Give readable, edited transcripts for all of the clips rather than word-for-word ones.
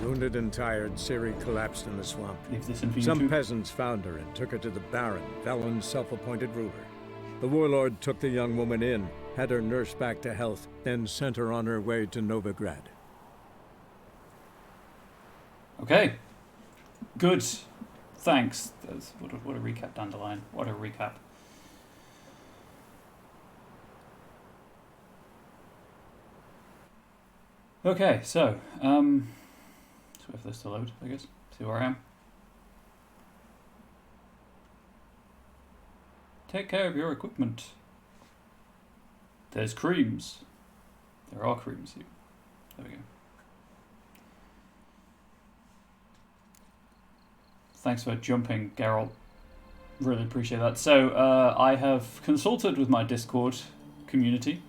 Wounded and tired, Ciri collapsed in the swamp. Leave this in for Some YouTube. peasants found her and took her to the Baron, Velen's self-appointed ruler. The warlord took the young woman in, had her nursed back to health, then sent her on her way to Novigrad. Okay. Good. Thanks. What a recap, Dandelion. What a recap. Okay, so, let's wait for this to load, I guess. See where I am. Take care of your equipment. There's creams. There are creams here. There we go. Thanks for jumping, Geralt. Really appreciate that. So, I have consulted with my Discord community.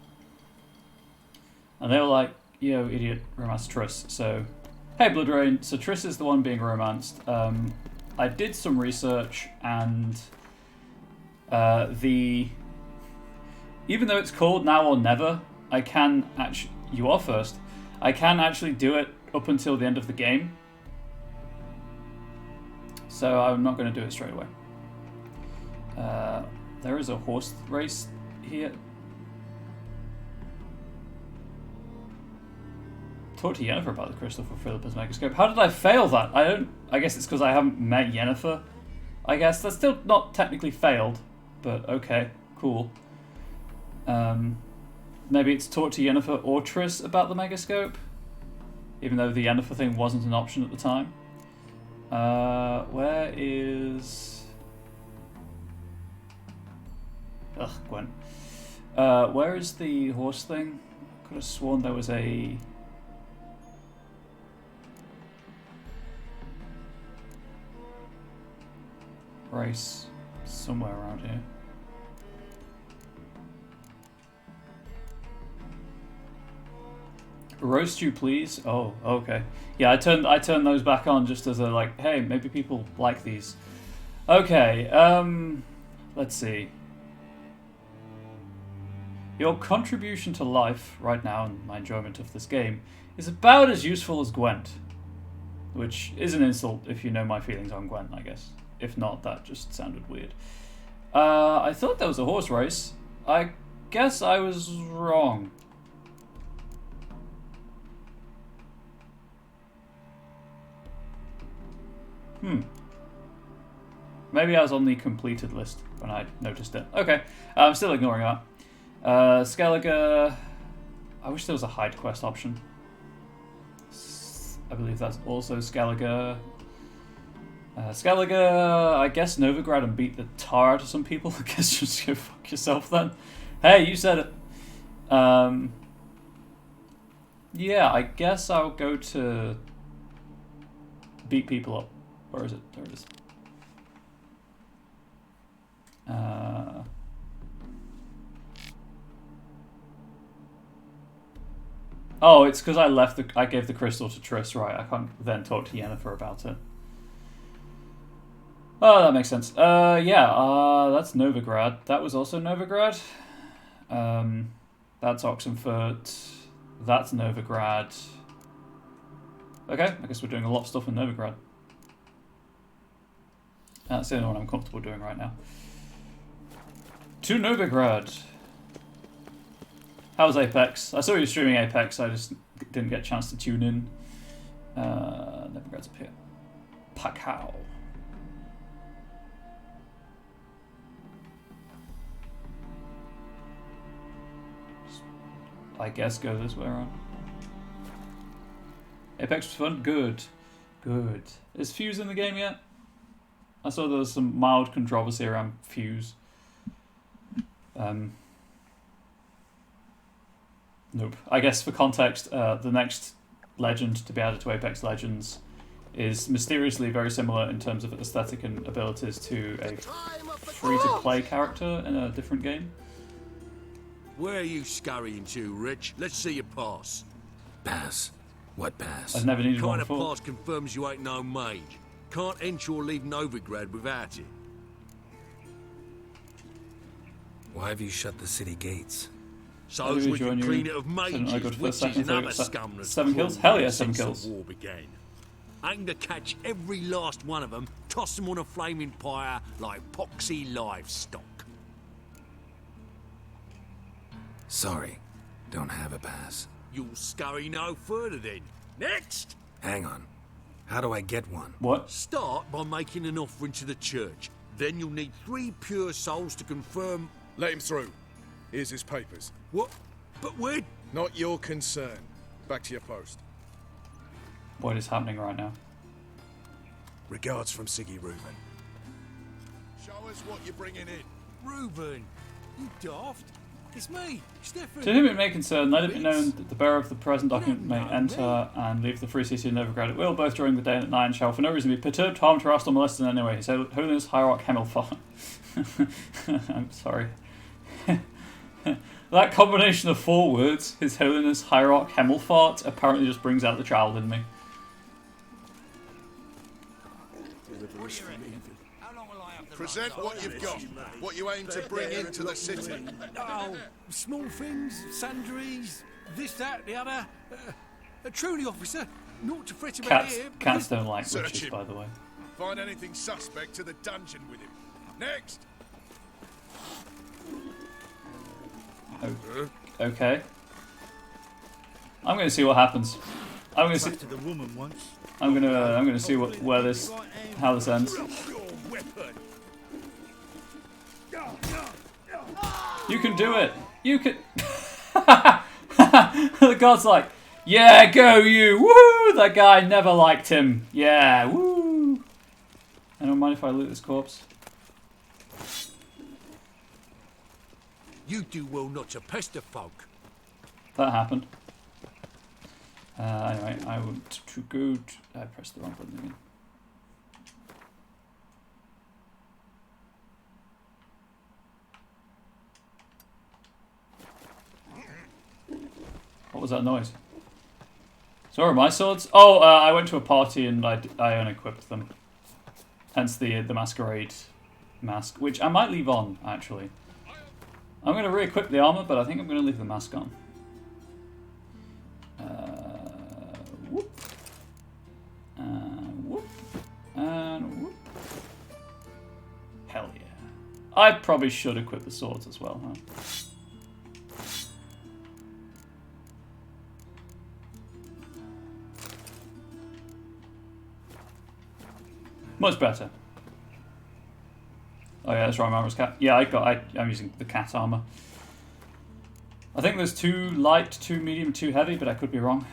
And they were like, yo, idiot, romance Triss. So, hey, Bloodrain. So, Triss is the one being romanced. I did some research, and even though it's called Now or Never, I can actually... You are first. I can actually do it up until the end of the game. So I'm not going to do it straight away. There is a horse race here. Talk to Yennefer about the crystal for Philippa's megascope. How did I fail that? I guess it's because I haven't met Yennefer. I guess that's still not technically failed, but okay, cool. Maybe it's talk to Yennefer or Triss about the megascope, even though the Yennefer thing wasn't an option at the time. Where is... Ugh, Gwen. Where is the horse thing? I could have sworn there was a... race somewhere around here. Roast you, please. Oh, okay. Yeah, I turned those back on just as a like, hey, maybe people like these. Okay. Let's see. Your contribution to life right now and my enjoyment of this game is about as useful as Gwent, which is an insult if you know my feelings on Gwent, I guess. If not, that just sounded weird. I thought there was a horse race. I guess I was wrong. Maybe I was on the completed list when I noticed it. Okay, I'm still ignoring that. Skellige... I wish there was a hide quest option. I believe that's also Skellige. Skellige, I guess Novigrad and beat the tar to some people. I guess just go fuck yourself then. Hey, you said it. Yeah, I guess I'll go to beat people up. Where is it? There it is. Oh, it's because I gave the crystal to Triss, right? I can't then talk to Yennefer about it. Oh, that makes sense. Yeah, that's Novigrad. That was also Novigrad. That's Oxenfurt. That's Novigrad. Okay, I guess we're doing a lot of stuff in Novigrad. That's the only one I'm comfortable doing right now. To Novigrad. How's Apex? I saw you streaming Apex, I just didn't get a chance to tune in. Novigrad's up here. Pakao. I guess go this way around. Apex was fun? Good. Good. Is Fuse in the game yet? I saw there was some mild controversy around Fuse. Nope. I guess for context, the next legend to be added to Apex Legends is mysteriously very similar in terms of aesthetic and abilities to a free-to-play character in a different game. Where are you scurrying to, Rich? Let's see your pass. Pass? What pass? I've never needed one Kind of before. pass confirms you ain't no mage. Can't enter or leave Novigrad without it. Why have you shut the city gates? So How do we we join can you? clean it of So I didn't mages, go to first, witches, second, and third, other scum that's 7 kills? crawled Hell yeah, here 7 since kills. the war began. Aim to catch every last one of them, toss them on a flaming pyre like poxy livestock. Sorry, don't have a pass. You'll scurry no further then. Next! Hang on. How do I get one? What? Start by making an offering to the church. Then you'll need 3 pure souls to confirm... Let him through. Here's his papers. What? But where... Not your concern. Back to your post. What is happening right now? Regards from Siggy Reuben. Show us what you're bringing in. Reuben, you daft. It's me, Stefan. To whom it may concern, let it be known that the bearer of the present document may enter and leave the free city of Novigrad at will, both during the day and at night, and shall for no reason be perturbed, harmed, harassed, or molested in any way. His Holiness Hierarch Hemmelfart. I'm sorry. That combination of 4 words, His Holiness Hierarch Hemmelfart, apparently just brings out the child in me. Present what you've got, what you aim to bring into the city. Oh, small things, sundries, this, that, the other. Truly, officer, naught to fret about here. Cats don't like Search witches, him. by the way. Find anything suspect to the dungeon with him. Next! Okay. I'm gonna see what happens. I'm gonna see. I'm gonna see how this ends. You can do it. You can. The god's like, yeah, go you. Woo! That guy never liked him. Yeah, woo. I don't mind if I loot this corpse. You do well not to pester folk. That happened. Anyway, I want to go. I pressed the wrong button again. What was that noise? So are my swords? Oh, I went to a party and I unequipped them. Hence the masquerade mask, which I might leave on, actually. I'm going to re-equip the armor, but I think I'm going to leave the mask on. Whoop. Whoop. And whoop. Hell yeah. I probably should equip the swords as well, huh? Much better. Oh yeah, that's right, my armor's cat. Yeah, I'm using the cat armor. I think there's 2 light, 2 medium, 2 heavy, but I could be wrong.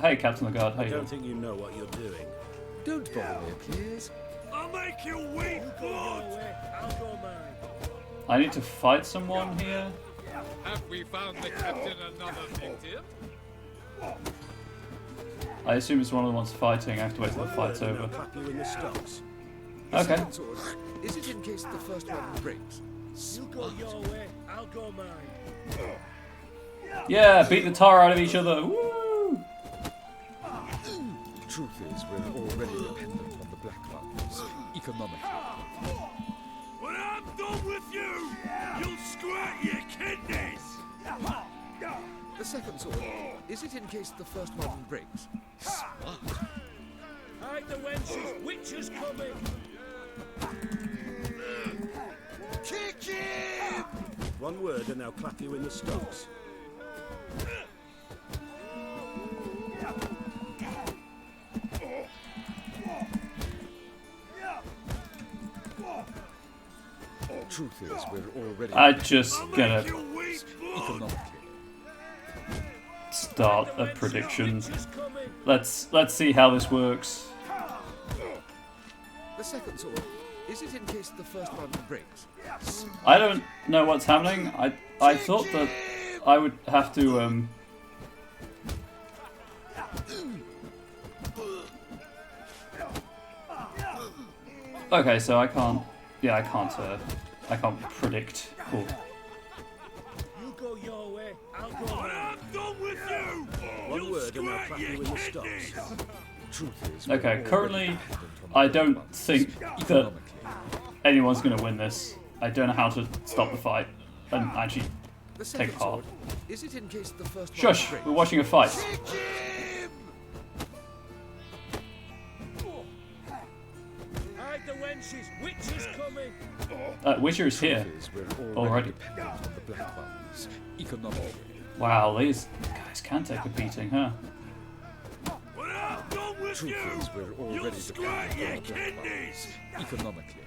Hey, Captain of the Guard, how you doing? I don't think you know what you're doing. Don't bother me, please. I'll make you weep, blood! I need to fight someone here. Have we found the captain another victim? I assume it's one of the ones fighting. I have to wait till the fight's over. Clap you in the stocks. Okay. Is it in case the first one breaks? You go your way, I'll go mine. Yeah, beat the tar out of each other. Woo! Truth is, we're already dependent on the Black Markets, economically. When I'm done with you, you'll scratch your kidneys! The second sword, is it in case the first one breaks? Smart. Hide the wenches, witches coming! Kick him! One word and they'll clap you in the stocks. Truth is, we're already I'm just gonna economically. start a prediction. Let's see how this works. The second sword, is it in case the first one breaks? I don't know what's happening. I thought that I would have to Okay, so I can't. Yeah, I can't predict. Cool. You go your way, I'll go When mine. I'm done with you, One you'll word and they'll scratch clap you your in the kidneys! stocks. Truth is, Okay, currently I don't think that anyone's gonna win this. I don't know how to stop the fight and actually The take second part. sword. Is it in case the first one Shush! breaks? We're watching a fight. Hide the wenches. Witcher's coming. Witcher is here Truth is, we're already. dependent on the black ones, economically. Wow, these guys can take a beating, huh? Truth is, we're already dependent on the black ones, economically.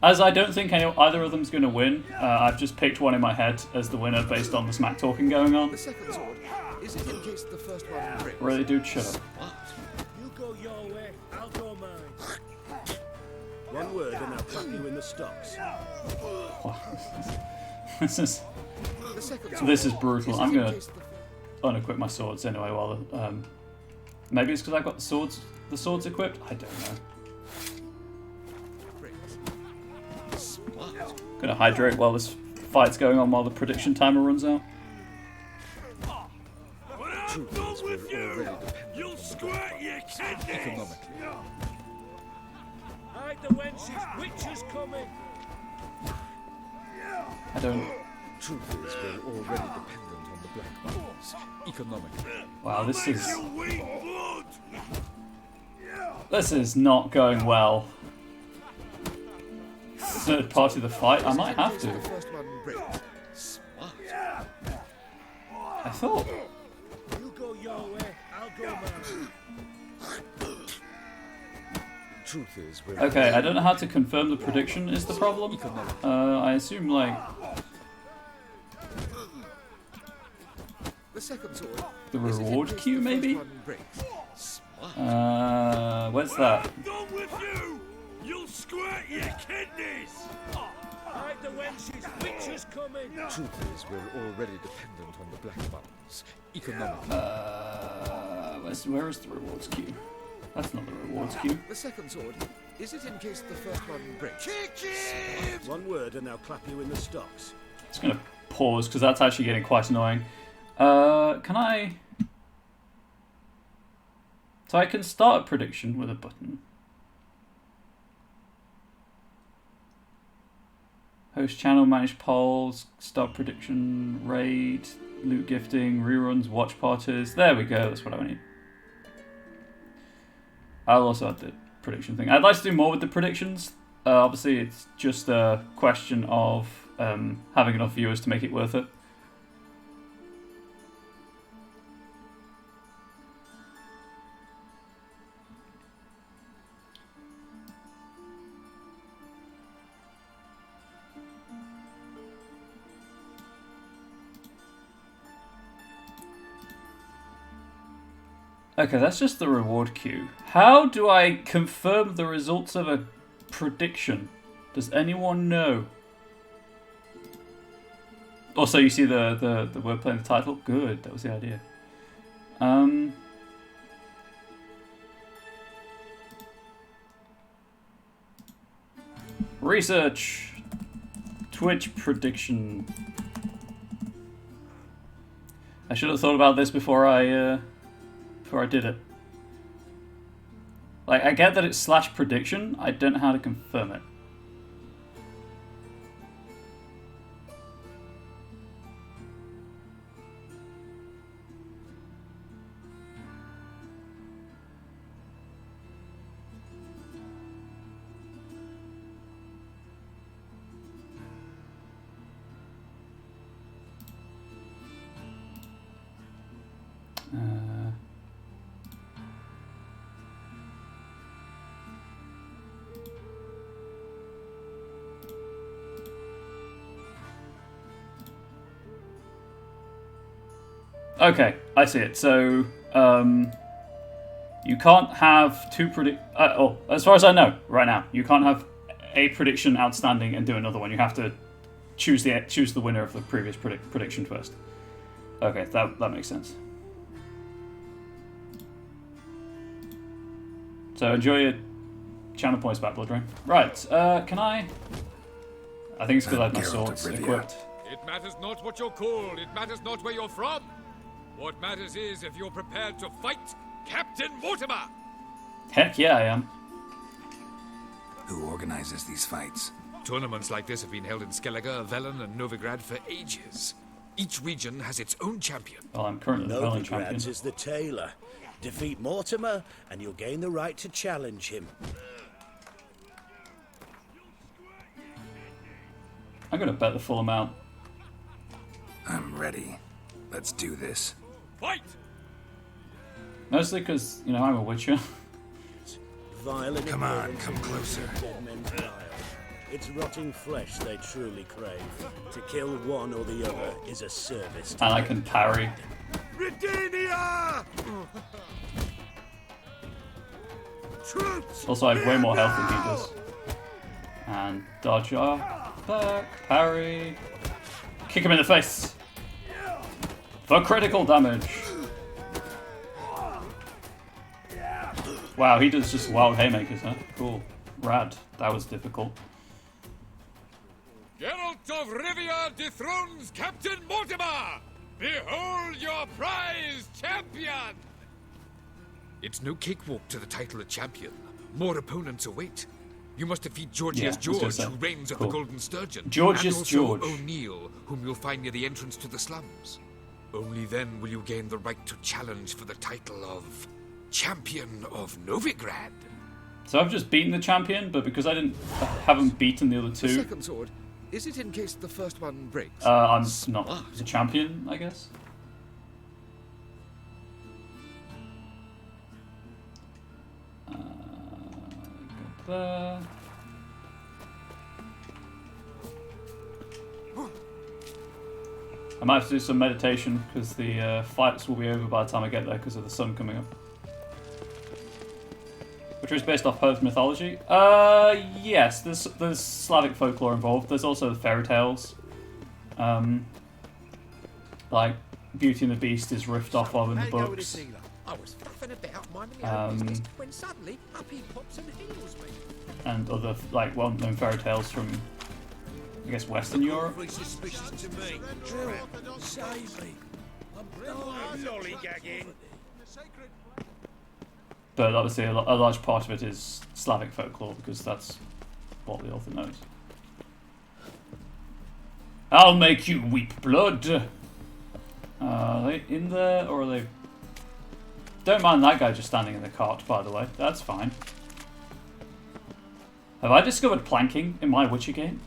As I don't think either of them's going to win, I've just picked one in my head as the winner based on the smack talking going on. The second sword. Is it in case the first one breaks? Really, dude, shut up. You go your way. I'll go mine. One word and I'll clap you in the stocks. This is The second sword. this is brutal. Is I'm it in gonna case the unequip my swords anyway. While maybe it's because I've got the swords equipped. I don't know. breaks? Gonna hydrate while this fight's going on while the prediction timer runs out. Truth is, we're already dependent on the black ones, economically. Hide the wenches. Witcher's coming. I don't. Truth is, we're already dependent on the black ones, economically. Wow, this is not going well. Third party of the fight. I might have to. The first one breaks. Smart. I thought. You go your way. I'll go mine. Truth is, we're Okay, I don't know how to confirm the prediction. Is the problem? economically. I assume like The second sword. the Is it in reward case queue, the first maybe. one breaks? Smart. Where's that? Done with you. You'll squirt your kidneys. Hide the wenches. Witcher's coming. Truth is, we're already dependent on the black ones, economically. Where is the rewards queue? That's not the rewards queue. The second sword. Is it in case the first one breaks? One word and I'll clap you in the stocks. Just gonna pause because that's actually getting quite annoying. Can I? So I can start a prediction with a button. Host channel, manage polls, start prediction, raid, loot gifting, reruns, watch parties. There we go. That's what I need. I'll also add the prediction thing. I'd like to do more with the predictions. Obviously, it's just a question of having enough viewers to make it worth it. Okay, that's just the reward queue. How do I confirm the results of a prediction? Does anyone know? Also, you see the wordplay in the title? Good, that was the idea. Research. Twitch prediction. I should have thought about this before I did it. Like, I get that it's / prediction, I don't know how to confirm it. Okay, I see it. So, you can't have two as far as I know, right now, you can't have a prediction outstanding and do another one. You have to choose the winner of the previous prediction first. Okay, that makes sense. So enjoy your channel points back, Blood Rain. Right, can I think it's because I have my swords equipped. It matters not what you're called. It matters not where you're from. What matters is if you're prepared to fight Captain Mortimer. Heck yeah, I am. Who organizes these fights? Tournaments like this have been held in Skellige, Velen, and Novigrad for ages. Each region has its own champion. Well, I'm currently the Berlin champion. Novigrad's is the tailor. Defeat Mortimer, and you'll gain the right to challenge him. I'm gonna bet the full amount. I'm ready. Let's do this. Fight! Mostly because, you know, I'm a Witcher. Violent Come on, come endurance closer. of dead men's bile. It's rotting flesh they truly crave. To kill one or the other is a service to And I can parry. Redania! Also, I have way more health than he does. And dodge off, back, parry. Kick him in the face. For critical damage. Wow, he does just wild haymakers, huh? Cool. Rad. That was difficult. Geralt of Rivia dethrones Captain Mortimer! Behold your prize champion! It's no cakewalk to the title of champion. More opponents await. You must defeat Georgius George, who reigns at the Golden Sturgeon. Georgius and also George. O'Neill, whom you'll find near the entrance to the slums. Only then will you gain the right to challenge for the title of Champion of Novigrad. So I've just beaten the champion, but because I haven't beaten the other The two, second sword, is it in case the first one breaks? I'm not the champion, I guess. Go there. I might have to do some meditation because the fights will be over by the time I get there because of the sun coming up. Which is based off Perth mythology. Yes, there's Slavic folklore involved. There's also fairy tales. Like Beauty and the Beast is riffed off of in the books. I was fluffing about minding my own business when suddenly up he pops and heals me. And other like well-known fairy tales from, I guess, Western Europe. Suspicious to me. Save me. I'm lollygagging. But obviously a large part of it is Slavic folklore because that's what the author knows. I'll make you weep blood. Are they in there or are they... Don't mind that guy just standing in the cart, by the way. That's fine. Have I discovered planking in my Witcher game?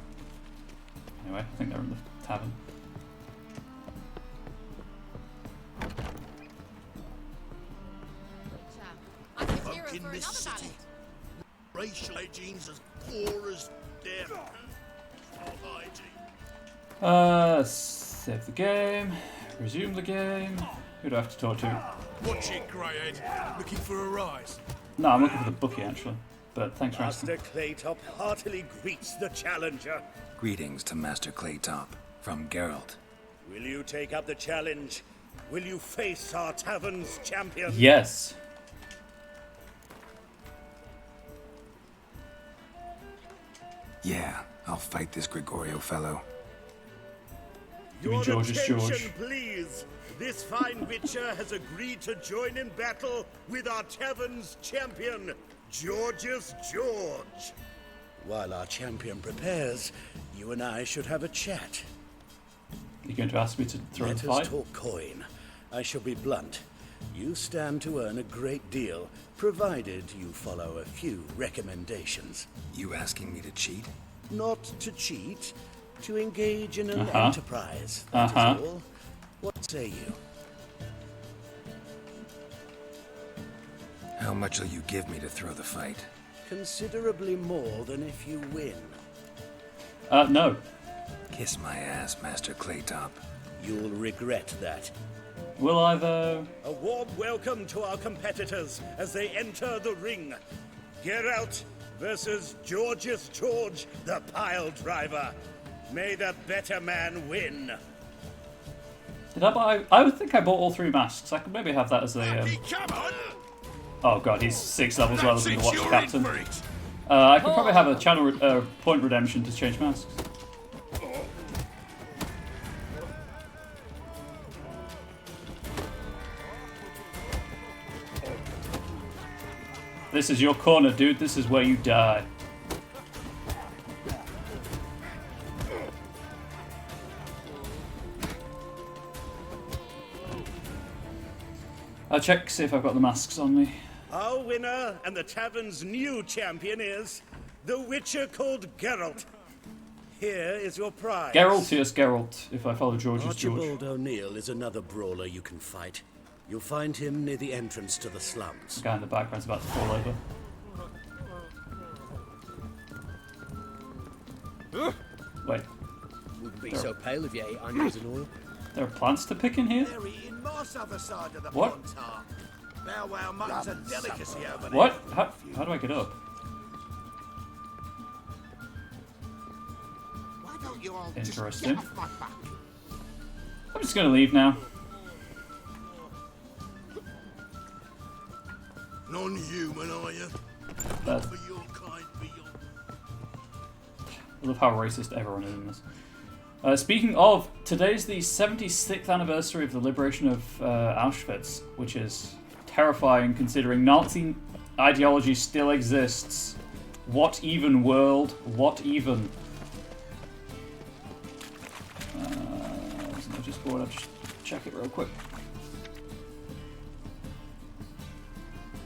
Anyway, I think they're in the tavern. In this city, racial hygiene's as poor as death. Save the game. Resume the game. Who do I have to talk to? Watch it, Greyhead. Looking for a rise. No, I'm looking for the bookie, actually. But thanks for asking. Master Claytop heartily greets the challenger. Greetings to Master Claytop from Geralt. Will you take up the challenge? Will you face our tavern's champion? Yes. Yeah, I'll fight this Gregorio fellow. Give me Your George's attention, George. please. This fine witcher has agreed to join in battle with our tavern's champion, Georgius George. While our champion prepares, you and I should have a chat. You're going to ask me to throw Let the us fight? talk coin. I shall be blunt. You stand to earn a great deal, provided you follow a few recommendations. You asking me to cheat? Not to cheat, to engage in an Uh-huh. enterprise. That is all. What say you? How much will you give me to throw the fight? Considerably more than if you win. No. Kiss my ass, Master Claytop. You'll regret that. Will I, though? A warm welcome to our competitors as they enter the ring. Geralt versus Georgius George, the pile driver. May the better man win. Did I buy... I would think I bought all 3 masks. I could maybe have that as a... Come on! Oh god, he's 6 levels rather than the Watch Captain. I could probably have a channel point redemption to change masks. This is your corner, dude. This is where you die. I'll check, see if I've got the masks on me. Our winner and the tavern's new champion is the Witcher called Geralt. Here is your prize. Geralt, yes, Geralt, if I follow George's George. Archibald O'Neill is another brawler you can fight. You'll find him near the entrance to the slums. The guy in the background's about to fall over. Wait. Wouldn't be so pale if you ate onions and oil. There are plants to pick in here? They're eating moss other side of the What? pond, tar. Bow wow mutton's a delicacy over there. What? How do I get up? Why don't you all just Interesting. get off my back? I'm just gonna leave now. Non-human, are you? Bad. For your kind beyond. I love how racist everyone is in this. Speaking of, today's the 76th anniversary of the liberation of Auschwitz, which is terrifying considering Nazi ideology still exists. What even, world? What even? There's a notice board, I'll just check it real quick.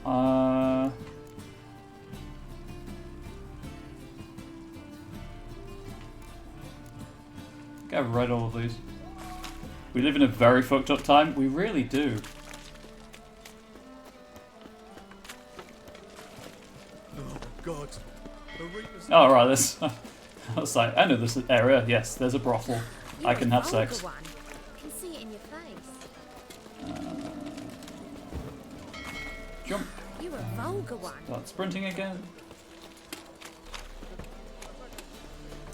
I think I've read all of these. We live in a very fucked up time. We really do. Oh, God. Oh, right, this. I was like, I know this area. Yes, there's a brothel. I can have sex. I can see it in your face. Jump. You're a vulgar one. Start sprinting again.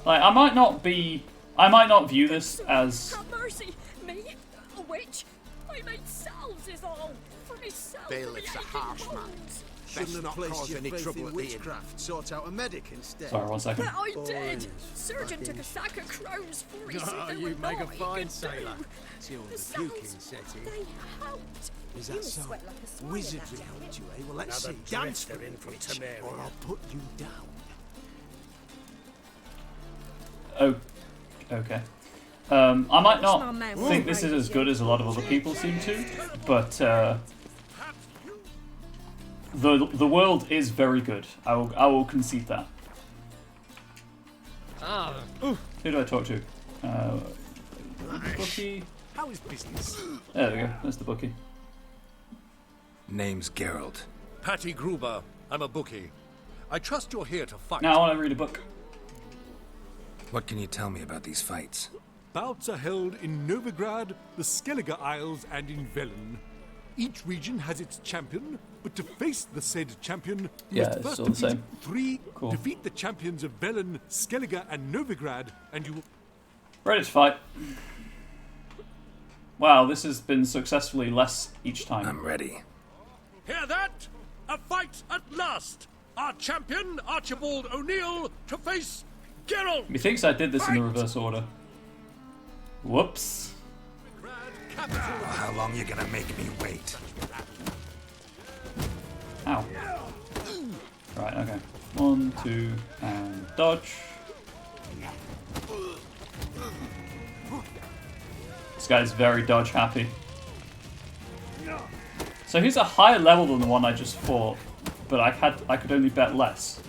Like, I might not view this as. Have mercy, me, a witch. I made salves is all for myself. Bailiff's a harsh man. Shouldn't have placed you any trouble at witchcraft. Sort out a medic instead. Sorry, 1 second. But I did. Surgeon took a sack of crowns for me. Oh, you make a fine sailor. Till The the salves, puking setting. they helped. Is You that must so? sweat like a swine in Wizardry that helped jacket. you, eh? Well, let's see. Dance for in from Tamaria, or I'll put you down. Oh, okay. I might not think this is as good as a lot of other people seem to, but the world is very good. I will concede that. Who do I talk to? Bookie. How is business? There we go. There's the bookie. Name's Geralt. Patty Gruber. I'm a bookie. I trust you're here to fight. Now I want to read a book. What can you tell me about these fights? Bouts are held in Novigrad, the Skellige Isles, and in Velen. Each region has its champion, but to face the said champion, you Yeah, must it's first all the defeat same. 3, Cool. defeat the champions of Velen, Skellige, and Novigrad, and you will... Ready to fight. Wow, this has been successfully less each time. I'm ready. Hear that? A fight at last! Our champion, Archibald O'Neill, to face Geralt! He thinks I did this in the reverse order. Whoops. How long you gonna make me wait? Ow. Right, okay. 1, 2, and dodge. This guy's very dodge happy. So he's a higher level than the one I just fought, but I could only bet less.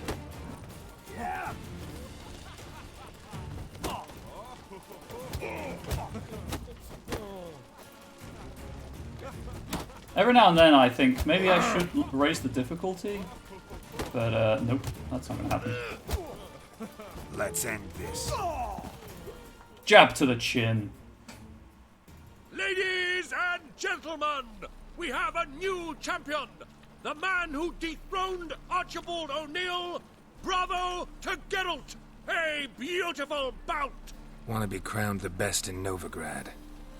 Every now and then I think maybe I should raise the difficulty, but nope, that's not gonna happen. Let's end this. Jab to the chin. Ladies and gentlemen, we have a new champion! The man who dethroned Archibald O'Neill! Bravo to Geralt! A beautiful bout! Want to be crowned the best in Novigrad?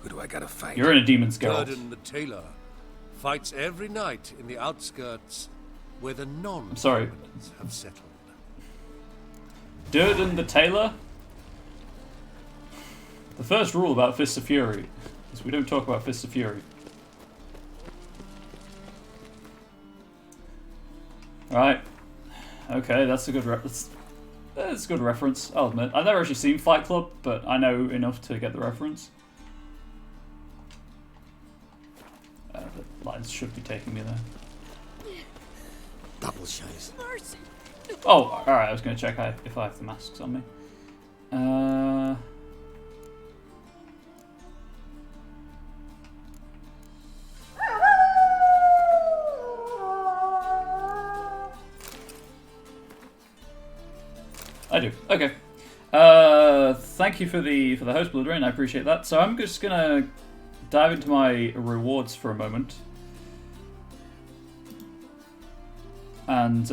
Who do I gotta fight? You're in a demon's Geralt. Durden the tailor fights every night in the outskirts where the sorry. non-humans have settled. Durden the tailor? The first rule about Fists of Fury is we don't talk about Fists of Fury. Right. Okay, that's a good that's a good reference, I'll admit. I've never actually seen Fight Club, but I know enough to get the reference. Lines should be taking me there. Double shows. Mercy. Oh, alright, I was going to check if I have the masks on me. I do. Okay. Thank you for the host, Blood Rain. I appreciate that. So I'm just gonna dive into my rewards for a moment, and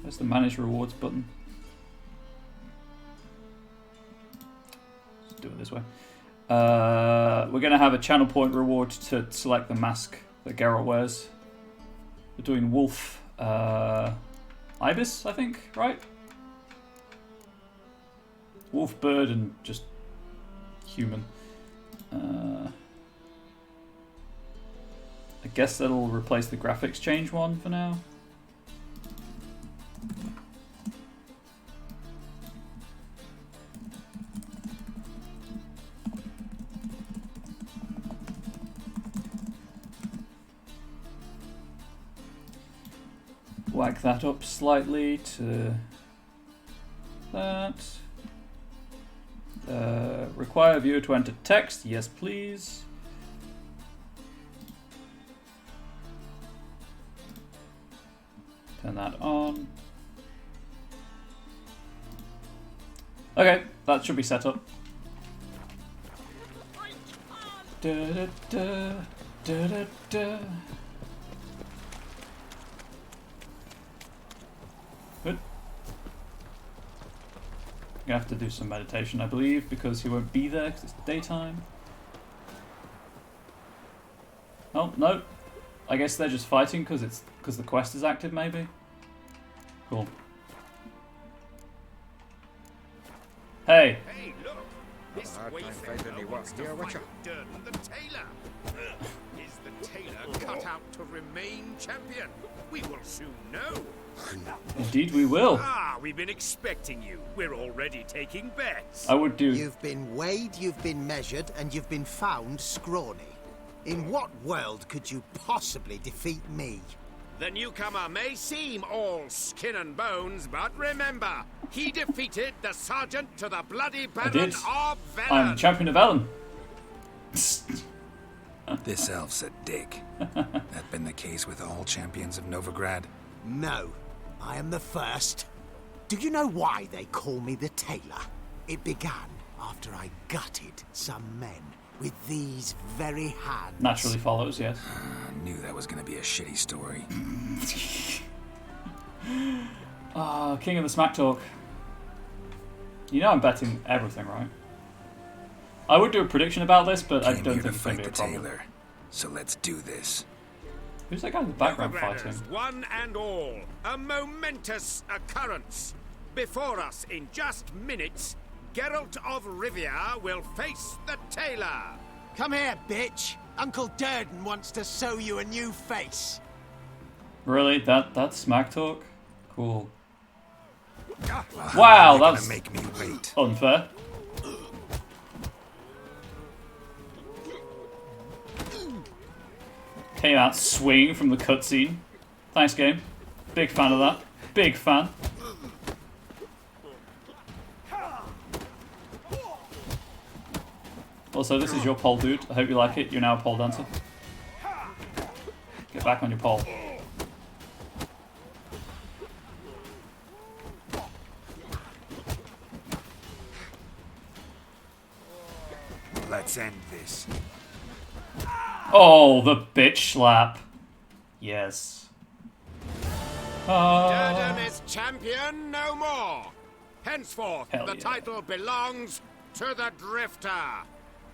there's the manage rewards button. Let's do it this way. We're gonna have a channel point reward to select the mask that Geralt wears. We're doing Wolf. Ibis, I think, right? Wolf, bird, and just human. I guess that'll replace the graphics change one for now. Whack that up slightly to that. Require viewer to enter text. Yes, please. Turn that on. Okay, that should be set up. Da, da, da, da, da, da. Good. You have to do some meditation, I believe, because he won't be there because it's daytime. Oh no, I guess they're just fighting because the quest is active, maybe. Cool. Hey. Hey, look! This wayfarer wants to fight Durden the tailor. Is the tailor cut out to remain champion? We will soon know. Indeed we will. Ah, we've been expecting you. We're already taking bets. I would do. You've been weighed, you've been measured, and you've been found scrawny. In what world could you possibly defeat me? The newcomer may seem all skin and bones, but remember, he defeated the sergeant to the bloody Baron of Velen. I'm champion of Velen. This elf's a dick. That been the case with all champions of Novigrad? No, I am the first. Do you know why they call me the Tailor? It began after I gutted some men with these very hands. Naturally follows, yes. I knew that was going to be a shitty story. King of the Smack Talk. You know I'm betting everything, right? I would do a prediction about this, but I don't think it's going to be a problem. Tailor, so let's do this. Who's that guy in the background Novigraders, fighting? one and all, a momentous occurrence. Before us, in just minutes, Geralt of Rivia will face the tailor. Come here, bitch. Uncle Durden wants to sew you a new face. Really? That's Smack Talk? Cool. Wow, that's make me wait. Unfair. Came out swinging from the cutscene. Thanks, game. Big fan of that. Big fan. Also, this is your pole, dude. I hope you like it. You're now a pole dancer. Get back on your pole. Let's end this. Oh, the bitch slap. Yes. Durden is champion no more. Henceforth, Hell the yeah. title belongs to the Drifter.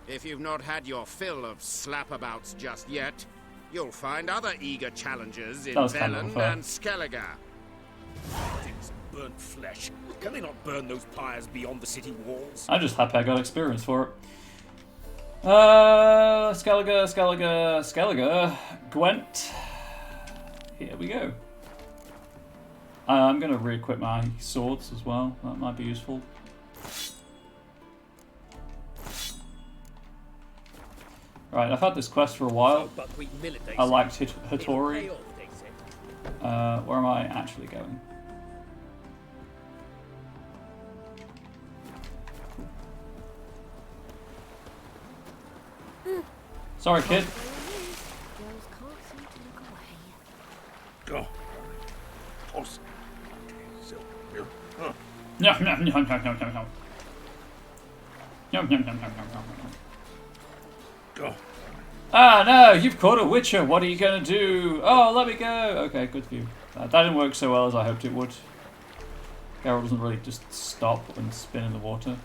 If you've not had your fill of slapabouts just yet, you'll find other eager challengers in Velen and Skellige. Things burnt flesh. Can they not burn those pyres beyond the city walls? I'm just happy I got experience for it. Skellige, Gwent. Here we go. I'm going to re-equip my swords as well. That might be useful. Right, I've had this quest for a while. Buckwheat millet, they I say. liked It'll Hattori. pay off, they say. Where am I actually going? Sorry, kid. Girls can't seem to look away. Go. Toss. Yum, yum, yum, yum, yum, yum, yum. Yum, yum, yum, yum, yum, yum. Go. Ah, no, you've caught a witcher. What are you going to do? Oh, let me go. Okay, good for you. That didn't work so well as I hoped it would. Geralt doesn't really just stop and spin in the water.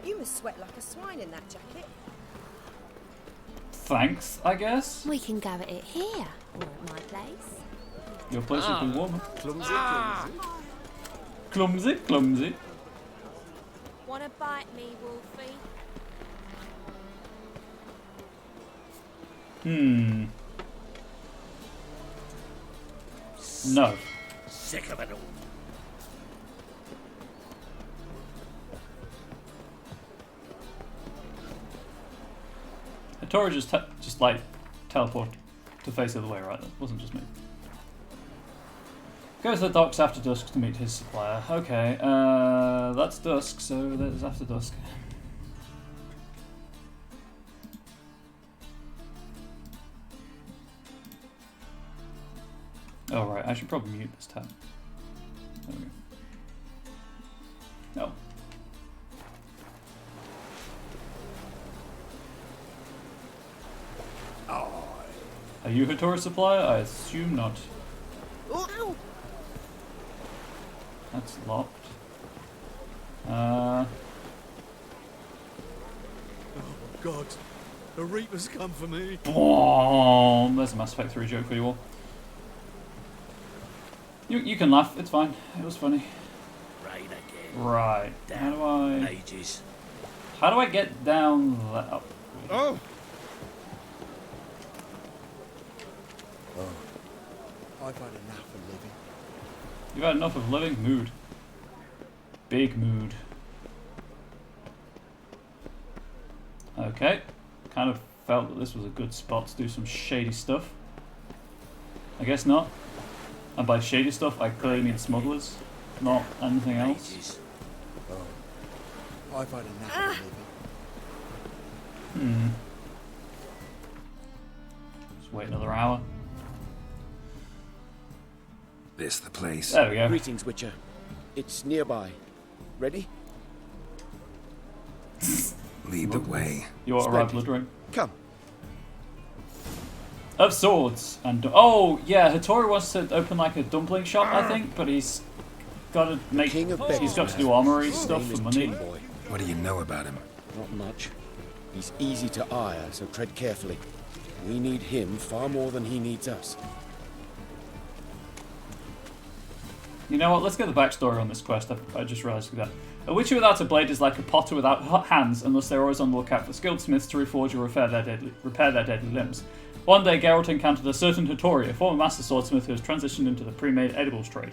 You must sweat like a swine in that jacket. Thanks, I guess. We can go at it here, or at my place. Your place would be warmer. Clumsy, Clumsy, clumsy. Wanna bite me, Wolfie? No. Sick of it all. Hattori just like teleport to face the other way, right? That wasn't just me. Goes to the docks after dusk to meet his supplier. Okay, that's dusk, so that is after dusk. Oh right, I should probably mute this tab. There we go. Oh. Are you Hattori's supplier? I assume not. Ow! That's locked. Oh, God. The Reaper's come for me. Boom! There's a Mass Effect 3 joke for you all. You can laugh, it's fine. It was funny. Right again. Right. Damn ages. How do I get down that up? Oh! I've had enough of living. You've had enough of living? Mood. Big mood. Okay. Kind of felt that this was a good spot to do some shady stuff. I guess not. And by shady stuff, I clearly mean smugglers, not anything else. Oh. I've had enough of living. Just wait another hour. This the place. There we go. Greetings, Witcher. It's nearby. Ready? Lead the way. You are right, blood ring. Come. Of swords and oh yeah, Hattori wants to open like a dumpling shop, I think, but he's got to make. He's got to do armory stuff for money. What do you know about him? Not much. He's easy to ire, so tread carefully. We need him far more than he needs us. You know what? Let's get the backstory on this quest. I just realised that. A witcher without a blade is like a potter without hands, unless they're always on the lookout for skilled smiths to reforge or repair their deadly limbs. One day, Geralt encountered a certain Hattori, a former master swordsmith who has transitioned into the pre-made edibles trade,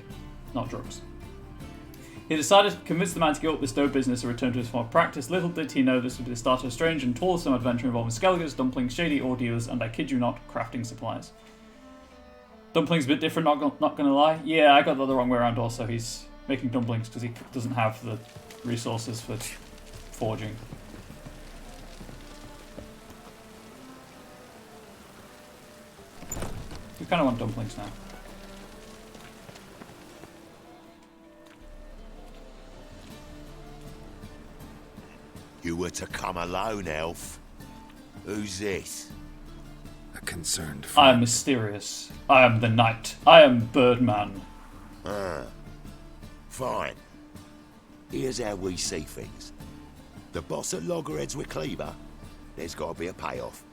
not drugs. He decided to convince the man to give up this dough business and return to his former practice. Little did he know this would be the start of a strange and toilsome adventure involving skelligers, dumplings, shady ordeals, and I kid you not, crafting supplies. Dumplings a bit different, not gonna lie. Yeah, I got that the wrong way around also. He's making dumplings because he doesn't have the resources for forging. We kind of want dumplings now. You were to come alone, elf. Who's this? A concerned I friend. am mysterious. I am the knight. I am Birdman. Ah. Fine. Here's how we see things. The boss at Loggerheads with Cleaver, there's got to be a payoff.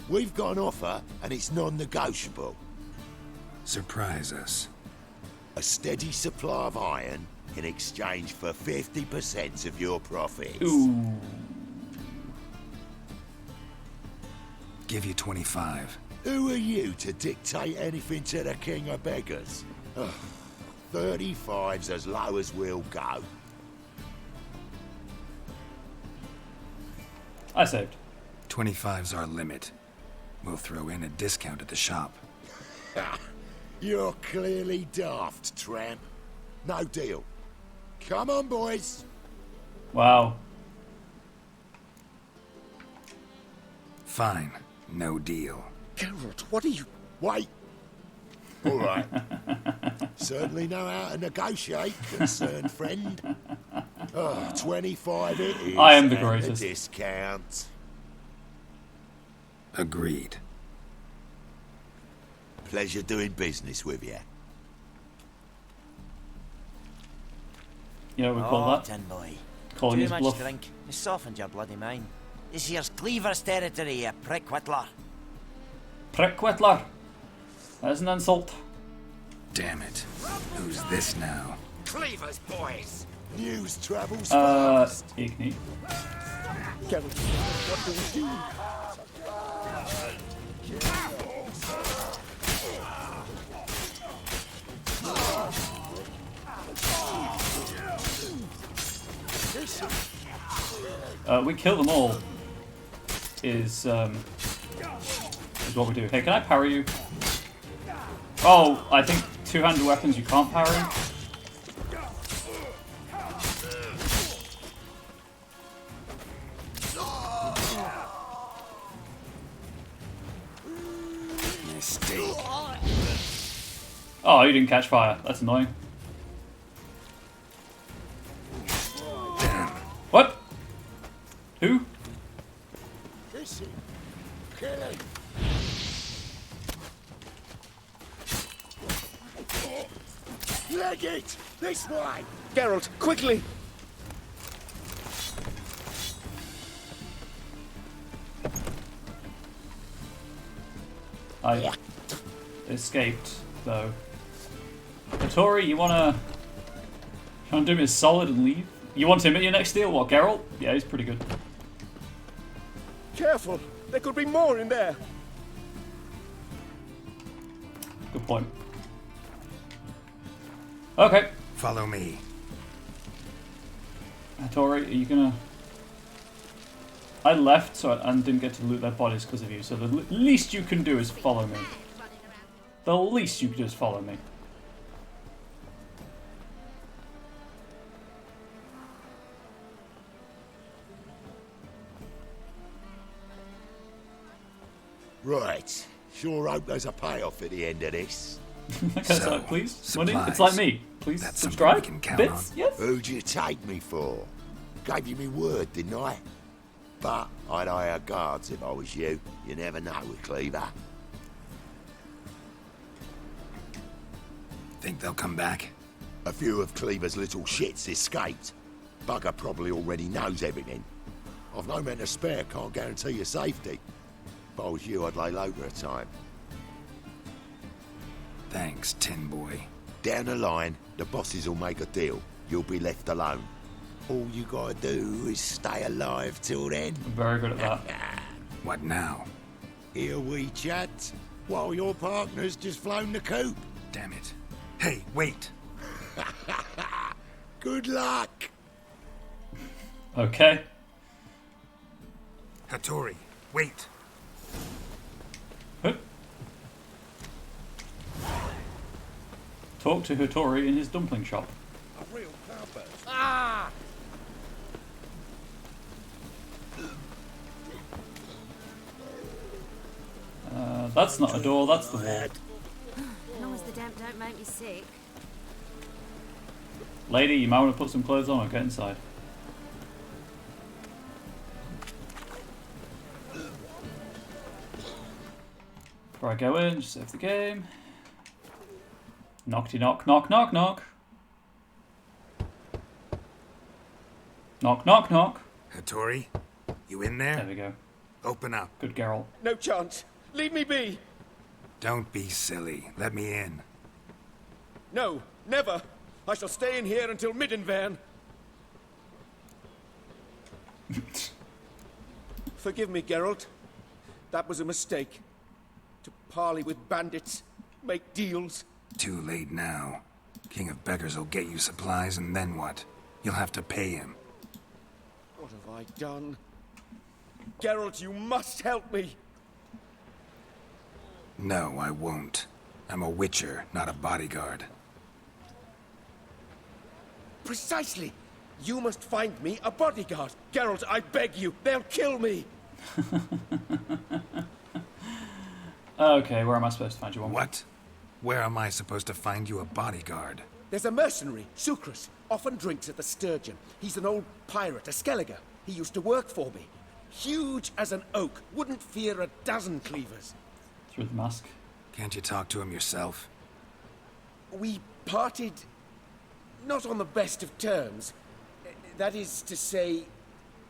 We've got an offer, and it's non-negotiable. Surprise us. A steady supply of iron in exchange for 50% of your profits. Ooh. Give you 25. Who are you to dictate anything to the king of beggars? 35's as low as we'll go. I saved. 25's our limit. We'll throw in a discount at the shop. You're clearly daft, tramp. No deal. Come on, boys. Wow. Fine. No deal. Geralt, what are you... Wait. All right. Certainly know how to negotiate, concerned friend. 25 it is. I am the and greatest. A discount. Agreed. Pleasure doing business with you. You know what we call that? Tin boy. Calling Too his much bluff. drink has softened your bloody mind. This here's Cleaver's territory, you prick whittler. Prick whittler. That's an insult. Damn it. Who's this now? Cleaver's boys. News travels fast. Igni. Geralt, what do we do? We kill them all. Is what we do. Hey, can I parry you? Oh, I think two-handed weapons you can't parry. Mistake. Oh, you didn't catch fire. That's annoying. What? Who? Leg it! This way! Geralt, quickly! I escaped, though. Tori, you wanna do me a solid and leave? You want him at your next deal? What, Geralt? Yeah, he's pretty good. Careful! There could be more in there! Good point. Okay. Follow me. Tori, are you gonna... I left and didn't get to loot their bodies because of you, so the least you can do is follow me. The least you can do is follow me. Right. Sure hope there's a payoff at the end of this. So, please? Supplies. Money? It's like me. Please That's subscribe. something we can count Bits? on. Yes? Who'd you take me for? Gave you me word, didn't I? But I'd hire guards if I was you. You never know with Cleaver. Think they'll come back? A few of Cleaver's little shits escaped. Bugger probably already knows everything. I've no men to spare, can't guarantee your safety. If I was you, I'd lay low for a time. Thanks, Tin Boy. Down the line, the bosses will make a deal. You'll be left alone. All you gotta do is stay alive till then. I'm very good at that. What now? Here we chat, while your partner's just flown the coop. Damn it. Hey, wait. Good luck. Okay. Hattori, wait. Talk to Hattori in his dumpling shop. A real cloudburst. Ah! That's not a door, that's the wall. As long as the damp don't make me sick. Lady, you might want to put some clothes on or get inside. Before I go in, just save the game. Knockty knock, knock, knock, knock. Knock, knock, knock. Hattori, you in there? There we go. Open up. Good Geralt. No chance. Leave me be. Don't be silly. Let me in. No, never. I shall stay in here until Middenvern. Forgive me, Geralt. That was a mistake. To parley with bandits, make deals. Too late now. King of Beggars will get you supplies, and then what? You'll have to pay him. What have I done? Geralt, you must help me. No, I won't. I'm a witcher, not a bodyguard. Precisely. You must find me a bodyguard. Geralt, I beg you. They'll kill me. Okay, where am I supposed to find you one? What? Where am I supposed to find you a bodyguard? There's a mercenary, Sucrus. Often drinks at the Sturgeon. He's an old pirate, a Skelliger. He used to work for me. Huge as an oak. Wouldn't fear a dozen cleavers. Through the mask. Can't you talk to him yourself? We parted... not on the best of terms. That is to say,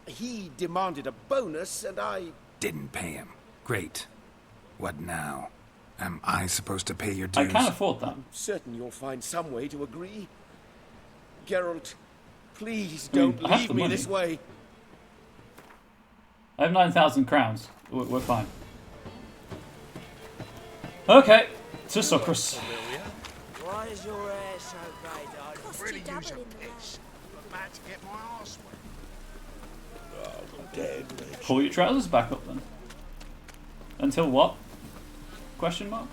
he demanded a bonus and I... Didn't pay him. Great. What now? Am I supposed to pay your dues? I can't afford that. I'm certain you'll find some way to agree. Geralt, please I mean, don't I have leave the me money. this way. I have 9,000 crowns. We're fine. Okay, to Sucrus. Why is your hair so grey, darling? Really use a piss. I'm about to get my arse wet. Oh, dead, Rich. Pull your trousers back up then. Until what? Question mark?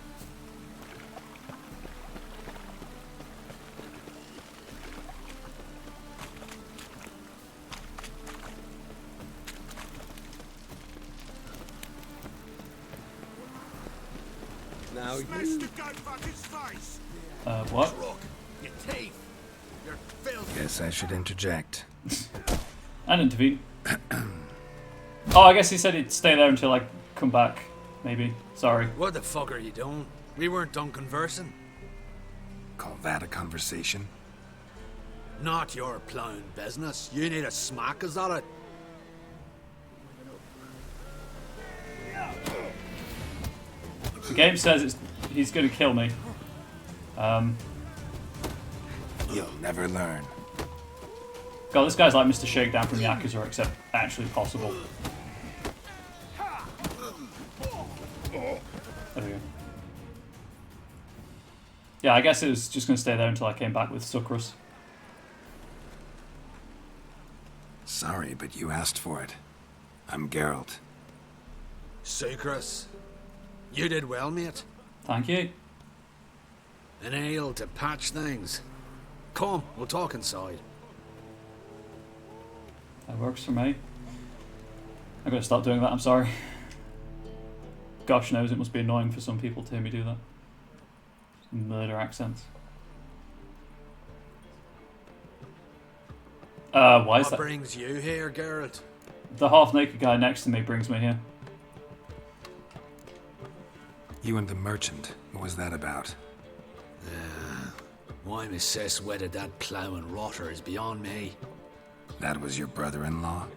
Now you... the goat bucket's face. What? Crook, your teeth, your filth. Guess I should interject. And intervene. Oh, I guess he said he'd stay there until I come back. Maybe. Sorry. What the fuck are you doing? We weren't done conversing. Call that a conversation? Not your plowing business. You need a smack, is that it? The game says he's going to kill me. You'll never learn. God, this guy's like Mr. Shakedown from Yakuza, except actually possible. There we go. Yeah, I guess it was just going to stay there until I came back with Sucrus. Sorry, but you asked for it. I'm Geralt. Sucrus, you did well, mate. Thank you. An ale to patch things. Come, we'll talk inside. That works for me. I'm going to stop doing that, I'm sorry. Gosh knows it must be annoying for some people to hear me do that. Murder accents. Why is What that? brings you here, Geralt? The half-naked guy next to me brings me here. You and the merchant. What was that about? Why my sis wedded that ploughing rotter is beyond me. That was your brother-in-law?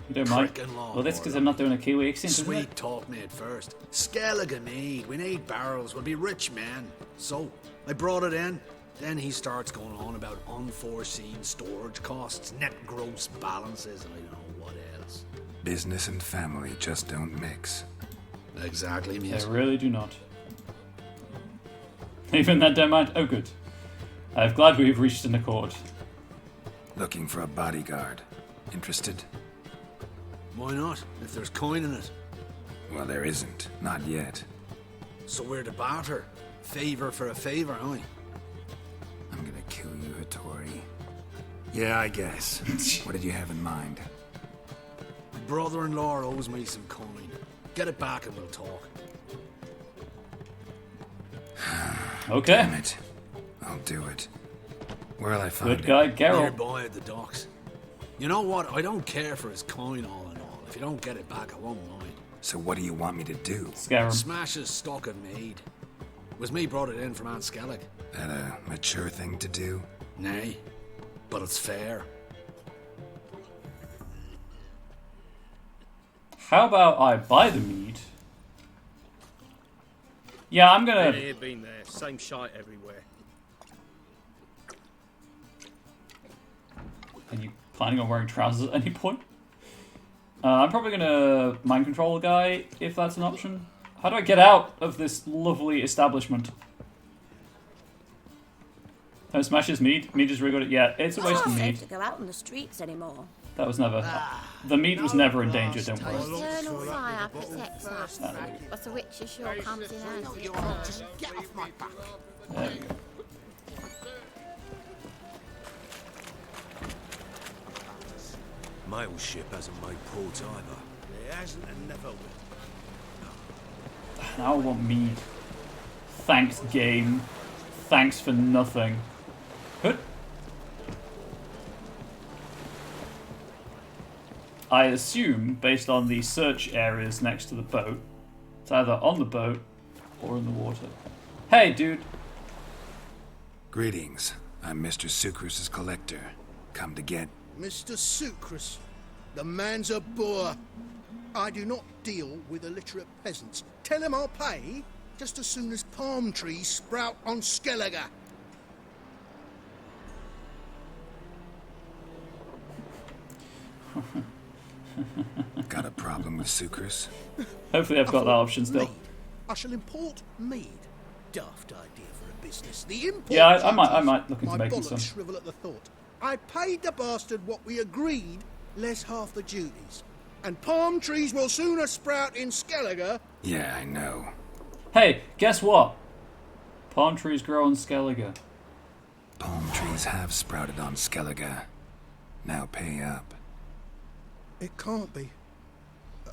You don't mind? Frickin' Well, that's because I'm not doing a Kiwi accent, isn't Sweet it? talk me at first. Skellige mead, we need barrels, we'll be rich men. So, I brought it in. Then he starts going on about unforeseen storage costs, net gross balances, and I don't know what else. Business and family just don't mix. Exactly, mate. They really do not. Even that don't mind? Oh, good. I'm glad we've reached an accord. Looking for a bodyguard. Interested? Why not, if there's coin in it? Well, there isn't. Not yet. So we're to barter. Favor for a favor, aye? I'm gonna kill you, Hattori. Yeah, I guess. What did you have in mind? My brother-in-law owes me some coin. Get it back and we'll talk. Okay. Damn it. I'll do it. Where'll I find Good guy, Geralt. Nearby at the docks. You know what? I don't care for his coin all in all. If you don't get it back, I won't mind. So what do you want me to do? Scare him. Smash his stock of mead. Was me brought it in from Aunt Skellig. That a mature thing to do? Nay, but it's fair. How about I buy the mead? Yeah, I'm gonna... Been here, been there. Same shite everywhere. Are you planning on wearing trousers at any point? I'm probably gonna mind control a guy, if that's an option. How do I get out of this lovely establishment? Don't smash his mead. Mead is really good at... Yeah, it's a waste of It's not mead. safe to go out on the streets anymore. That was never... The meat was never in danger, don't worry. Eternal fire protects us. But the witcher sure comes in handy. Just get off my back. There you go. Mail ship hasn't made port either. It hasn't and never will. Now I want mead. Thanks, game. Thanks for nothing. Good. I assume, based on the search areas next to the boat, it's either on the boat or in the water. Hey, dude. Greetings. I'm Mr. Sucrus's collector. Come to get... Mr. Sucrus, the man's a boor. I do not deal with illiterate peasants. Tell him I'll pay just as soon as palm trees sprout on Skellige. Got a problem with Sucrus? Hopefully I've got that option still. Mead. I shall import mead. Daft idea for a business. The import Yeah, I might look into my making bollocks some. shrivel at the thought. I paid the bastard what we agreed, less half the duties. And palm trees will sooner sprout in Skellige. Yeah, I know. Hey, guess what? Palm trees grow on Skellige. Palm trees have sprouted on Skellige. Now pay up. It can't be.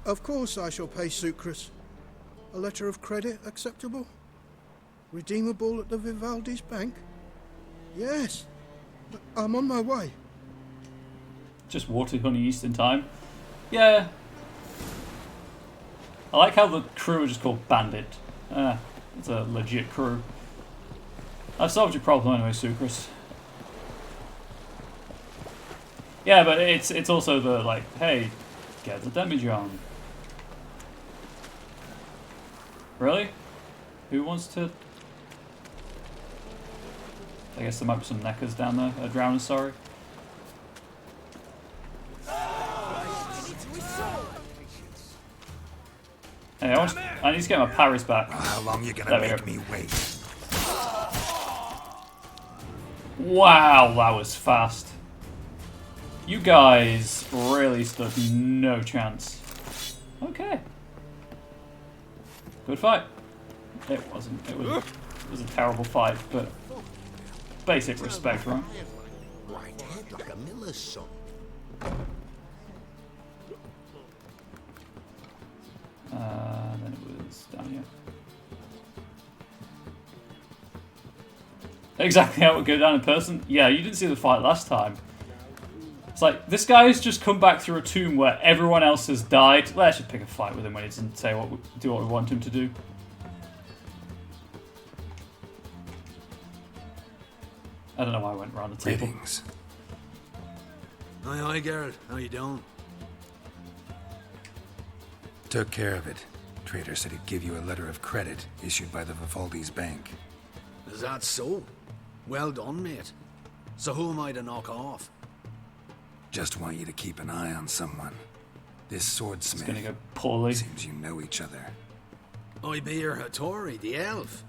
Of course I shall pay Sucrus. A letter of credit acceptable? Redeemable at the Vivaldi's bank? Yes. I'm on my way. Just water honey yeast in time. Yeah. I like how the crew are just called Bandit. It's a legit crew. I've solved your problem anyway, Sucrus. Yeah, but it's also the, like, hey, get the demijohn. Really? Who wants to... I guess there might be some neckers down there. Drowners, sorry. Hey, I need to get my parries back. How long you gonna make me wait? Wow, that was fast. You guys really stood no chance. Okay. Good fight. It wasn't. It was a terrible fight, but basic respect, right? White head like a miller's son. Then it was down here. Exactly how it would go down in person. Yeah, you didn't see the fight last time. It's like, this guy's just come back through a tomb where everyone else has died. Let's just pick a fight with him when he doesn't say do what we want him to do. I don't know why I went around the table. Greetings. Aye, Geralt. How you doing? Took care of it. Trader said he'd give you a letter of credit issued by the Vivaldi's bank. Is that so? Well done, mate. So who am I to knock off? Just want you to keep an eye on someone. This swordsmith. It's gonna go poorly. Seems you know each other. I be your Hattori, the elf.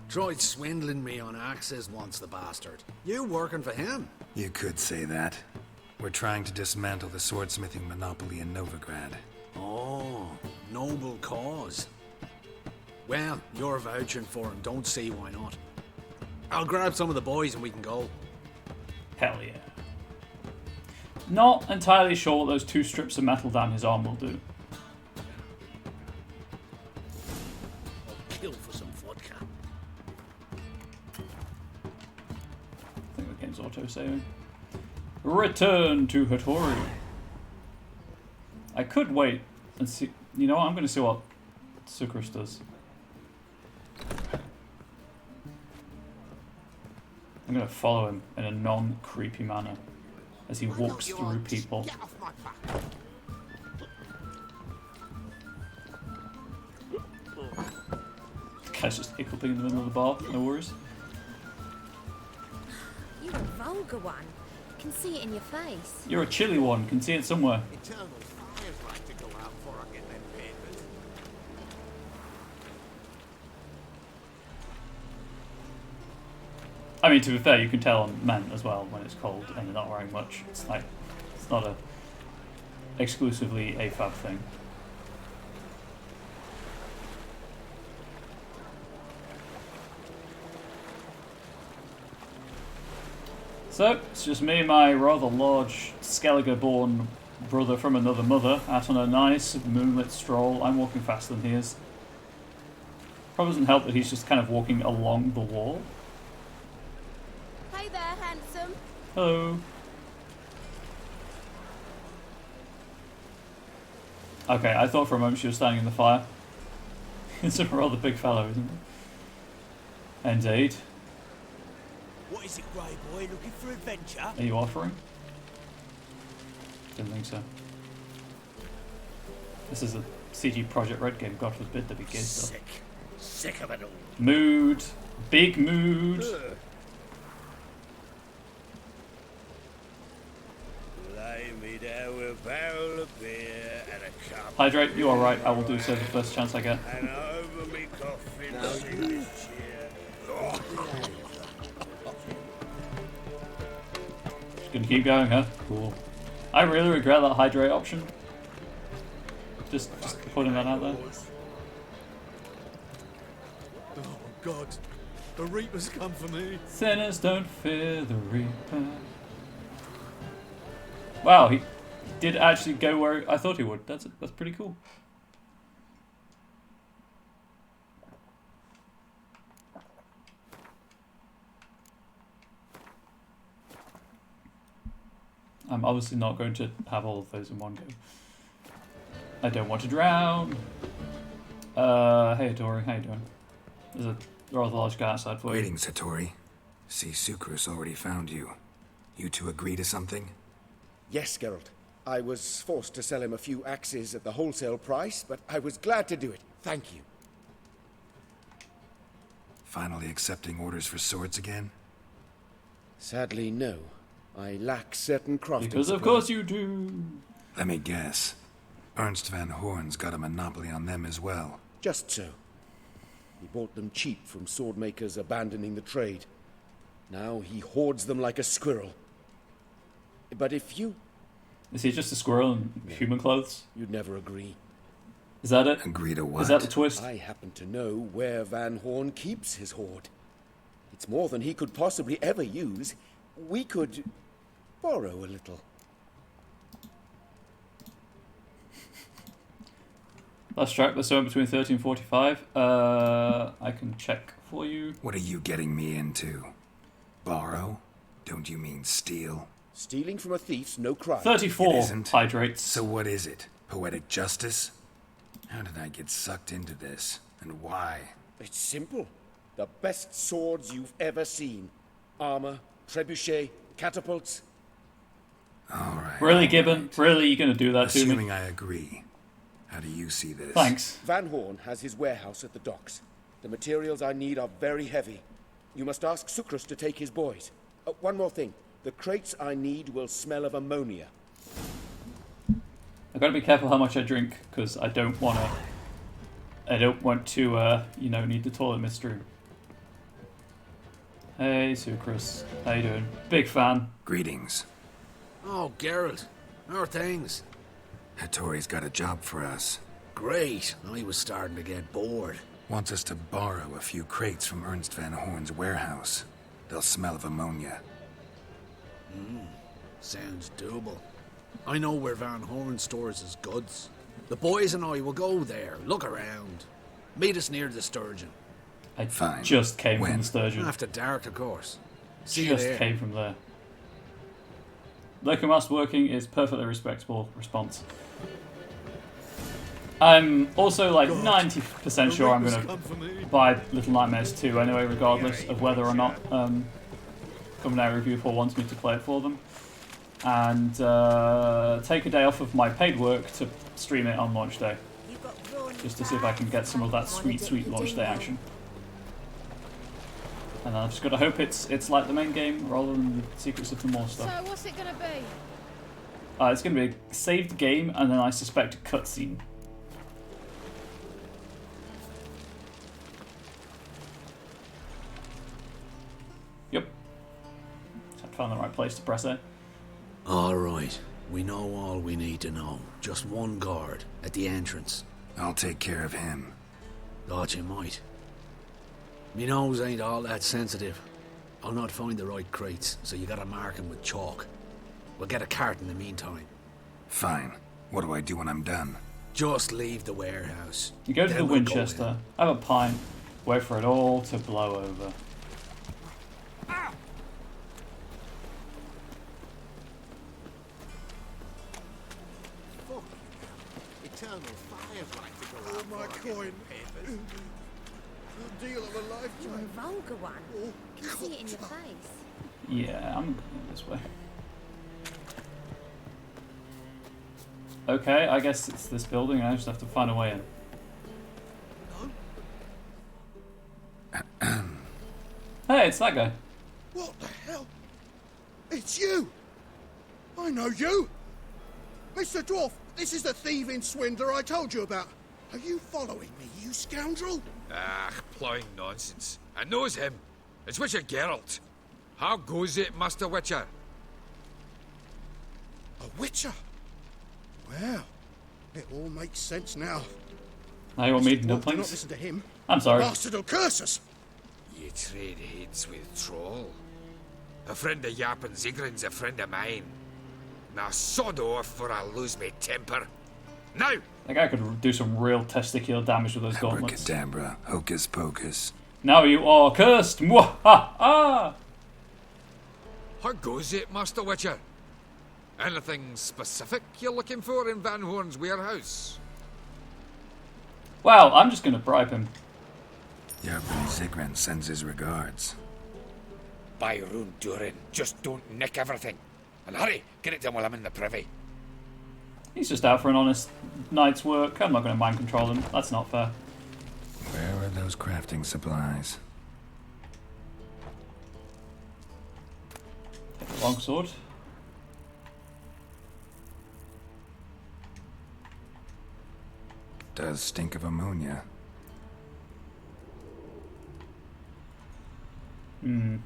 Tried swindling me on axes once, the bastard. You working for him? You could say that. We're trying to dismantle the swordsmithing monopoly in Novigrad. Oh, noble cause. Well, you're vouching for him. Don't see why not. I'll grab some of the boys and we can go. Hell yeah. Not entirely sure what those 2 strips of metal down his arm will do. I'll kill for some vodka. I think the game's auto-saving. Return to Hattori. I could wait and see. You know what? I'm going to see what Sucrus does. I'm going to follow him in a non-creepy manner as he walks through people. Guy's just hiccuping in the middle of the bar. No worries. You're a vulgar one. I can see it in your face. You're a chilly one. Can see it somewhere. Eternal fires like to go out before I get them papers. I mean, to be fair, you can tell on men as well when it's cold and they're not wearing much. It's like, it's not a exclusively a fab thing. So, it's just me and my rather large Skellige-born brother from another mother out on a nice moonlit stroll. I'm walking faster than he is. Probably doesn't help that he's just kind of walking along the wall. Hey there, handsome. Hello. Okay, I thought for a moment she was standing in the fire. It's a rather big fellow, isn't it? Indeed. What is it, Grey Boy? Looking for adventure? Are you offering? Didn't think so. This is a CD Projekt Red game, God forbid there be gay stuff. Sick of it all. Mood. Big mood. Lay me down with a barrel of beer and a cup. Hydrate, you are right, I will do so the first chance I get. And over me coffin, Just gonna keep going, huh? Cool. I really regret that hydrate option. Just putting that out there. Oh God, the Reaper's come for me. Sinners don't fear the Reaper. Wow, he did actually go where I thought he would. That's pretty cool. I'm obviously not going to have all of those in one go. I don't want to drown. Hey Tori, how you doing? There's a rather large guy outside for you. Greetings, Hattori. See, Sucrus already found you. You two agree to something? Yes, Geralt. I was forced to sell him a few axes at the wholesale price, but I was glad to do it. Thank you. Finally accepting orders for swords again? Sadly, no. I lack certain crafting Because of course you do. Let me guess. Ernst van Horn's got a monopoly on them as well. Just so. He bought them cheap from sword makers abandoning the trade. Now he hoards them like a squirrel. But if you... Is he just a squirrel in human clothes? You'd never agree. Is that it? Agree to what? Is that the twist? I happen to know where Van Horn keeps his hoard. It's more than he could possibly ever use. We could borrow a little. Last track, let's in between 30 and 45. I can check for you. What are you getting me into? Borrow? Don't you mean steal? Stealing from a thief's no crime. 34 It isn't. hydrates. So what is it? Poetic justice? How did I get sucked into this? And why? It's simple. The best swords you've ever seen. Armor, trebuchet, catapults. All right. Really, Gibbon? Really, you gonna do that to me? Assuming I agree. How do you see this? Thanks. Van Horn has his warehouse at the docks. The materials I need are very heavy. You must ask Sucrus to take his boys. One more thing. The crates I need will smell of ammonia. I've got to be careful how much I drink, because I don't want to, you know, need the toilet midstream. Hey, Sucrus. How you doing? Big fan. Greetings. Oh, Geralt. How are things? Hattori's got a job for us. Great. I was starting to get bored. Wants us to borrow a few crates from Ernst van Horn's warehouse. They'll smell of ammonia. Sounds doable. I know where Van Horn stores his goods. The boys and I will go there, look around. Meet us near the Sturgeon. I Fine. just came from the Sturgeon. After dark, of course. See you Just there. came from there. Local mask working is perfectly respectable response. I'm also like 90% sure I'm going to buy Little Nightmares 2 anyway, regardless of whether or not Come Now Review 4 wants me to play it for them. And take a day off of my paid work to stream it on launch day. Just to see if I can get some of that sweet, sweet launch day action. And I've just got to hope it's like the main game rather than the Secrets of the More stuff. So what's it gonna be? It's going to be a saved game and then I suspect a cutscene. Yep. I found the right place to press it. All right. We know all we need to know. Just one guard at the entrance. I'll take care of him. Thought you might. Me nose ain't all that sensitive. I'll not find the right crates, so you gotta mark 'em with chalk. We'll get a cart in the meantime. Fine. What do I do when I'm done? Just leave the warehouse. You go to Then the we'll go Winchester, have a pint, wait for it all to blow over. Eternal fire's like to go Oh, out my before I coin. get papers. The deal of a You're a lifetime. vulgar one. I can see it in your face. Yeah, I'm going this way. Okay, I guess it's this building, I just have to find a way in. Hey, it's that guy. What the hell? It's you! I know you! Mr. Dwarf, this is the thieving swindler I told you about. Are you following me, you scoundrel? Ah, ploughing nonsense. I knows him. It's Witcher Geralt. How goes it, Master Witcher? A witcher? Well, it all makes sense now. Now you want me to Mr. Dwarf, do not dumplings? listen to him. I'm sorry. The bastard will curse us. You trade heads with Troll. A friend of Yap and Zigrin's a friend of mine. Now sod off or I'll lose my temper. Now! That guy could do some real testicular damage with those gauntlets. Abracadabra, hocus pocus. Now you are cursed! Mwahaha! How goes it, Master Witcher? Anything specific you're looking for in Van Horn's warehouse? Well, I'm just gonna bribe him. Yarpen Zigrin sends his regards. By Rune Durin, just don't nick everything. And hurry, get it done while I'm in the privy. He's just out for an honest night's work. I'm not gonna mind control him. That's not fair. Where are those crafting supplies? Take the longsword. Does stink of ammonia. Hmm.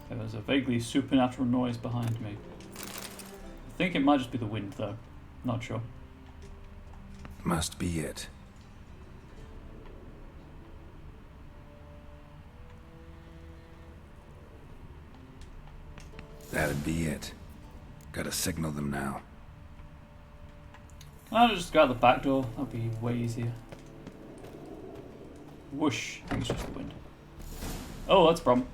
There was a vaguely supernatural noise behind me. I think it might just be the wind, though. Not sure. Must be it. That'd be it. Gotta signal them now. I'll just go out the back door. That'll be way easier. Whoosh. I think it's just the wind. Oh, that's a problem.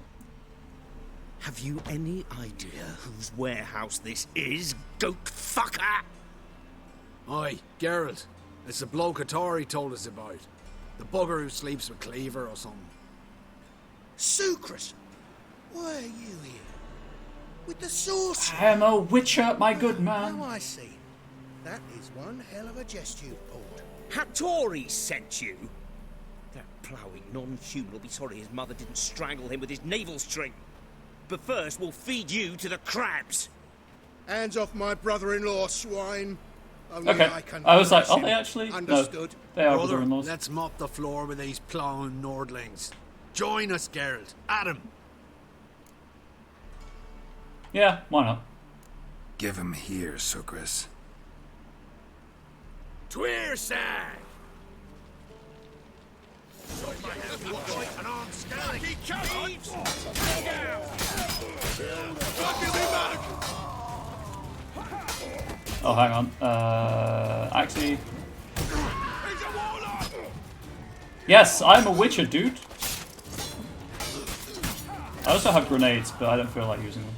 Have you any idea whose warehouse this is, goat fucker? Oi, Geralt. It's the bloke Atari told us about. The bugger who sleeps with Cleaver or something. Sucrus, why are you here? With the sorcerer? I am a witcher, my good man. Now I see. That is one hell of a jest you've pulled. Hattori sent you? That ploughing non-human will be sorry his mother didn't strangle him with his navel string. But first, we'll feed you to the crabs. Hands off my brother-in-law, swine. Only Okay. I can I was like, punish are they him. actually? Understood. No, they are Brother, brother-in-laws. let's mop the floor with these ploughing Nordlings. Join us, Geralt. Adam. Yeah, why not? Give him here, Sucrus. Tweerside! Oh, hang on. Actually... Yes, I'm a witcher, dude. I also have grenades, but I don't feel like using them.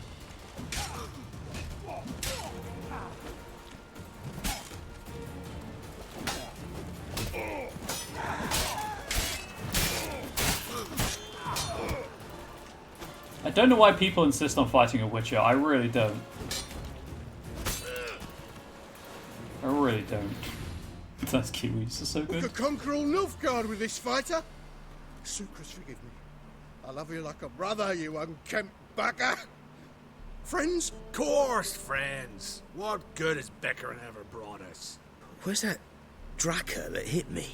I don't know why people insist on fighting a witcher. I really don't. I really don't. Those Kiwis are so We good. could conquer all Nilfgaard with this fighter. Sucrus, forgive me. I love you like a brother, you unkempt bugger. Friends? Course, friends. What good has Beckerin ever brought us? Where's that Draka that hit me?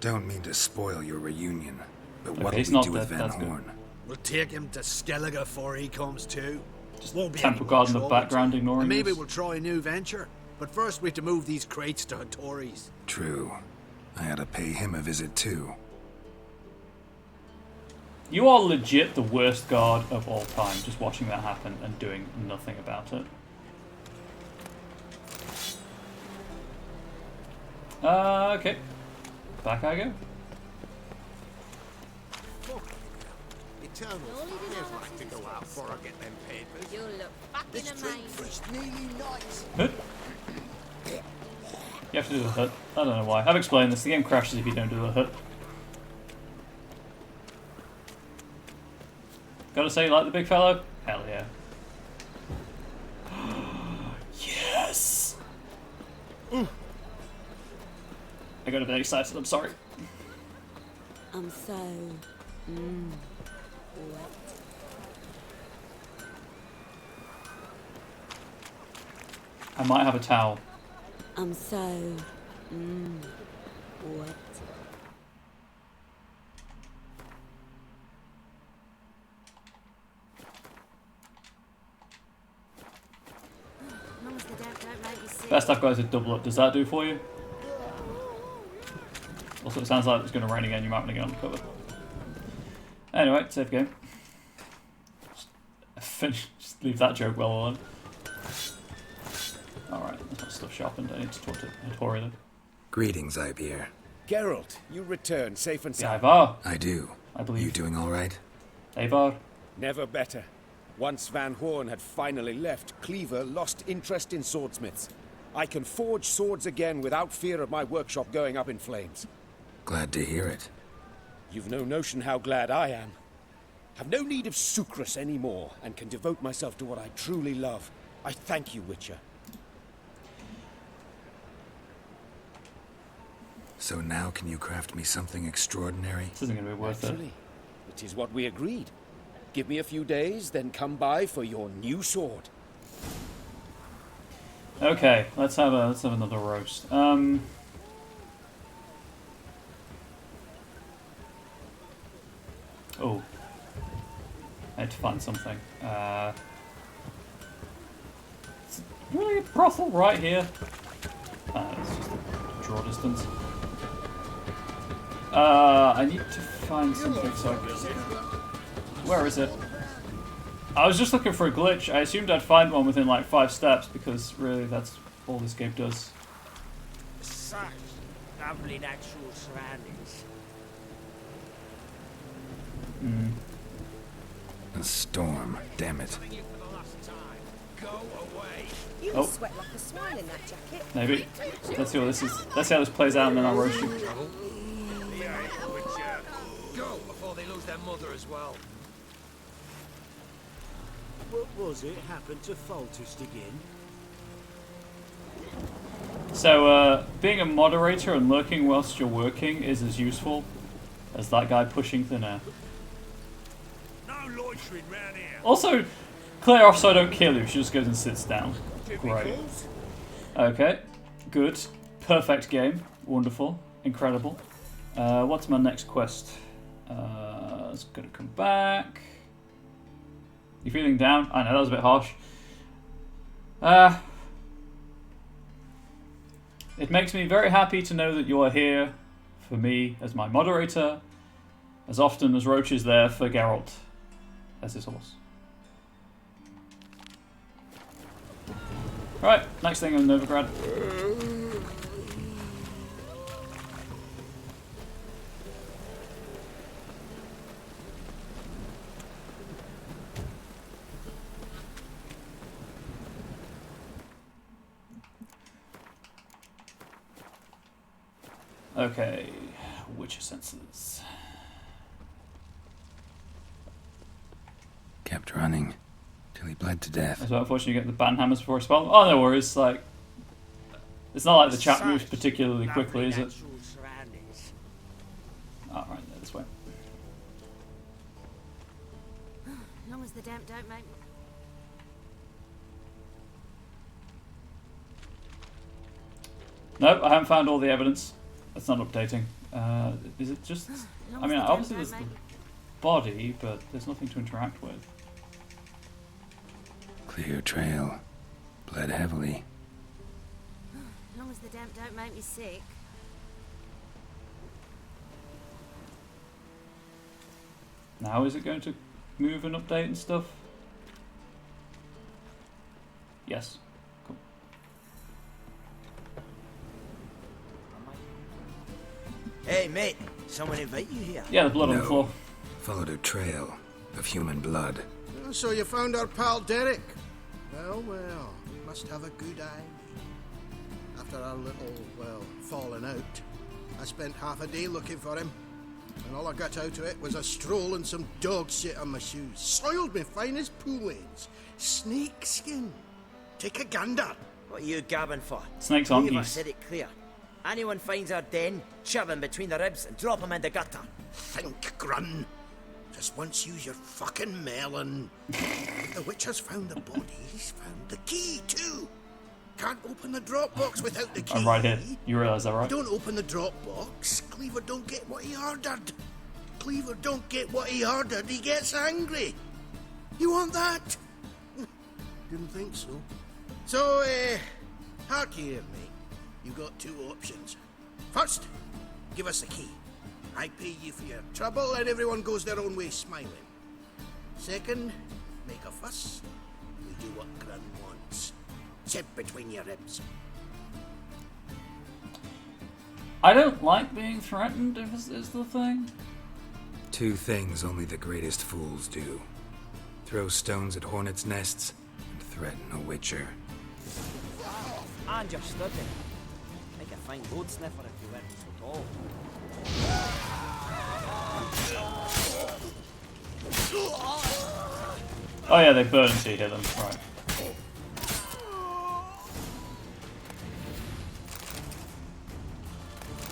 Don't mean to spoil your reunion, but Okay, what'll he's we not do with dead, Van that's good. Horn? We'll take him to Skellige before he comes to. Just Won't be temple any guard in the trouble. background ignoring And maybe us. we'll try a new venture. But first we have to move these crates to Hattori's. True. I ought to pay him a visit too. You are legit the worst guard of all time, just watching that happen and doing nothing about it. Okay. Back I go. Eternal feels like to go out before I get them papers. You look fucking This drink amazing. was nearly nice. Huh? You have to do the hut. I don't know why. I've explained this. The game crashes if you don't do the hut. Gotta say, you like the big fellow? Hell yeah. Yes! I got a bit excited, I'm sorry. I'm so wet. I might have a towel. I'm so wet. Best I've got is a double up. Does that do for you? Also, it sounds like it's going to rain again. You might want to get on the cover. Anyway, save game. Just leave that joke well alone. Alright, that's not stuff sharpened. I need to talk to Hattori then. Greetings, Ibeer. Geralt, you return safe and sound. Ivar. I do. I believe. You doing all right? Ivar. Never better. Once Van Horn had finally left, Cleaver lost interest in swordsmiths. I can forge swords again without fear of my workshop going up in flames. Glad to hear it. You've no notion how glad I am. Have no need of Sucrus anymore, and can devote myself to what I truly love. I thank you, Witcher. So now can you craft me something extraordinary? This isn't going to be worth Naturally. It is what we agreed. Give me a few days, then come by for your new sword. it. Okay, let's have another roast. Oh. I had to find something. Is it really a brothel right here? It's just a draw distance. I need to find something so Where is it? I was just looking for a glitch. I assumed I'd find one within like 5 steps because really that's all this game does. Such lovely natural surroundings. A storm, damn it. You Oh. must sweat like a swine in that jacket. Maybe. Let's see what this is. Let's see how this plays out and then I'll roast you. Go before they lose their mother as well. What was it happened to Foltest again? So, being a moderator and lurking whilst you're working is as useful as that guy pushing thin air. No loitering round here. Also, clear off so I don't kill you. She just goes and sits down. Great. Okay, good. Perfect game. Wonderful. Incredible. What's my next quest? It's gonna come back. You feeling down? I know, that was a bit harsh. It makes me very happy to know that you are here for me as my moderator, as often as Roach is there for Geralt as his horse. Right, next thing on Novigrad. Okay, Witcher senses. Kept running till he bled to death. So unfortunately you get the ban hammers before a spell. Oh, no worries, like... It's not like the chat moves particularly quickly, is it? Oh, right, there, this way. As long as the damp don't make... Nope, I haven't found all the evidence. That's not updating. Is it just... I mean, obviously there's the body, but there's nothing to interact with. Clear trail. Bled heavily. As long as the damp don't make me sick. Now is it going to move and update and stuff? Yes. Cool. Hey, mate. Someone invite you here? Yeah, the blood on the No. floor. Followed a trail of human blood. So you found our pal Derek? Well, well, must have a good eye. After our little, well, falling out, I spent half a day looking for him. And all I got out of it was a stroll and some dog shit on my shoes. Soiled me finest poolades. Snake skin. Take a gander. What are you gabbing for? Snakes on We've geese. said it clear. Anyone finds our den, shove him between the ribs and drop him in the gutter. Think, Grun. Just once use your fucking melon. If the witch has found the body, he's found the key too. Can't open the drop box without the key. I'm right here. You realise that, right? Don't open the drop box. Cleaver don't get what he ordered. Cleaver don't get what he ordered. He gets angry. You want that? Didn't think so. So, hark here, mate. You got two options. First, give us the key. I pay you for your trouble and everyone goes their own way smiling. Second, make a fuss. We do what Grun wants. Sit between your ribs. I don't like being threatened, is the thing. Two things only the greatest fools do. Throw stones at hornets' nests and threaten a witcher. And you're studying. Make a fine load sniffer if you weren't so tall. Oh yeah, they burn until you hit them. Right.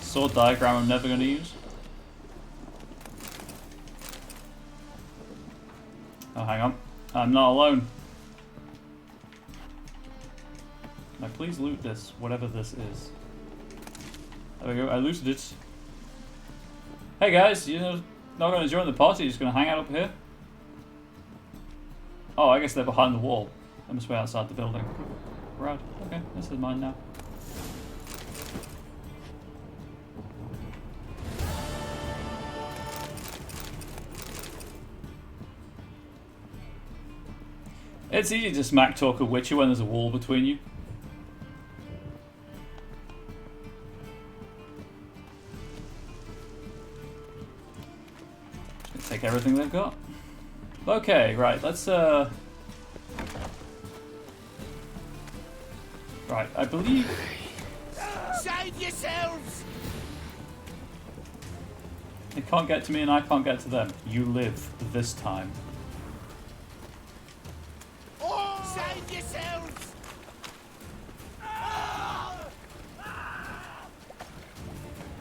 Sword diagram I'm never going to use. Oh, hang on. I'm not alone. Now please loot this, whatever this is. There we go, I looted it. Hey guys, you're not going to join the party, you're just going to hang out up here? Oh, I guess they're behind the wall. They must be outside the building. Right, okay, this is mine now. It's easy to smack talk a witcher when there's a wall between you. Let's take everything they've got. Okay, right, let's right, I believe Save yourselves! they can't get to me and I can't get to them. You live this time. Save yourselves!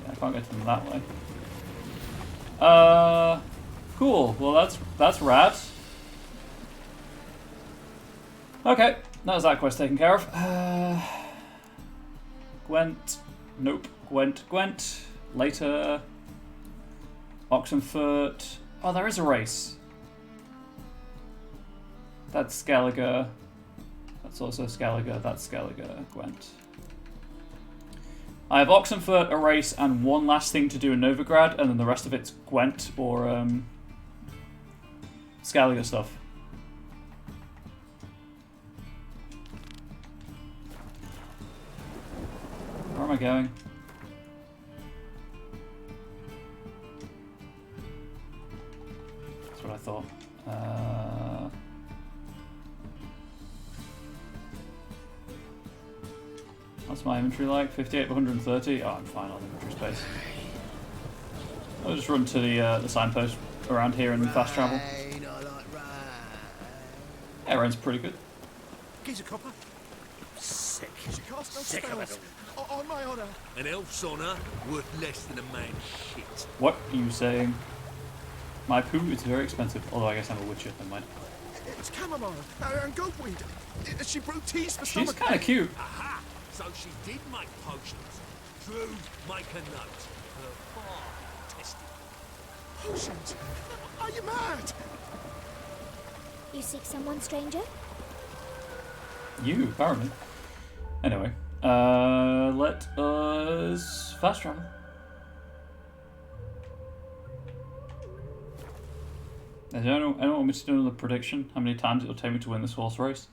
I can't get to them that way. Cool. Well, that's rad. Okay, that was that quest taken care of. Gwent. Nope. Gwent. Later. Oxenfurt. Oh, there is a race. That's Skellige. That's also Skellige. That's Skellige. Gwent. I have Oxenfurt, a race, and one last thing to do in Novigrad, and then the rest of it's Gwent or Skellige stuff. Where am I going? That's what I thought. What's my inventory like? 58 of 130? Oh, I'm fine on inventory space. I'll just run to the signpost around here and fast travel. Yeah, rain's pretty good. Gives a copper. Sick. She cast no Sick of it spells. On my honour. An elf's honour worth less than a man's shit. What are you saying? My poo is very expensive, although I guess I'm a witcher, never mind. It's chamomile and goatweed. She brewed teas for She's stomach. kind of cute. Aha! So she did make potions. Drew, make a note. Her farm tested. Potions? Are you mad? You seek someone, stranger? You, apparently. Anyway, let us fast travel. I don't want me to do another prediction. How many times it'll take me to win this horse race?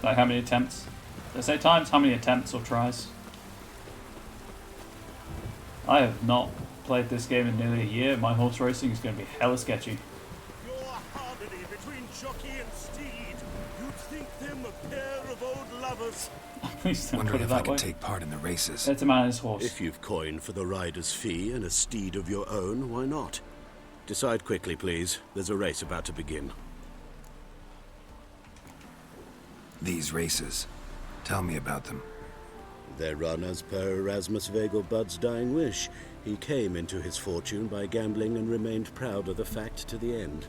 Like how many attempts? Did I say times? How many attempts or tries? I have not played this game in nearly a year. My horse racing is going to be hella sketchy. Your harmony between jockey and steed. You'd think them a pair of old lovers. Please don't Wondering put it if I that could way. take part in the races. It's a man and his horse. If you've coined for the rider's fee and a steed of your own, why not? Decide quickly, please. There's a race about to begin. These races. Tell me about them. They're run as per Erasmus Vegelbud's dying wish. He came into his fortune by gambling and remained proud of the fact to the end.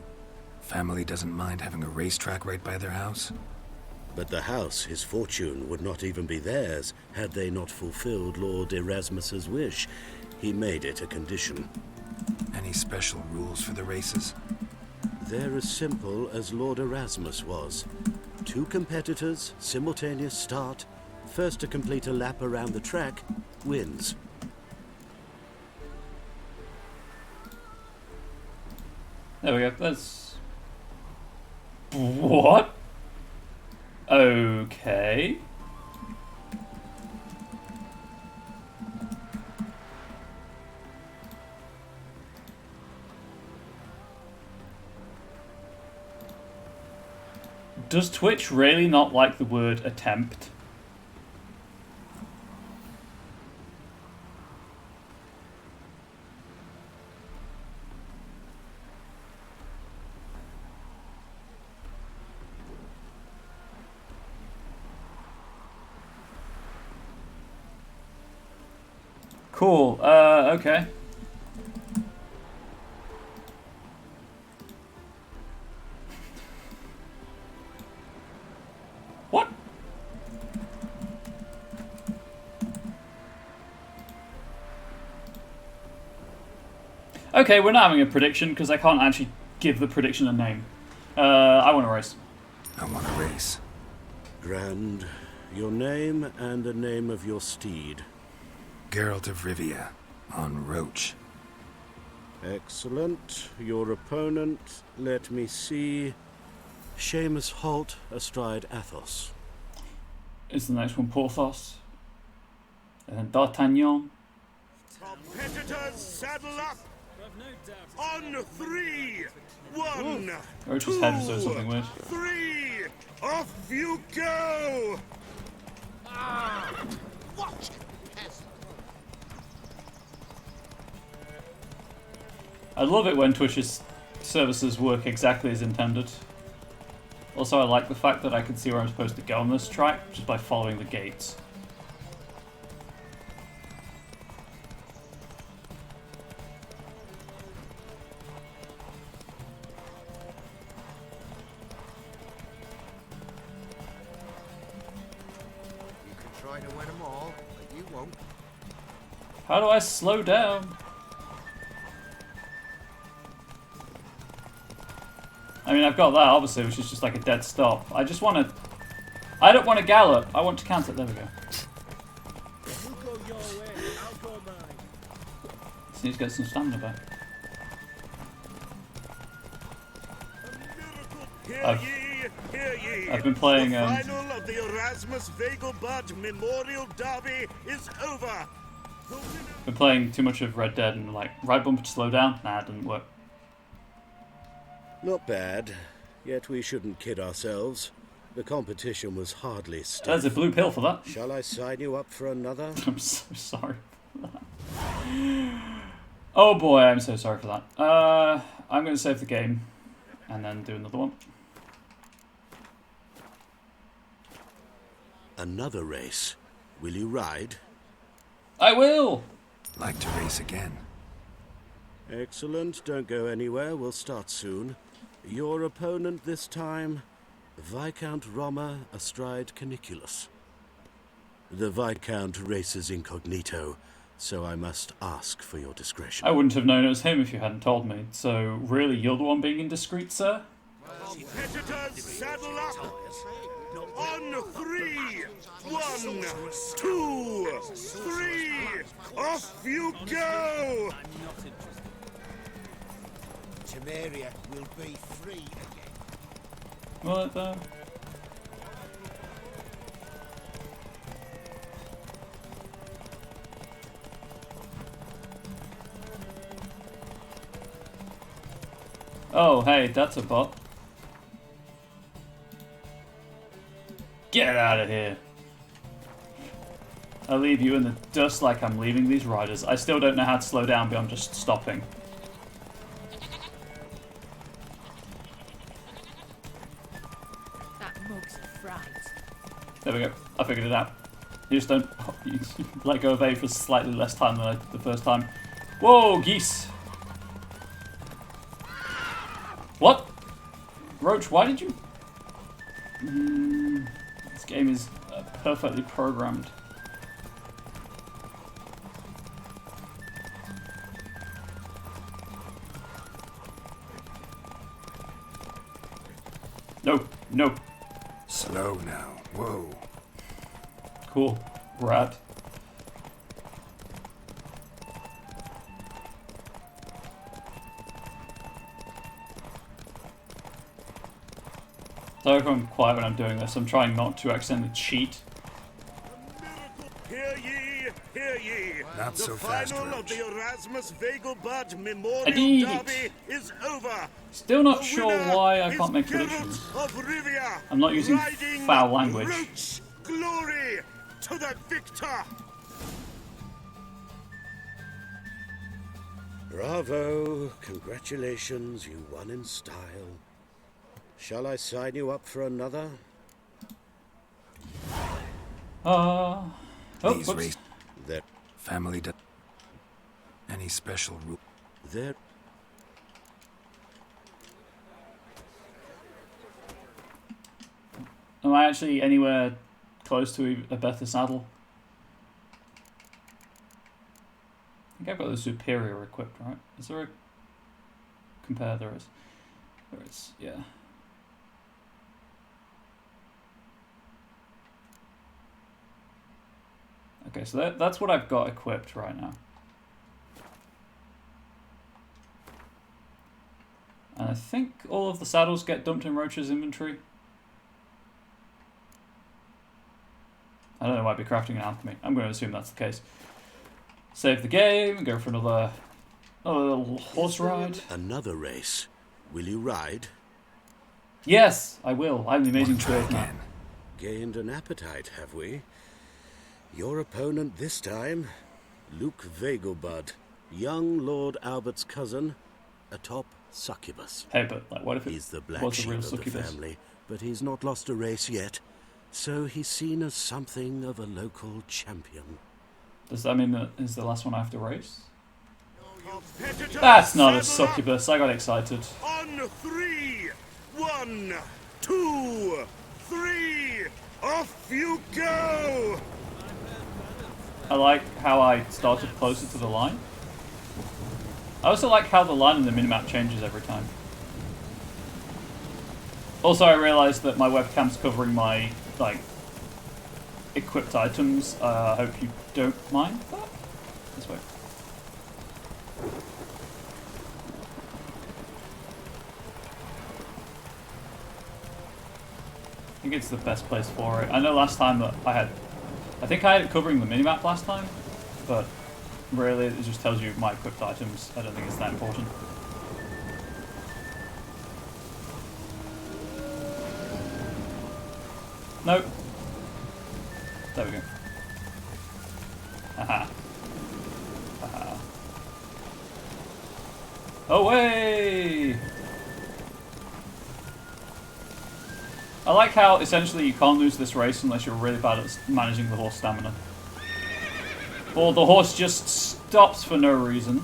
Family doesn't mind having a racetrack right by their house? But the house, his fortune, would not even be theirs had they not fulfilled Lord Erasmus's wish. He made it a condition. Any special rules for the races? They're as simple as Lord Erasmus was. 2 competitors, simultaneous start. First to complete a lap around the track wins. There we go. That's... What? Okay. Does Twitch really not like the word attempt? Cool. Okay. What? Okay, we're not having a prediction because I can't actually give the prediction a name. I want to race. I want to race. Grand. Your name and the name of your steed. Geralt of Rivia, on Roach. Excellent. Your opponent, let me see. Seamus Holt astride Athos. Is the next one Porthos? And then D'Artagnan. Competitors, saddle up! On 3! 1, Roach's head was doing something weird. 3! Off you go! Watch it. I love it when Twitch's services work exactly as intended. Also, I like the fact that I can see where I'm supposed to go on this track just by following the gates. You can try to win them all, but you won't. How do I slow down? I mean, I've got that, obviously, which is just like a dead stop. I just want to... I don't want to gallop. I want to counter. There we go. You go your way, I'll go mine. Just need to get some stamina back. I've been playing... The final of the Erasmus Vegelbud Memorial Derby is over. Been playing too much of Red Dead and like right bumper to slow down. Nah, it didn't work. Not bad, yet we shouldn't kid ourselves. The competition was hardly stiff. There's a blue pill for that. Shall I sign you up for another? I'm so sorry for that. Oh boy, I'm so sorry for that. I'm going to save the game and then do another one. Another race. Will you ride? I will! Like to race again. Excellent. Don't go anywhere. We'll start soon. Your opponent this time, Viscount Roma astride Caniculus. The Viscount races incognito, so I must ask for your discretion. I wouldn't have known it was him if you hadn't told me. So, really, you're the one being indiscreet, sir? Competitors, saddle up! On 3! 1, 2, 3! Off you go! Temeria will be free again. What the? Oh, hey, that's a bot. Get out of here. I'll leave you in the dust like I'm leaving these riders. I still don't know how to slow down beyond just stopping. That mug's fried. There we go. I figured it out. You just don't you let go of A for slightly less time than the first time. Whoa, geese! What? Roach, why did you... This game is perfectly programmed. No, no. Slow now. Whoa. Cool. Rat. Sorry if I'm quiet when I'm doing this. I'm trying not to accidentally cheat. Hear ye, hear ye. Not the so fast, final Roach. of the Erasmus Vegelbud Memorial I did it. Derby is over. Still not The sure winner why I is can't make Geralt predictions. of Rivia, I'm not using riding foul language. Roach. Glory to the victor. Bravo, congratulations, you won in style. Shall I sign you up for another? Oh, These whoops. race There. family any special rule? There. Am I actually anywhere close to a better saddle? I think I've got the superior equipped, right? Is there a compare? There is. There is, yeah. Okay, so that's what I've got equipped right now. And I think all of the saddles get dumped in Roach's inventory. I don't know why I'd be crafting an alchemy. I'm going to assume that's the case. Save the game and go for another little horse ride. Another race. Will you ride? Yes, I will. I'm the amazing trade man. Gained an appetite, have we? Your opponent this time, Luke Vegelbud, young Lord Albert's cousin, atop succubus. Hey, but like, what if he's the black was a sheep real of the succubus? family, but he's not lost a race yet, so he's seen as something of a local champion. Does that mean that is the last one I have to race? That's not a succubus. I got excited. On 3, 1, 2, 3, off you go! I like how I started closer to the line. I also like how the line in the minimap changes every time. Also, I realised that my webcam's covering my, like, equipped items. I hope you don't mind that. This way. I think it's the best place for it. I know last time that I think I had it covering the minimap last time, but really it just tells you my equipped items. I don't think it's that important. Nope. There we go. Haha. Haha. Away! I like how essentially you can't lose this race unless you're really bad at managing the horse stamina. Or the horse just stops for no reason.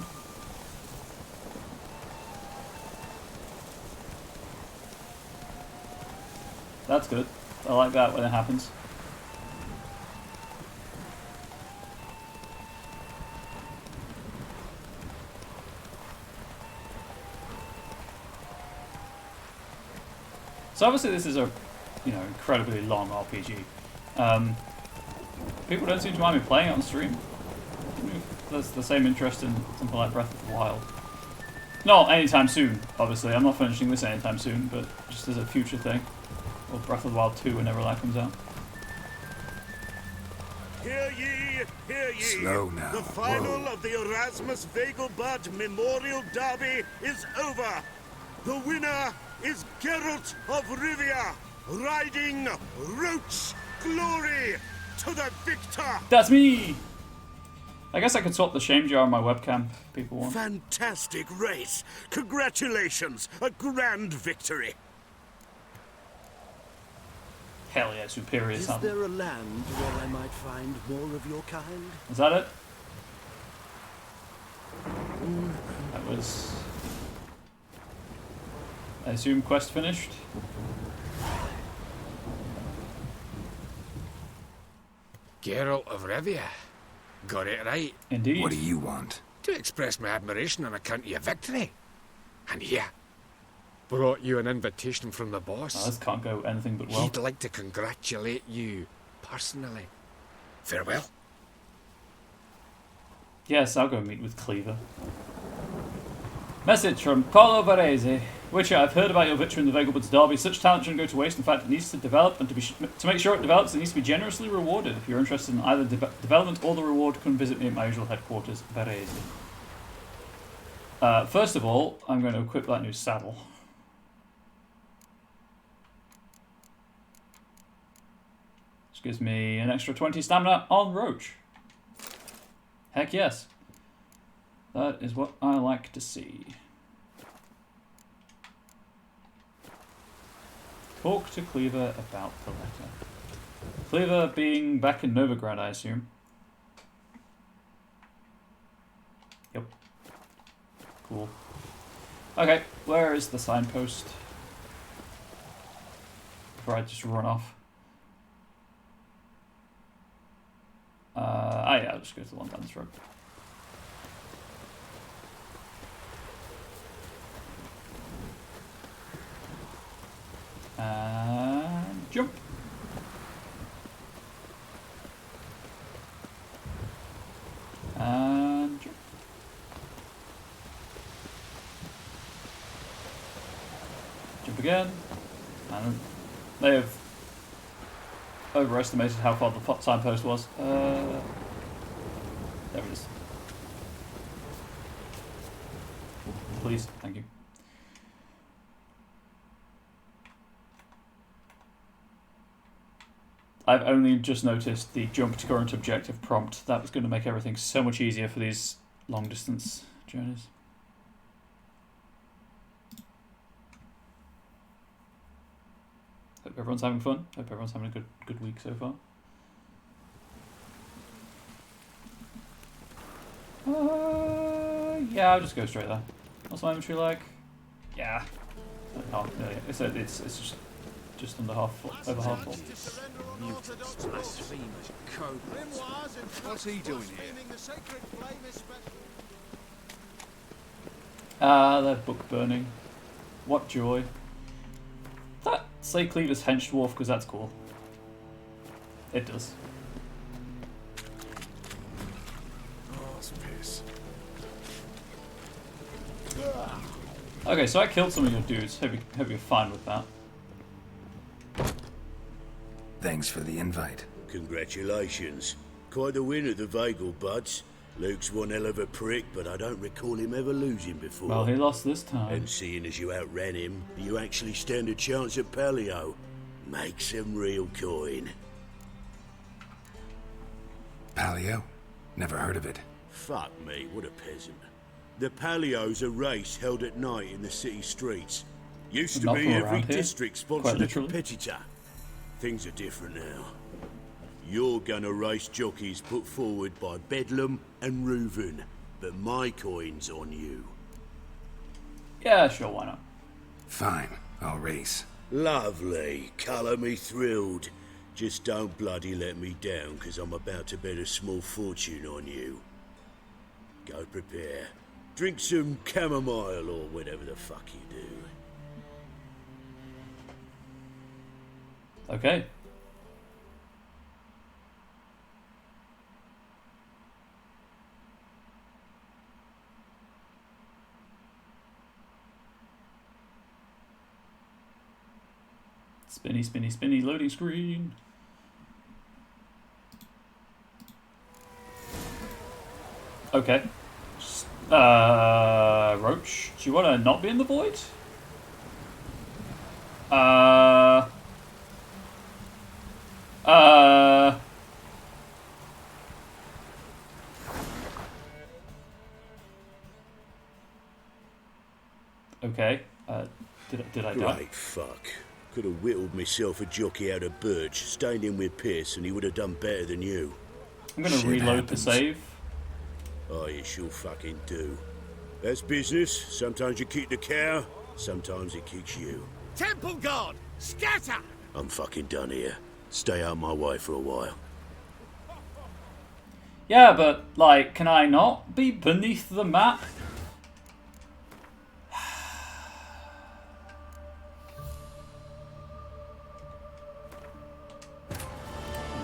That's good. I like that when it happens. So obviously this is a, incredibly long RPG. People don't seem to mind me playing it on stream. There's the same interest in something like Breath of the Wild. Not anytime soon, obviously. I'm not finishing this anytime soon, but just as a future thing. Or Breath of the Wild 2 whenever that comes out. Hear ye, hear ye. Slow now. The final of the Erasmus Vegelbud Memorial Derby is over. The winner is Geralt of Rivia, riding Roach Glory to the victor. That's me! I guess I could swap the shame jar on my webcam if people want. Fantastic race. Congratulations. A grand victory. Hell yeah, superior Is something. there a land where I might find more of your kind? Is that it? That was... I assume quest finished? Geralt of Rivia. Got it right. Indeed. What do you want? To express my admiration on account of your victory. And here, brought you an invitation from the boss. Oh, this can't go anything but well. He'd like to congratulate you personally. Farewell. Yes, I'll go meet with Cleaver. Message from Paulo Varese. Witcher, I've heard about your victory in the Vegelbud's Derby. Such talent shouldn't go to waste. In fact, it needs to develop, and to make sure it develops, it needs to be generously rewarded. If you're interested in either development or the reward, come visit me at my usual headquarters, Varese. First of all, I'm going to equip that new saddle. Which gives me an extra 20 stamina on Roach. Heck yes. That is what I like to see. Talk to Cleaver about the letter. Cleaver being back in Novigrad, I assume. Yep. Cool. Okay, where is the signpost? Before I just run off. Yeah, I'll just go to the one down this road. And jump. And jump. Jump again. And they have overestimated how far the signpost was. There it is. Please, thank you. I've only just noticed the jump to current objective prompt. That was going to make everything so much easier for these long distance journeys. Hope everyone's having fun. Hope everyone's having a good week so far. Yeah, I'll just go straight there. What's my inventory like? Yeah. Oh, no, yeah. It's just under half full, over half full. What's he doing here? They're book burning. What joy. That say Cleaver's hench dwarf because that's cool. It does. Okay, so I killed some of your dudes. Hope you're fine with that. Thanks for the invite. Congratulations. Quite a win at the Vegelbuds. Luke's one hell of a prick, but I don't recall him ever losing before. Well, he lost this time. And seeing as you outran him, you actually stand a chance at Paleo. Make some real coin. Paleo? Never heard of it. Fuck me, what a peasant. The Paleo's a race held at night in the city streets. Used to be every district sponsored a competitor. Things are different now. You're gonna race jockeys put forward by Bedlam and Reuven, but my coin's on you. Yeah, sure, why not? Fine, I'll race. Lovely. Colour me thrilled. Just don't bloody let me down, because I'm about to bet a small fortune on you. Go prepare. Drink some chamomile or whatever the fuck you do. Okay. Spinny, spinny, spinny, loading screen. Okay. Roach, do you want to not be in the void? Okay. Did I die? Great fuck. Could have whittled myself a jockey out of birch, stayed in with Pierce, and he would have done better than you. I'm gonna reload the save. Oh, you sure fucking do. That's business. Sometimes you kick the cow, sometimes it kicks you. Temple Guard, scatter! I'm fucking done here. Stay out my way for a while. Yeah, but, like, can I not be beneath the map?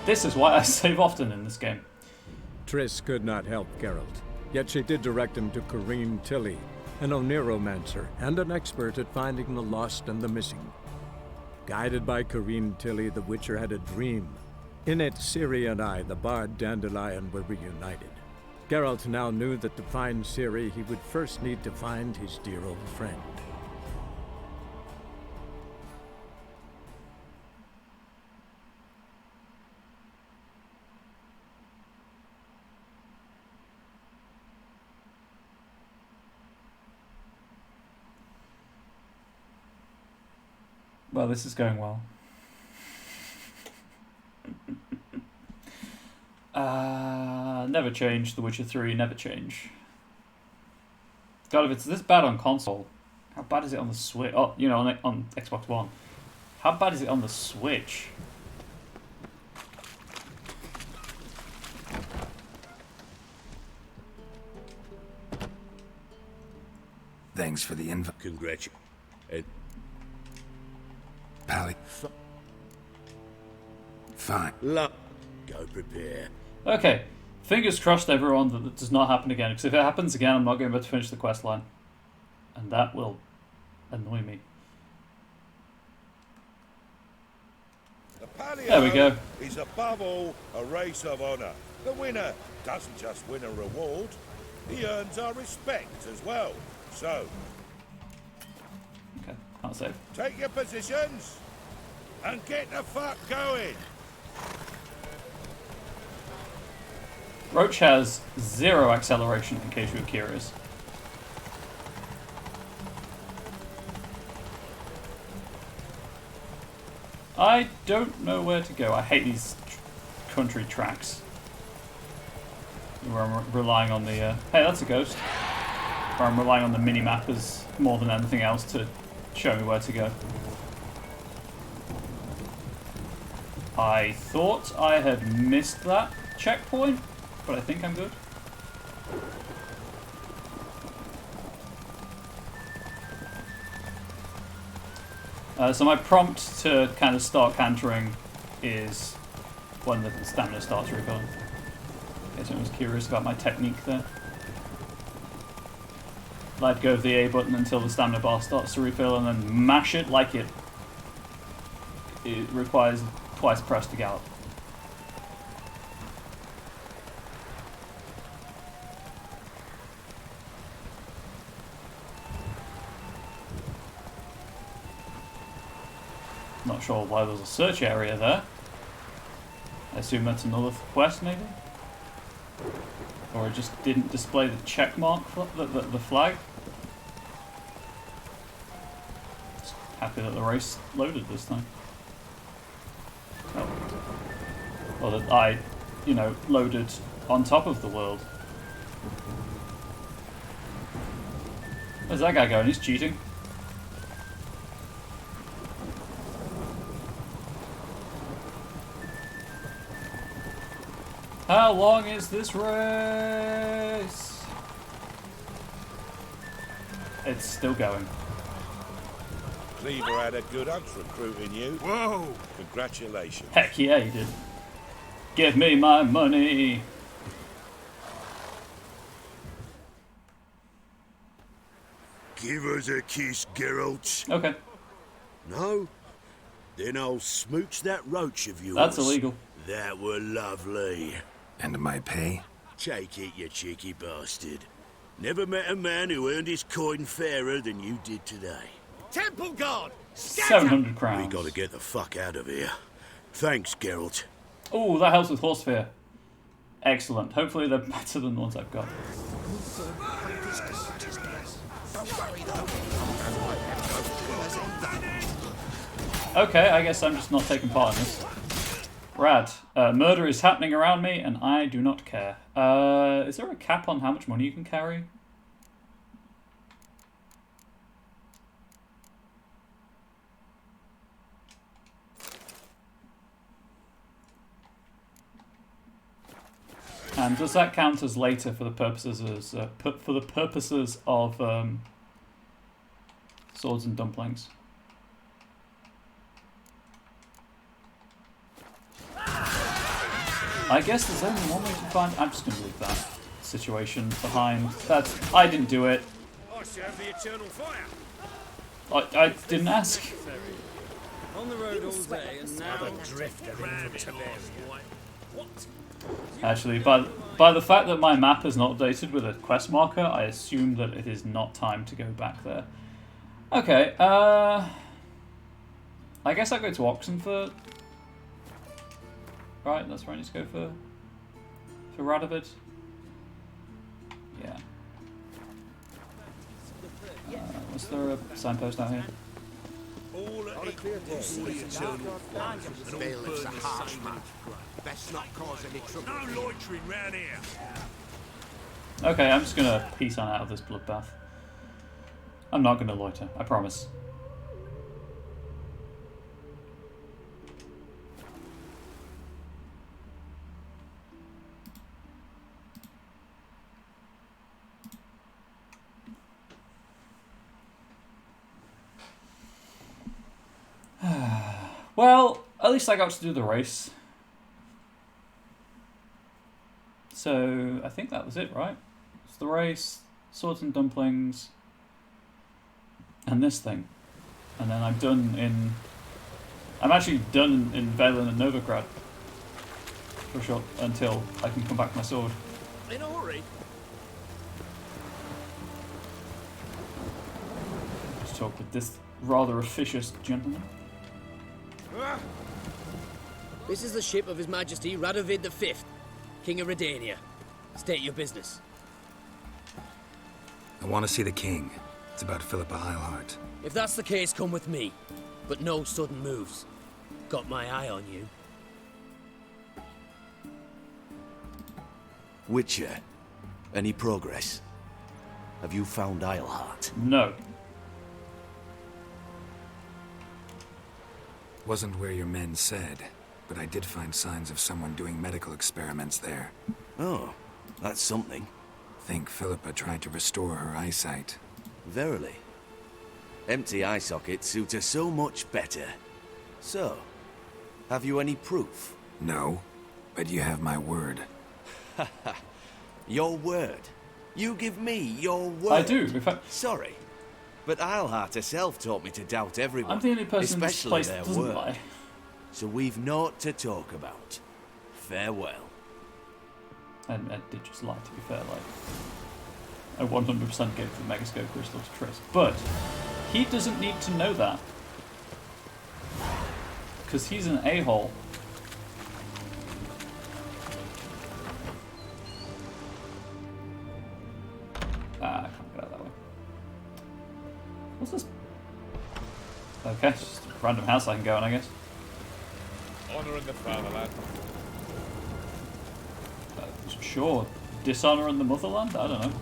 This is why I save often in this game. Triss could not help Geralt, yet she did direct him to Corrine Tilly, an Oniromancer and an expert at finding the lost and the missing. Guided by Corrine Tilly, the Witcher had a dream. In it, Ciri and I, the bard Dandelion, were reunited. Geralt now knew that to find Ciri, he would first need to find his dear old friend. Well, this is going well. Never change. The Witcher 3, never change. God, if it's this bad on console, how bad is it on the Switch? Oh, you know, on Xbox One. How bad is it on the Switch? Thanks for the invite. Congratulations. Pally. Fine. Go prepare. Okay. Fingers crossed, everyone, that it does not happen again. Because if it happens again, I'm not going to be able to finish the quest line. And that will annoy me. The palio There we go. is above all a race of honor. The winner doesn't just win a reward, he earns our respect as well. So, okay, can't save. Take your positions and get the fuck going. Roach has 0 acceleration, in case you were curious. I don't know where to go. I hate these country tracks. Where I'm relying on the... hey, that's a ghost. Where I'm relying on the mini-map as more than anything else to show me where to go. I thought I had missed that checkpoint, but I think I'm good. So my prompt to kind of start cantering is when the stamina starts refilling. In case anyone was curious about my technique there. Let go of the A button until the stamina bar starts to refill and then mash it like it requires twice press to gallop. Not sure why there's a search area there. I assume that's another quest, maybe? Or it just didn't display the check mark, the flag. Just happy that the race loaded this time. Oh. Or that I, you know, loaded on top of the world. Where's that guy going? He's cheating. How long is this race? It's still going. Cleaver had a good ox recruiting you. Whoa! Congratulations. Heck yeah, he did. Give me my money. Give us a kiss, Geralt. Okay. No? Then I'll smooch that roach of yours. That's illegal. That were lovely. And my pay? Take it, you cheeky bastard. Never met a man who earned his coin fairer than you did today. Temple Guard! 700 crowns. We gotta get the fuck out of here. Thanks, Geralt. Oh, that helps with horse fear. Excellent. Hopefully they're better than the ones I've got. Okay, I guess I'm just not taking part in this. Rad. Murder is happening around me, and I do not care. Is there a cap on how much money you can carry? And does that count as later for the purposes of swords and dumplings? I guess there's only one way to find. I'm just going to leave that situation behind. I didn't do it. I serve the eternal fire. I didn't ask. On the road all day and now Actually, by the fact that my map is not updated with a quest marker, I assume that it is not time to go back there. Okay, I guess I'll go to Oxenfurt. Right, that's where I need to go for Radovid. Yeah. Was there a signpost out here? All a clear day. The bailiff's a harsh man. Best not cause any trouble. No loitering round here. Okay, I'm just gonna peace on out of this bloodbath. I'm not gonna loiter, I promise. Well, at least I got to do the race. So, I think that was it, right? It's the race, swords and dumplings, and this thing. And then I'm done in... I'm actually done in Velen and Novigrad. For sure, until I can come back to my sword. In a hurry. Just talk with this rather officious gentleman. This is the ship of His Majesty Radovid V, King of Redania. State your business. I want to see the king. It's about Philippa Eilhart. If that's the case, come with me. But no sudden moves. Got my eye on you. Witcher, any progress? Have you found Eilhart? No. Wasn't where your men said, but I did find signs of someone doing medical experiments there. Oh, that's something. Think Philippa tried to restore her eyesight. Verily. Empty eye sockets suit her so much better. So, have you any proof? No, but you have my word. Your word? You give me your word? I do, in fact. Sorry, but Eilhart herself taught me to doubt everyone. I'm the only person in this especially place their that doesn't word. lie. So we've naught to talk about. Farewell. And Ed did just lie, to be fair, like... I 100% gave the Megascope crystal to Triss, but he doesn't need to know that. Because he's an a-hole. Ah, I can't get out that way. What's this? Okay, it's just a random house I can go in, I guess. Honor in the fatherland. Sure. Dishonor in the motherland? I don't know.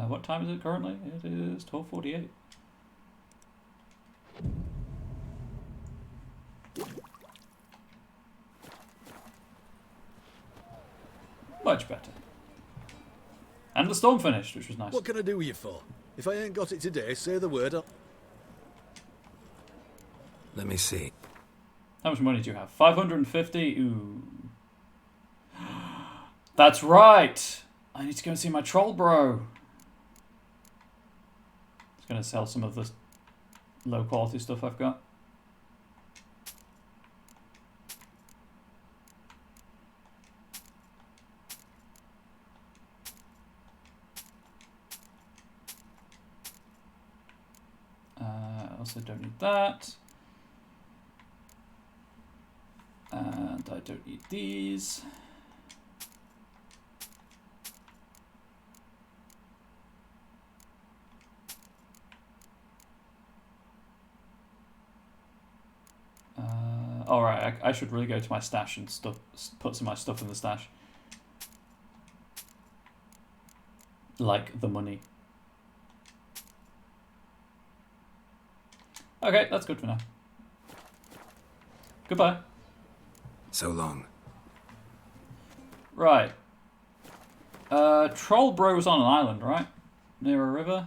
What time is it currently? It is 12:48. And the storm finished, which was nice. What can I do with you for? If I ain't got it today, say the word. Let me see. How much money do you have? 550? Ooh. That's right! I need to go and see my troll bro. Just gonna sell some of the low quality stuff I've got. Also don't need that. And I don't need these. Alright, I should really go to my stash and put some of my stuff in the stash. Like the money. Okay, that's good for now. Goodbye. So long. Right. Troll Bro's on an island, right? Near a river?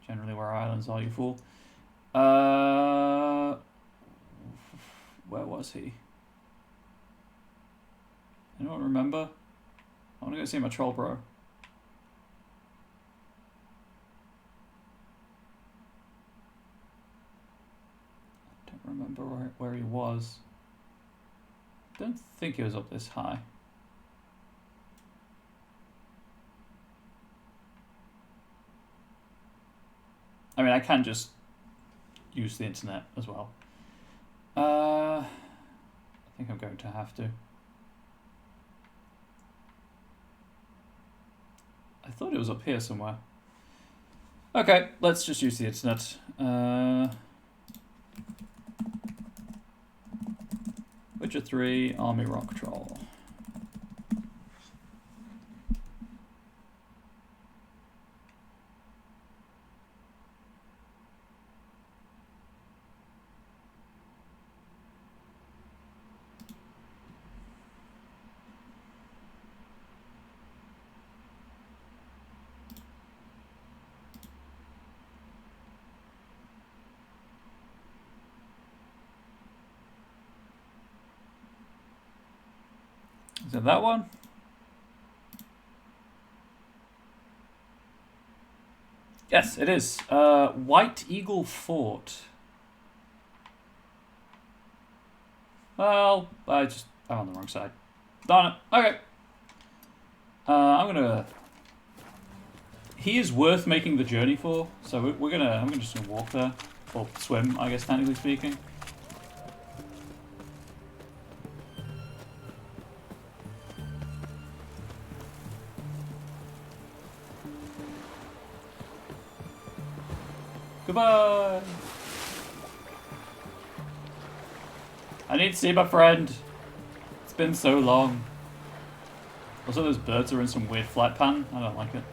Generally where islands are, you fool. Where was he? Anyone remember? I want to go see my Troll Bro. Remember where he was. Don't think he was up this high. I mean, I can just use the internet as well. I think I'm going to have to. I thought it was up here somewhere. Okay, let's just use the internet. Witcher 3, Army Rock Troll. Is it that one? Yes, it is. White Eagle Fort. Well, I'm on the wrong side. Darn it. Okay. I'm gonna... He is worth making the journey for, so I'm just gonna walk there. Or swim, I guess, technically speaking. Goodbye! I need to see my friend. It's been so long. Also, those birds are in some weird flight pattern. I don't like it.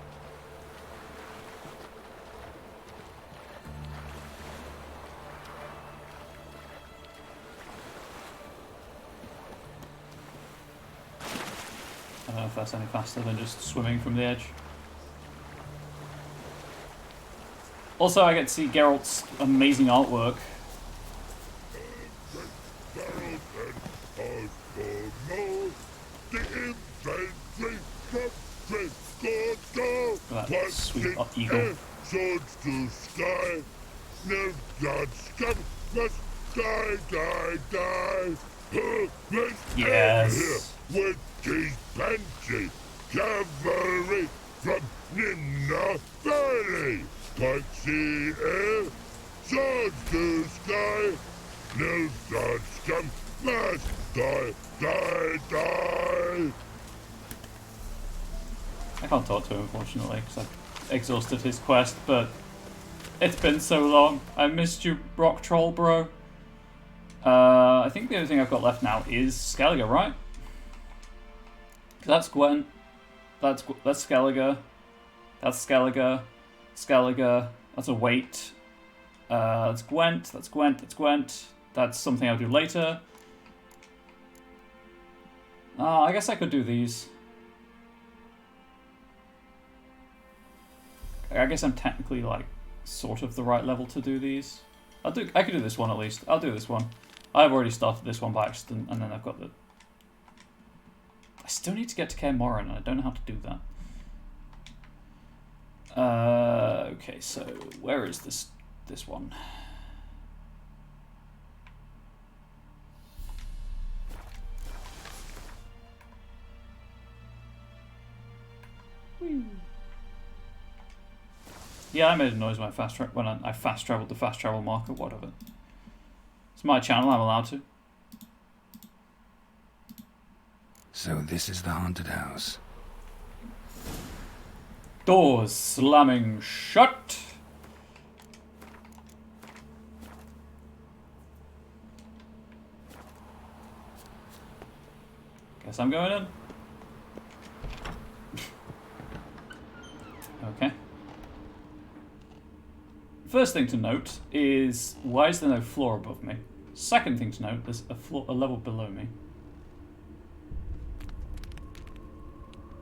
I don't know if that's any faster than just swimming from the edge. Also, I get to see Geralt's amazing artwork. That sweet eagle. Swords to sky, no gods come, must die, die, die. Yes. With these banshee cavalry from Nimna Valley. Pikes the air, swords to sky, no gods come, must die, die, die. I can't talk to him, unfortunately, because I've exhausted his quest, but it's been so long. I missed you, Rock Troll, bro. I think the only thing I've got left now is Skellige, right? That's Gwent. That's Skellige. That's Skellige. Skellige. That's a wait. That's Gwent. That's Gwent. That's Gwent. That's something I'll do later. I guess I could do these. I guess I'm technically like sort of the right level to do these. I could do this one at least. I'll do this one. I've already started this one by accident, and then I've got the... I still need to get to Kaer Morhen, and I don't know how to do that. Okay, so where is this one? Yeah, I made a noise when I fast traveled the fast travel marker. Whatever. It's my channel. I'm allowed to. So this is the haunted house. Doors slamming shut. Guess I'm going in. Okay. First thing to note is, why is there no floor above me? Second thing to note, there's a level below me.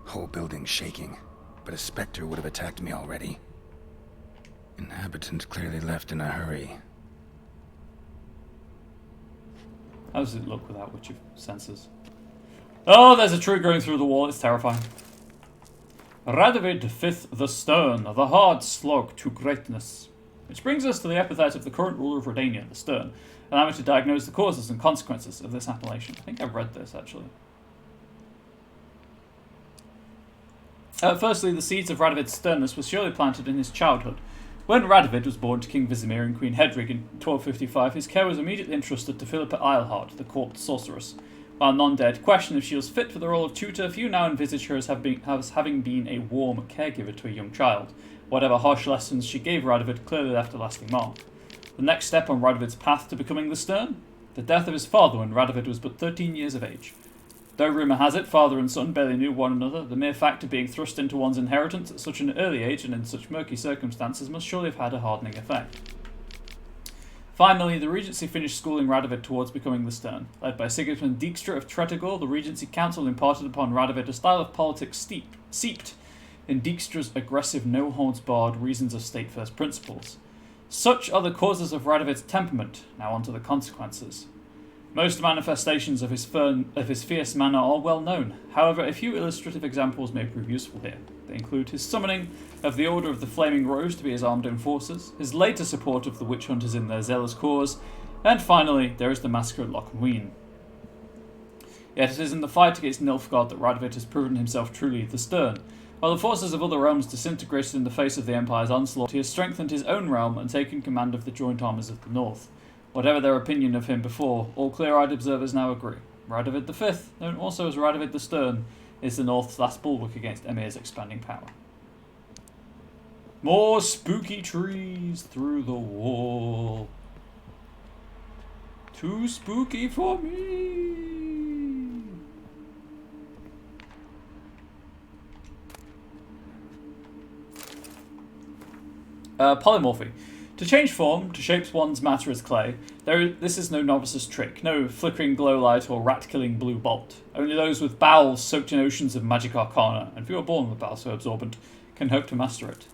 Whole building shaking, but a specter would have attacked me already. Inhabitant clearly left in a hurry. How does it look without Witch of Senses? Oh, there's a tree growing through the wall. It's terrifying. Radovid V the Stern, the hard slog to greatness. Which brings us to the epithet of the current ruler of Redania, the Stern, allowing me to diagnose the causes and consequences of this appellation. I think I've read this, actually. Firstly, the seeds of Radovid's sternness were surely planted in his childhood. When Radovid was born to King Vizimir and Queen Hedrig in 1255, his care was immediately entrusted to Philippa Eilhart, the court sorceress. While none dared question if she was fit for the role of tutor, few now envisage her as having been a warm caregiver to a young child. Whatever harsh lessons she gave Radovid clearly left a lasting mark. The next step on Radovid's path to becoming the Stern? The death of his father when Radovid was but 13 years of age. Though rumour has it father and son barely knew one another, the mere fact of being thrust into one's inheritance at such an early age and in such murky circumstances must surely have had a hardening effect. Finally, the Regency finished schooling Radovid towards becoming the Stern. Led by Sigismund Dijkstra of Tretogor, the Regency Council imparted upon Radovid a style of politics seeped in Dijkstra's aggressive, no-holds-barred reasons of state-first principles. Such are the causes of Radovid's temperament. Now on to the consequences. Most manifestations of his fierce manner are well known. However, a few illustrative examples may prove useful here. They include his summoning of the Order of the Flaming Rose to be his armed enforcers, his later support of the witch hunters in their zealous cause, and finally, there is the massacre at Loch Muin. Yet it is in the fight against Nilfgaard that Radovid has proven himself truly the Stern. While the forces of other realms disintegrated in the face of the Empire's onslaught, he has strengthened his own realm and taken command of the joint armies of the North. Whatever their opinion of him before, all clear-eyed observers now agree. Radovid V, known also as Radovid the Stern, is the North's last bulwark against Emir's expanding power. More spooky trees through the wall. Too spooky for me. Polymorphy. To change form, to shape one's matter as clay, this is no novice's trick, no flickering glow light or rat-killing blue bolt. Only those with bowels soaked in oceans of magic arcana, and few are born with bowels so absorbent, can hope to master it.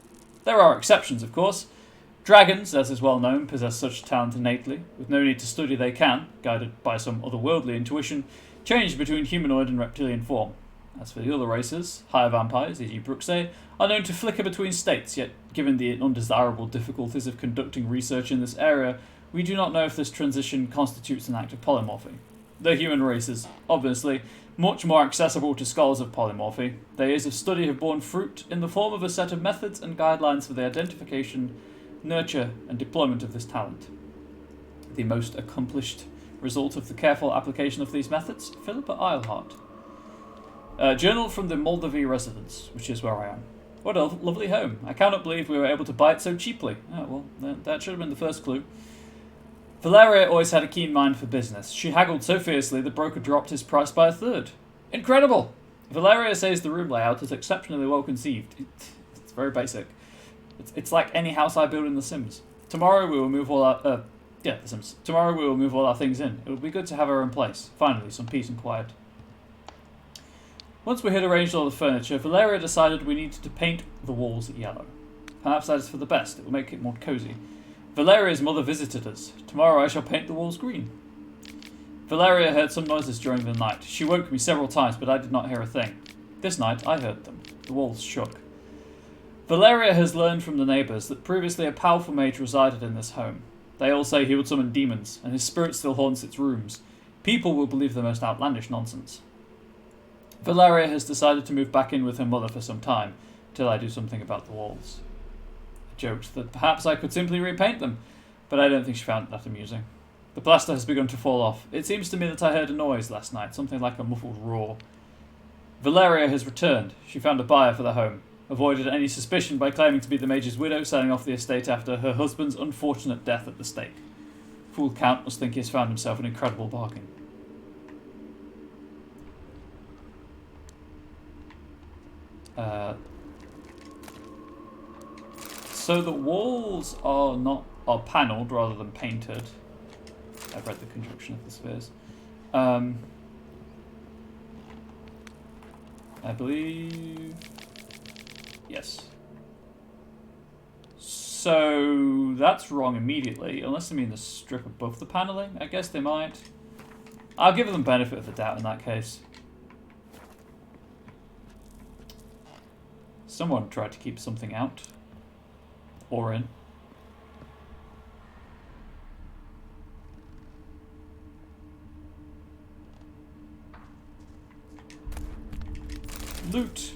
There are exceptions, of course. Dragons, as is well known, possess such talent innately. With no need to study, they can, guided by some otherworldly intuition, change between humanoid and reptilian form. As for the other races, higher vampires, e.g. Bruxae, are known to flicker between states, yet given the undesirable difficulties of conducting research in this area, we do not know if this transition constitutes an act of polymorphy. The human race is, obviously, much more accessible to scholars of polymorphy. Their years of study have borne fruit in the form of a set of methods and guidelines for the identification, nurture, and deployment of this talent. The most accomplished result of the careful application of these methods, Philippa Eilhart. Journal from the Moldavie residence, which is where I am. What a lovely home. I cannot believe we were able to buy it so cheaply. Oh, well, that should have been the first clue. Valeria always had a keen mind for business. She haggled so fiercely the broker dropped his price by a third. Incredible! Valeria says the room layout is exceptionally well conceived. It's very basic. It's like any house I build in The Sims. Tomorrow we will move all our... The Sims. Tomorrow we will move all our things in. It would be good to have her in place. Finally, some peace and quiet. Once we had arranged all the furniture, Valeria decided we needed to paint the walls yellow. Perhaps that is for the best. It will make it more cozy. Valeria's mother visited us. Tomorrow I shall paint the walls green. Valeria heard some noises during the night. She woke me several times, but I did not hear a thing. This night I heard them. The walls shook. Valeria has learned from the neighbours that previously a powerful mage resided in this home. They all say he would summon demons, and his spirit still haunts its rooms. People will believe the most outlandish nonsense. Valeria has decided to move back in with her mother for some time, till I do something about the walls. I joked that perhaps I could simply repaint them, but I don't think she found it that amusing. The plaster has begun to fall off. It seems to me that I heard a noise last night, something like a muffled roar. Valeria has returned. She found a buyer for the home, avoided any suspicion by claiming to be the mage's widow, selling off the estate after her husband's unfortunate death at the stake. Fool Count must think he has found himself an incredible bargain. So the walls are panelled rather than painted. I've read the construction of the spheres. I believe... Yes. So that's wrong immediately, unless they mean the strip above the panelling. I guess they might. I'll give them benefit of the doubt in that case. Someone tried to keep something out. Or in. Loot.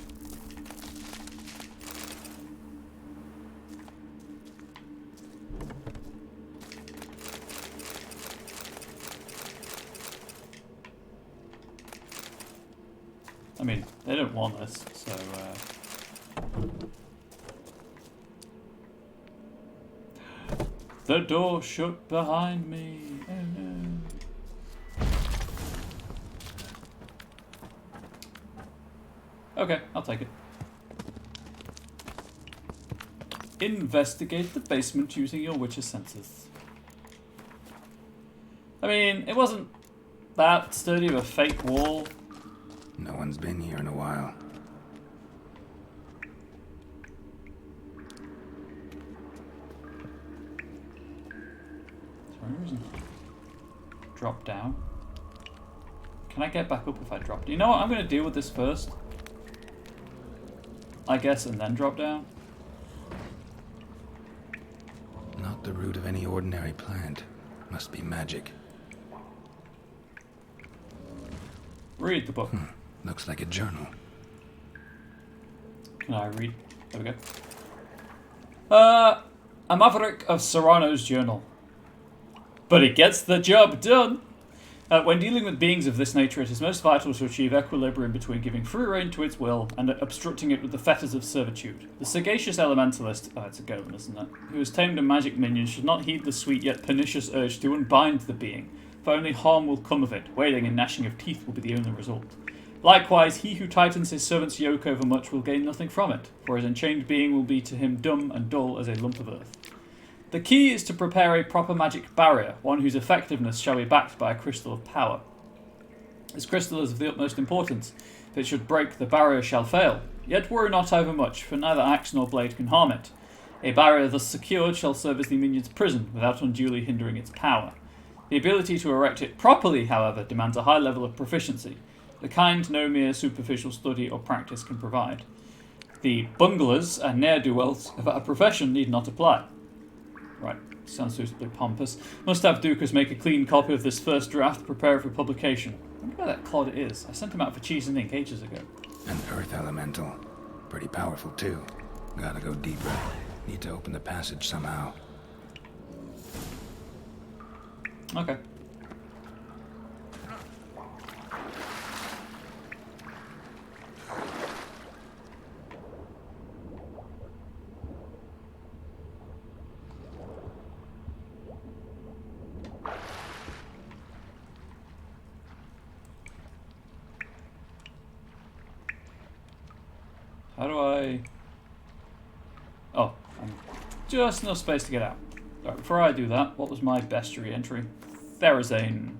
I mean, they don't want this, so... The door shut behind me. Oh no. Okay, I'll take it. Investigate the basement using your witch's senses. I mean, it wasn't that sturdy of a fake wall. No one's been here in a while. Drop down. Can I get back up if I drop? You know what? I'm going to deal with this first. I guess, and then drop down. Not the root of any ordinary plant. Must be magic. Read the book. Looks like a journal. Can I read? There we go. A Maverick of Serrano's journal. But it gets the job done. When dealing with beings of this nature, it is most vital to achieve equilibrium between giving free rein to its will and obstructing it with the fetters of servitude. The sagacious elementalist, it's a goblin, isn't it, who has tamed a magic minion should not heed the sweet yet pernicious urge to unbind the being, for only harm will come of it. Wailing and gnashing of teeth will be the only result. Likewise, he who tightens his servant's yoke overmuch will gain nothing from it, for his enchained being will be to him dumb and dull as a lump of earth. The key is to prepare a proper magic barrier, one whose effectiveness shall be backed by a crystal of power. This crystal is of the utmost importance. If it should break, the barrier shall fail. Yet worry not overmuch, for neither axe nor blade can harm it. A barrier thus secured shall serve as the minion's prison, without unduly hindering its power. The ability to erect it properly, however, demands a high level of proficiency, the kind no mere superficial study or practice can provide. The bunglers and ne'er-do-wells of our profession need not apply. Right, sounds suitably pompous. Must have Dukas make a clean copy of this first draft, prepare it for publication. I wonder where that clod is. I sent him out for cheese and ink ages ago. An earth elemental. Pretty powerful too. Gotta go deeper. Need to open the passage somehow. Okay. How do I... Oh, just enough space to get out. Right, before I do that, what was my bestiary entry? Therazane.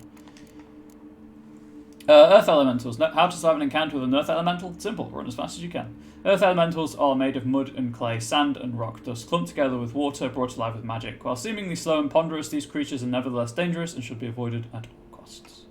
Earth Elementals. How to survive an encounter with an Earth Elemental? Simple. Run as fast as you can. Earth elementals are made of mud and clay, sand and rock dust, clumped together with water brought to life with magic. While seemingly slow and ponderous, these creatures are nevertheless dangerous and should be avoided at all costs.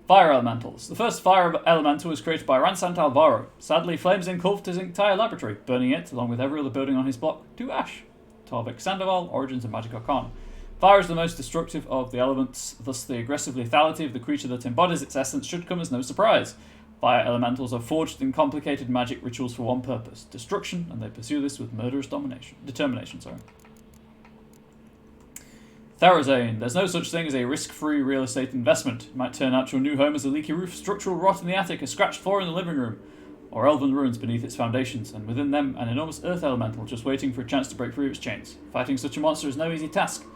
Fire elementals. The first fire elemental was created by Ransant Alvaro. Sadly, flames engulfed his entire laboratory, burning it, along with every other building on his block, to ash. Tarvik Sandoval, Origins of Magic Arcana. Fire is the most destructive of the elements, thus the aggressive lethality of the creature that embodies its essence should come as no surprise. Fire elementals are forged in complicated magic rituals for one purpose, destruction, and they pursue this with murderous determination. Therazane. There's no such thing as a risk-free real estate investment. It might turn out your new home as a leaky roof, structural rot in the attic, a scratched floor in the living room, or elven ruins beneath its foundations, and within them an enormous earth elemental just waiting for a chance to break free of its chains. Fighting such a monster is no easy task.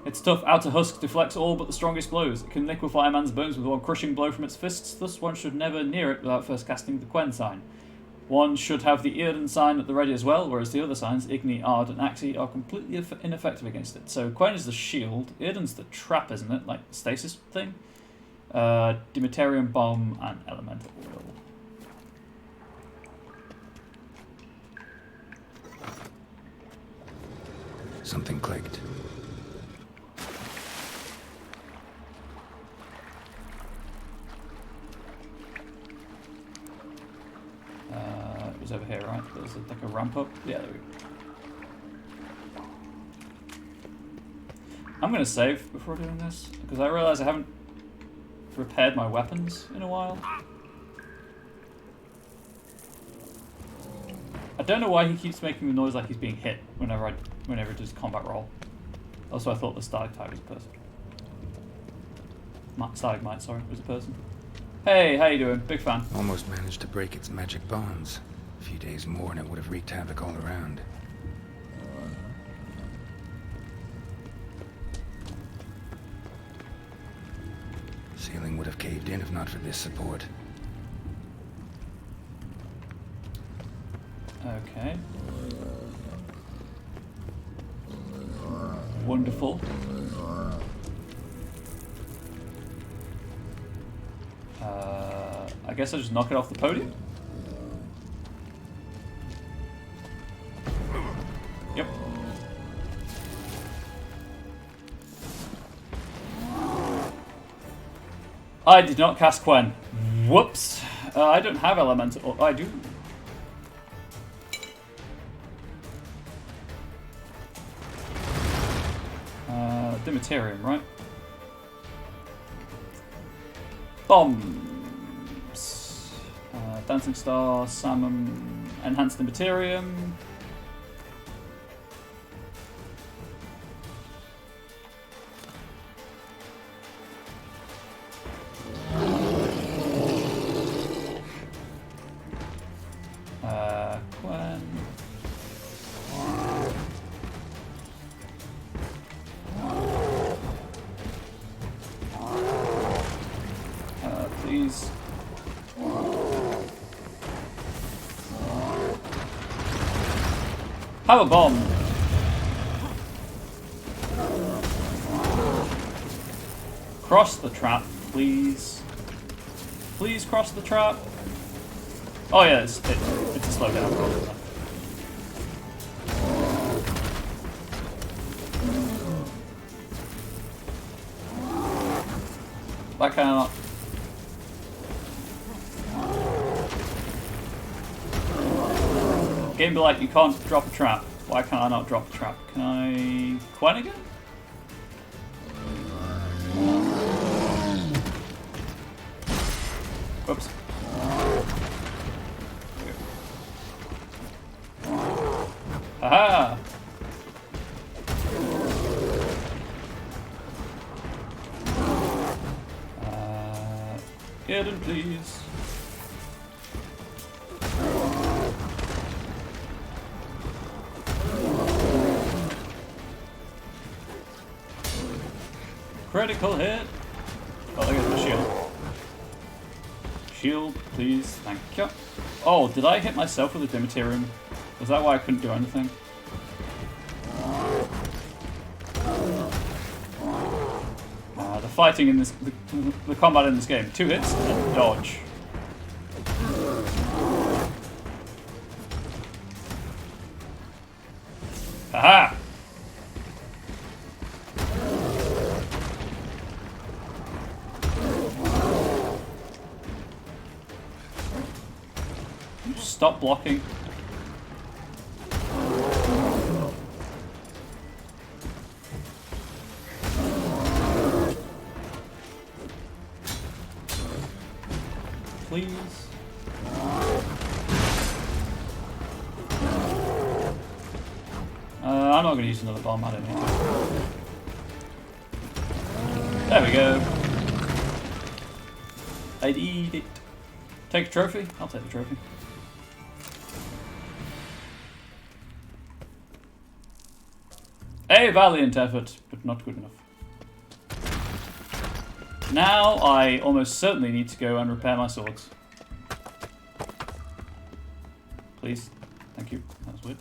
Its tough outer husk deflects all but the strongest blows. It can liquefy a man's bones with one crushing blow from its fists, thus one should never near it without first casting the Quen sign. One should have the Earden sign at the ready as well, whereas the other signs, Igni, Ard, and Axi, are completely ineffective against it. So Quen is the shield, Earden's the trap, isn't it? Like the stasis thing? Dimiterium Bomb and Elemental Will. Something clicked. It was over here, right? There's like a ramp up. Yeah, there we go. I'm going to save before doing this, because I realise I haven't repaired my weapons in a while. I don't know why he keeps making the noise like he's being hit whenever he does combat roll. Also, I thought the stalactite was a person. Stalagmite, sorry, was a person. Hey, how you doing? Big fan. Almost managed to break its magic bonds. A few days more and it would have wreaked havoc all around. Ceiling would have caved in if not for this support. Okay. Wonderful. I guess I just knock it off the podium? Yep. I did not cast Quen. Whoops. I don't have elemental. Oh, I do. Dimiterium, right? Bombs. Dancing Star, Salmon, Enhanced Dimiterium. Quen. Please. Have a bomb. Cross the trap, please. Please cross the trap. Oh yeah, it's a slowdown. Why can I not? Game be like, you can't drop a trap. Why can't I not drop a trap? Can I Quen again? Whoops. Aha! Earden, please. Critical hit. Oh, there goes my shield. Shield, please. Thank you. Oh, did I hit myself with a Dimiterium? Was that why I couldn't do anything? The fighting in this, the combat in this game. 2 hits and dodge. Aha! Stop blocking. Please. I'm not going to use another bomb, I don't need to. There we go. I'd eat it. Take a trophy? I'll take the trophy. A valiant effort, but not good enough. Now I almost certainly need to go and repair my swords. Please. Thank you. That was weird.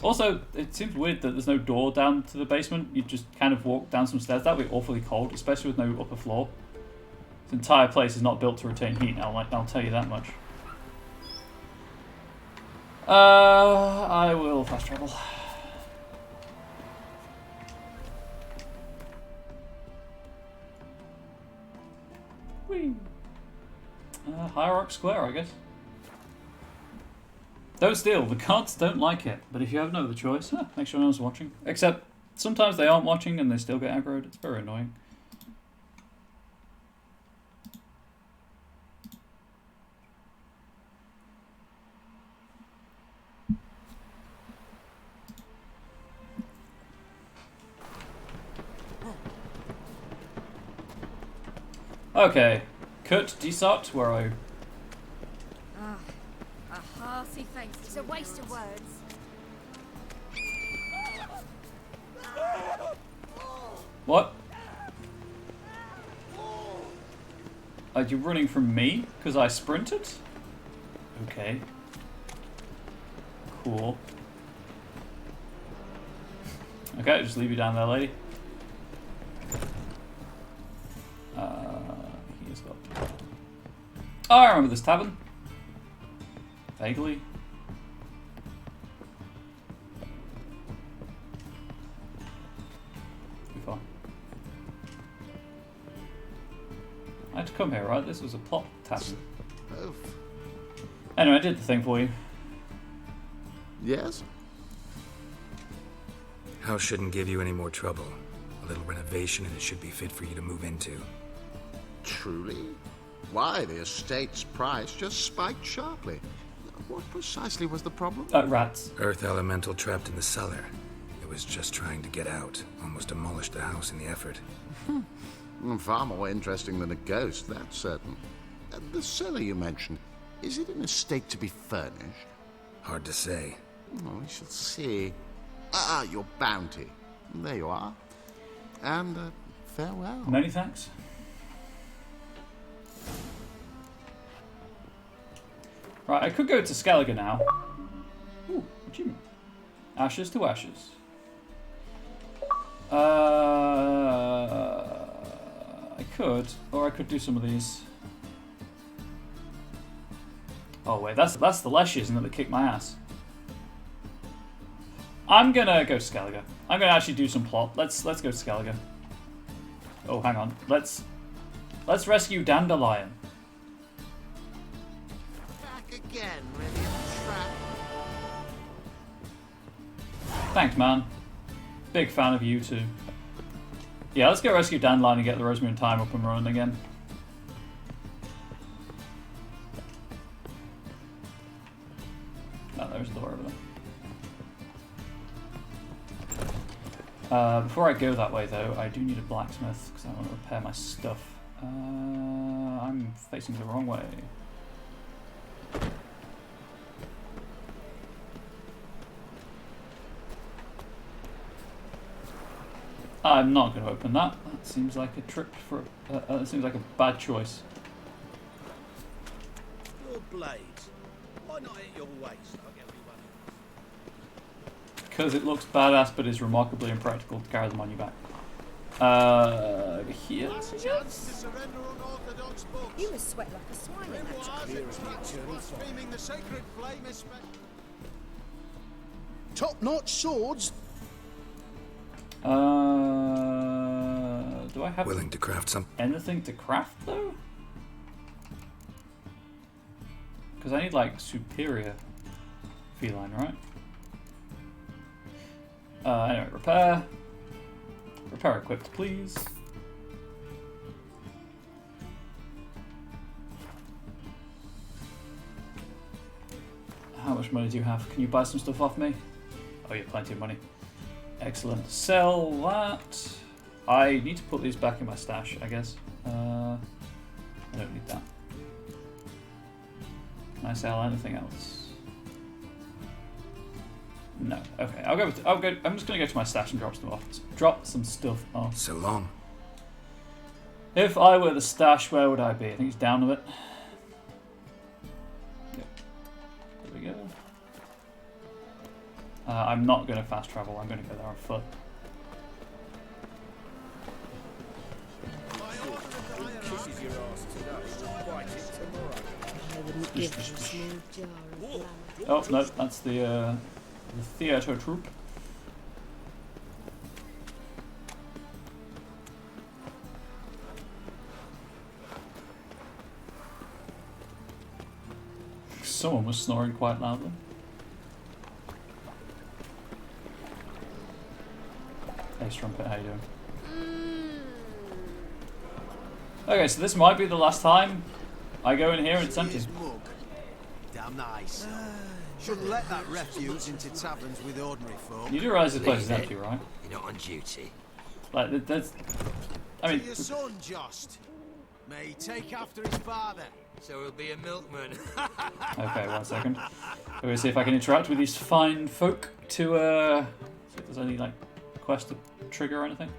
Also, it seems weird that there's no door down to the basement. You just kind of walk down some stairs. That would be awfully cold, especially with no upper floor. This entire place is not built to retain heat, I'll tell you that much. I will fast travel. Whee! Hierarch Square, I guess. Don't steal. The gods don't like it. But if you have no other choice, make sure no one's watching. Except, sometimes they aren't watching and they still get aggroed. It's very annoying. Okay. Kurt Desart, where are you? A hearty thanks. It's a waste of words. What? Are you running from me? Because I sprinted? Okay. Cool. Okay, I'll just leave you down there, lady. He's got... Oh, I remember this tavern. Vaguely. Too far. I had to come here, right? This was a plot tavern. Anyway, I did the thing for you. Yes? House shouldn't give you any more trouble. A little renovation and it should be fit for you to move into. Truly? Why, the estate's price just spiked sharply. What precisely was the problem? Rats. Earth elemental trapped in the cellar. It was just trying to get out. Almost demolished the house in the effort. Far more interesting than a ghost, that's certain. The cellar you mentioned, is it an estate to be furnished? Hard to say. We shall see. Ah, your bounty. There you are. And farewell. Many thanks. Right, I could go to Skellige now. Ooh, achievement. Ashes to ashes. I could, or I could do some of these. Oh wait, that's the Leshy, isn't it, that kicked my ass? I'm gonna go to Skellige. I'm gonna actually do some plot. Let's go to Skellige. Oh, hang on. Let's rescue Dandelion. Again, ready to trap. Thanks, man. Big fan of you too. Yeah, let's go rescue Dandelion and get the Rosemary and Thyme up and running again. Oh, there's the door over there. Before I go that way, though, I do need a blacksmith because I want to repair my stuff. I'm facing the wrong way. I'm not going to open that. That seems like a trip for. That seems like a bad choice. Your blades. Why not at your waist like everyone else? Because it looks badass, but is remarkably impractical to carry them on your back. Here. You must sweat like a swine in that jacket. Top-notch swords. Do I have willing to craft some anything to craft though? Because I need like superior feline, right? Anyway, repair. Repair equipped, please. How much money do you have? Can you buy some stuff off me? Oh, you have plenty of money. Excellent. Sell that. I need to put these back in my stash, I guess. I don't need that. Can I sell anything else? No. Okay. I'll go. I'm just gonna go to my stash and drop some off. Drop some stuff off. So long. If I were the stash, where would I be? I think it's down a bit. Yep. There we go. I'm not going to fast travel. I'm going to go there on foot. Oh no, that's the theatre troupe. Someone was snoring quite loudly. Hey Strumpet, how you doing? Okay, so this might be the last time I go in here and it's empty. Damn nice. Shouldn't let that refuse into taverns with ordinary folk. You do realise this place is empty, right? You're not on duty. Like, there's... I mean... To your son, Jost. May he take after his father. So he'll be a milkman. Okay, 1 second. We're going to see if I can interact with these fine folk to, see if there's any, like, quest to trigger or anything.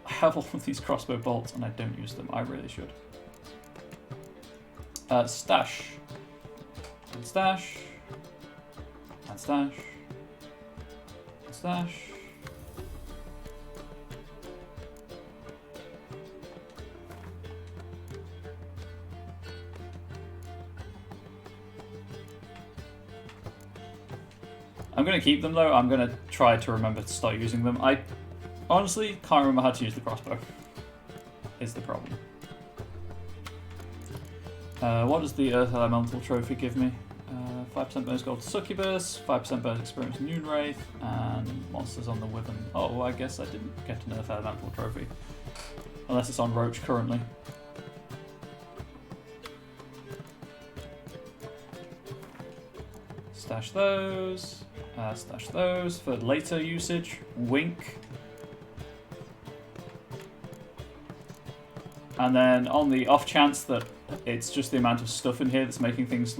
I have all of these crossbow bolts and I don't use them. I really should. Stash. And stash. And stash. And stash. I'm going to keep them though. I'm going to try to remember to start using them. I honestly can't remember how to use the crossbow. Is the problem. What does the Earth Elemental Trophy give me? 5% bonus gold to Succubus, 5% bonus experience Noon Wraith, and monsters on the Wyvern. Oh, well, I guess I didn't get an Earth Elemental Trophy. Unless it's on Roach currently. Stash those. Stash those for later usage. Wink. And then on the off chance that it's just the amount of stuff in here that's making things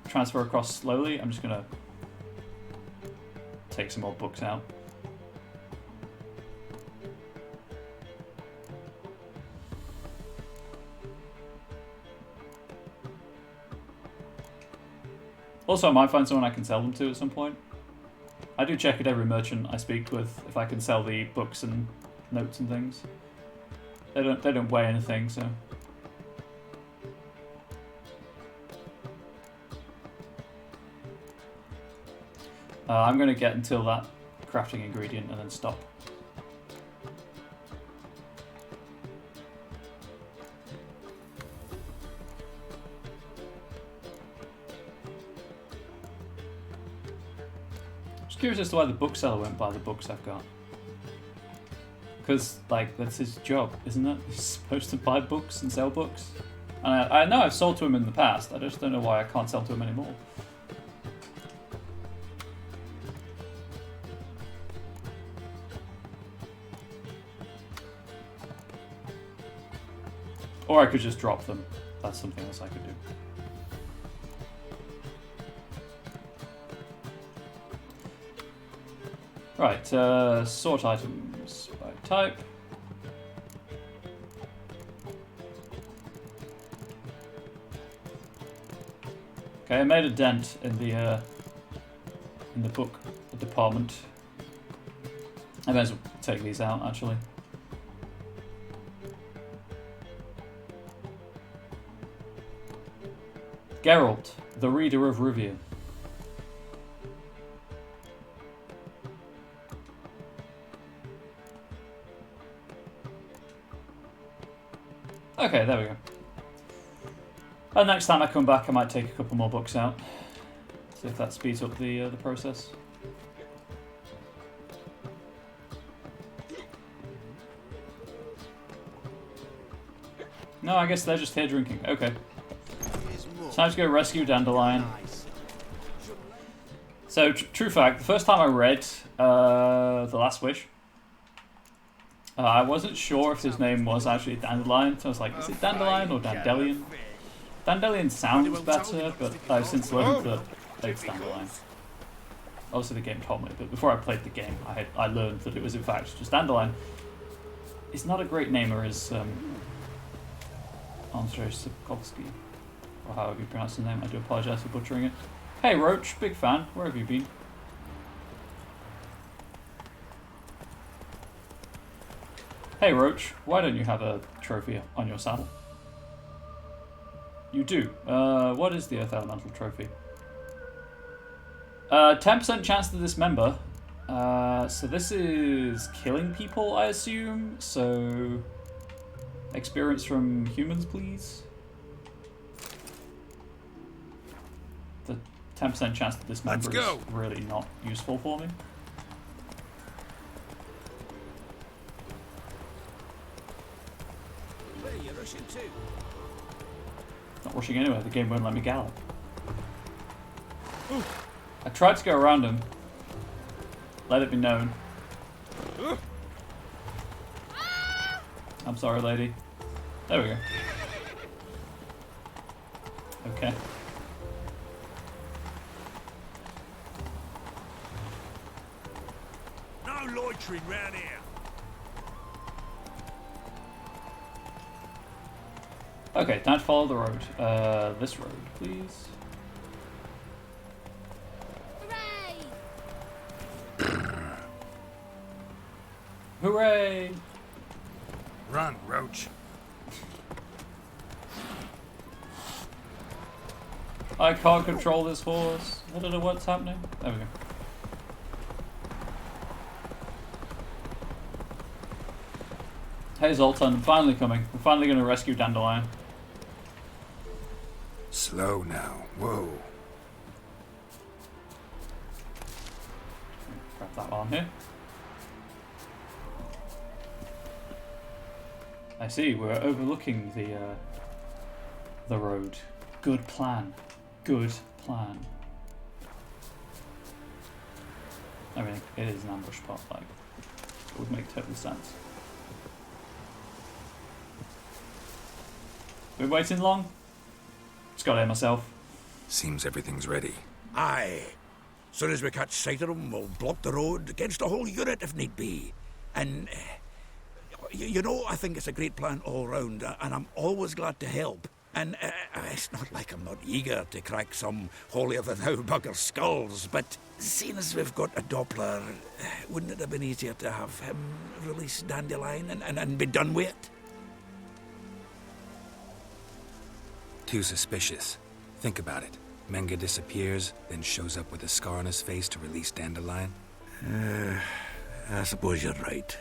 transfer across slowly, I'm just gonna take some more books out. Also, I might find someone I can sell them to at some point. I do check at every merchant I speak with if I can sell the books and notes and things. They don't weigh anything, so. I'm going to get until that crafting ingredient and then stop. Just curious as to why the bookseller won't buy the books I've got. Because, like, that's his job, isn't it? He's supposed to buy books and sell books. And I know I've sold to him in the past, I just don't know why I can't sell to him anymore. Or I could just drop them. That's something else I could do. Right, sort items by type. Okay, I made a dent in the book department. I may as well take these out actually. Geralt, the Reader of Rivia. Okay, there we go. And next time I come back, I might take a couple more books out. See if that speeds up the process. No, I guess they're just here drinking. Okay. Time to go rescue Dandelion. So, true fact, the first time I read The Last Wish, I wasn't sure if his name was actually Dandelion, so I was like, is it Dandelion or Dandelion? Dandelion sounds better, but I've since learned that it's Dandelion. Obviously the game told me, but before I played the game, I learned that it was in fact just Dandelion. It's not a great namer as Andrzej Sapkowski, or however you pronounce his name. I do apologise for butchering it. Hey Roach, big fan, where have you been? Hey Roach, why don't you have a trophy on your saddle? You do. What is the Earth Elemental trophy? 10% chance to dismember. So this is killing people, I assume. So experience from humans, please. The 10% chance to dismember is really not useful for me. You're rushing too. Not rushing anywhere, the game won't let me gallop. I tried to go around him. Let it be known. I'm sorry, lady. There we go. Okay. No loitering round here. Okay, time to follow the road. This road, please. Hooray! Run, Roach. I can't control this horse. I don't know what's happening. There we go. Hey Zoltan, I'm finally coming. We're finally going to rescue Dandelion. Slow now. Whoa. Grab that one here. I see, we're overlooking the road. Good plan. Good plan. I mean, it is an ambush spot, like, it would make total sense. Been waiting long? Just got here myself. Seems everything's ready. Aye. Soon as we catch sight of them, we'll block the road against a whole unit if need be. And, you know, I think it's a great plan all round, and I'm always glad to help. And it's not like I'm not eager to crack some holier-than-thou bugger skulls, but seeing as we've got a Doppler, wouldn't it have been easier to have him release Dandelion and be done with it? Too suspicious. Think about it. Menga disappears, then shows up with a scar on his face to release Dandelion. I suppose you're right.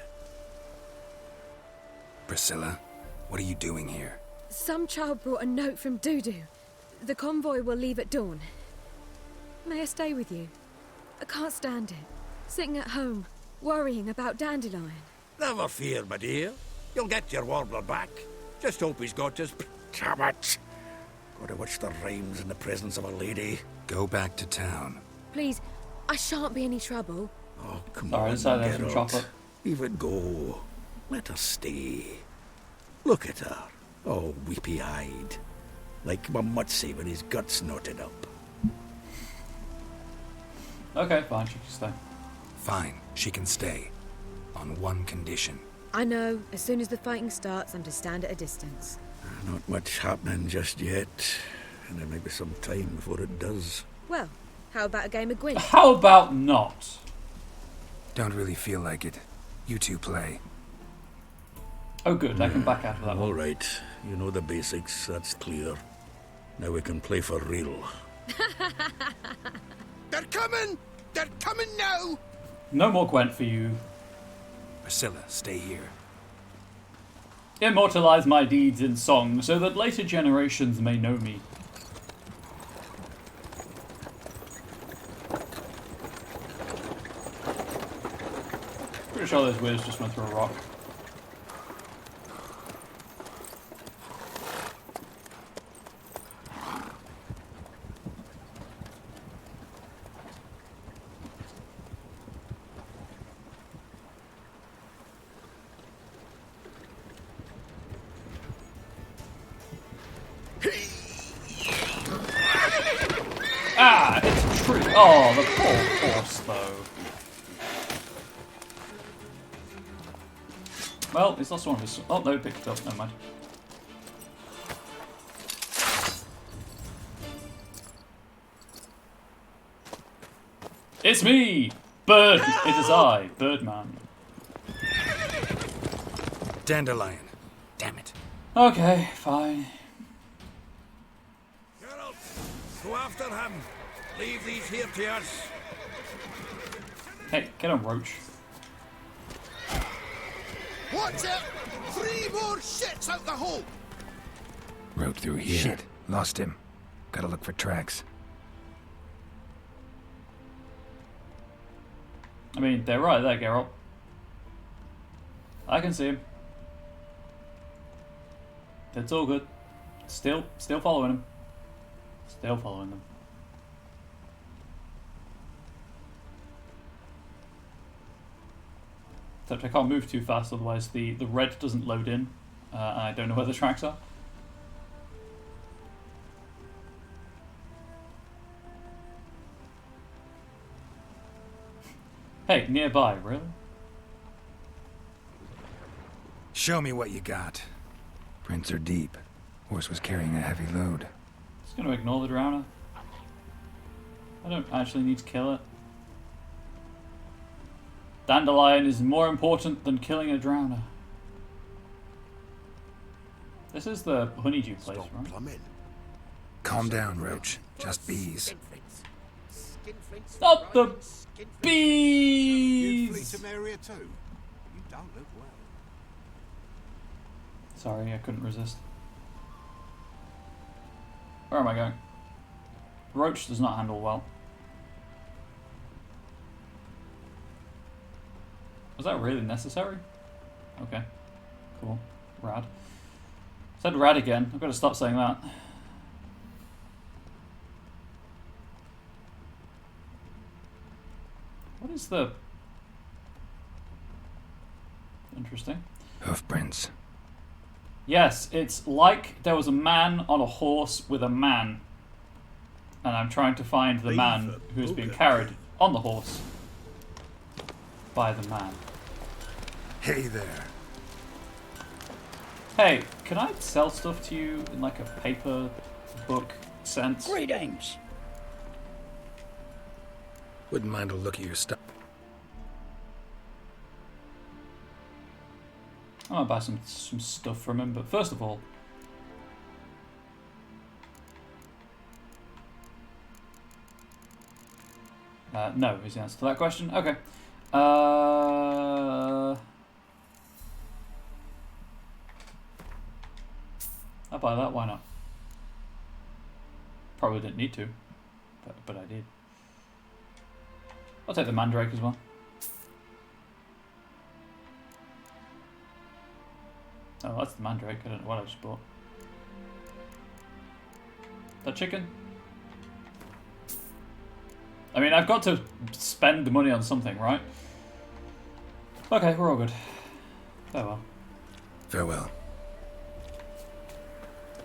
Priscilla, what are you doing here? Some child brought a note from Dudu. The convoy will leave at dawn. May I stay with you? I can't stand it. Sitting at home, worrying about Dandelion. Never fear, my dear. You'll get your warbler back. Just hope he's got his... Damn it! Gotta watch the rhymes in the presence of a lady. Go back to town. Please, I shan't be any trouble. Oh, come Sorry, on, inside there's some Geralt. chocolate. Leave it go. Let her stay. Look at her, all weepy-eyed. Like Mamutsi with his guts knotted up. Okay, fine, she can stay. Fine, she can stay. On one condition. I know, as soon as the fighting starts, I'm to stand at a distance. Not much happening just yet, and there may be some time before it does. Well, how about a game of Gwent? How about not? Don't really feel like it. You two play. Oh good, I can back out of that one. All right, you know the basics, that's clear. Now we can play for real. They're coming! They're coming now! No more Gwent for you. Priscilla, stay here. Immortalize my deeds in song so that later generations may know me. Pretty sure those wizards just went through a rock. Ah, it's a tree. Oh, the poor horse, though. Well, he's lost one of his... Oh, no, he picked it up. Never mind. It's me! Bird! It is I, Birdman. Dandelion. Damn it. Okay, fine. Go after him. Leave these here to us. Hey, get on, Roach. Watch it! 3 more shits out the hole! Rode through here. Shit. Lost him. Gotta look for tracks. I mean, they're right there, Geralt. I can see him. It's all good. Still following him. Still following them. Except I can't move too fast, otherwise the red doesn't load in. And I don't know where the tracks are. Hey, nearby, really? Show me what you got. Prints are deep. Horse was carrying a heavy load. Just gonna ignore the drowner. I don't actually need to kill it. Dandelion is more important than killing a drowner. This is the honeydew place, right? Calm down, Roach. Just bees. Not the bees! Fleet area too. You don't look well. Sorry, I couldn't resist. Where am I going? Roach does not handle well. Was that really necessary? Okay. Cool. Rad. Said rad again. I've got to stop saying that. What is the... Interesting. Hoof prints. Yes, it's like there was a man on a horse with a man. And I'm trying to find the man who's being carried on the horse by the man. Hey there. Hey, can I sell stuff to you in like a paper book sense? Greetings. Wouldn't mind a look at your stuff. I'm gonna buy some stuff from him, but first of all, no is the answer to that question. Okay. I'll buy that, why not? Probably didn't need to, but I did. I'll take the mandrake as well. Oh, that's the mandrake. I don't know what I just bought. That chicken? I mean, I've got to spend the money on something, right? Okay, we're all good. Farewell. Farewell.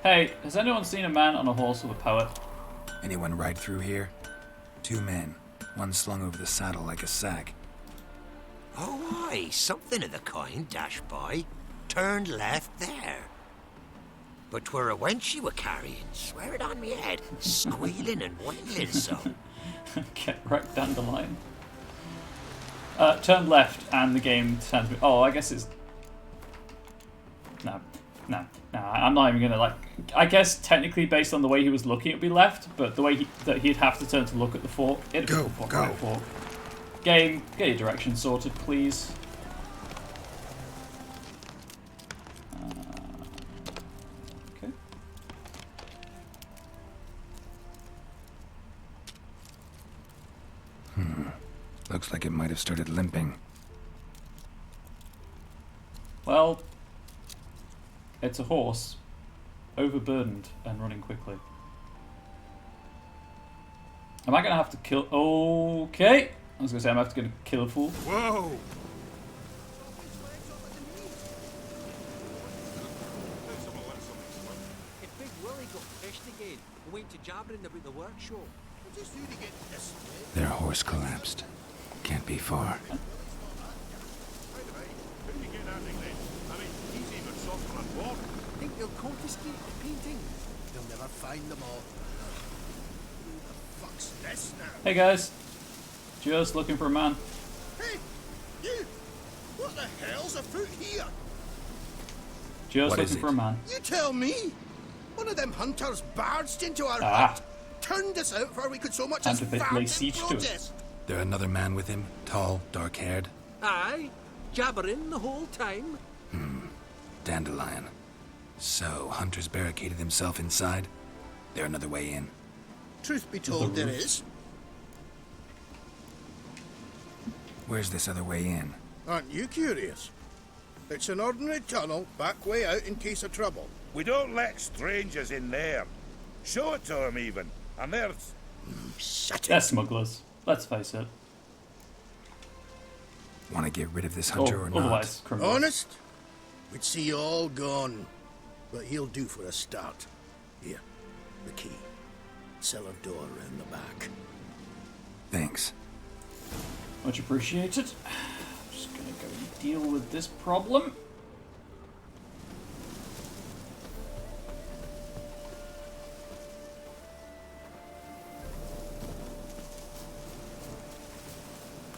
Hey, has anyone seen a man on a horse with a poet? Anyone ride through here? 2 men. One slung over the saddle like a sack. Oh, aye, something of the kind dashed by. Turned left there. But 'twere a wench you were carrying, swear it on me head, squealing and wailing so. Get wrecked, Dandelion. Turn left and the game sends me... Oh, I guess it's... No. No, I'm not even gonna, like... I guess technically based on the way he was looking it would be left, but the way that he'd have to turn to look at the fork... It'd be the fork. Game, get your direction sorted, please. Okay. Looks like it might have started limping. Well, it's a horse, overburdened and running quickly. Am I gonna have to kill? Okay, I was gonna say I'm gonna have to kill a fool. Whoa! If Big Willie got fished again, we went to jabbering about the workshop. Their horse collapsed. Can't be far. Think they'll confiscate the painting? They'll never find them all. Who the fuck's this now? Hey guys, just looking for a man. Hey, you! What the hell's afoot here? Just looking for a man. You tell me! One of them hunters barged into our hut, turned us out before we could so much as fart in protest. There another man with him? Tall, dark-haired? Aye, jabbering the whole time. Dandelion. So, Hunter's barricaded himself inside? There another way in? Truth be told, there is. Where's this other way in? Aren't you curious? It's an ordinary tunnel, back way out in case of trouble. We don't let strangers in there. Show it to them, even. And there's... They're smugglers. Let's face it. Want to get rid of this hunter or not? Honest? We'd see you all gone. But he'll do for a start. Here, the key. Cellar door around the back. Thanks. Much appreciated. I'm just gonna go deal with this problem.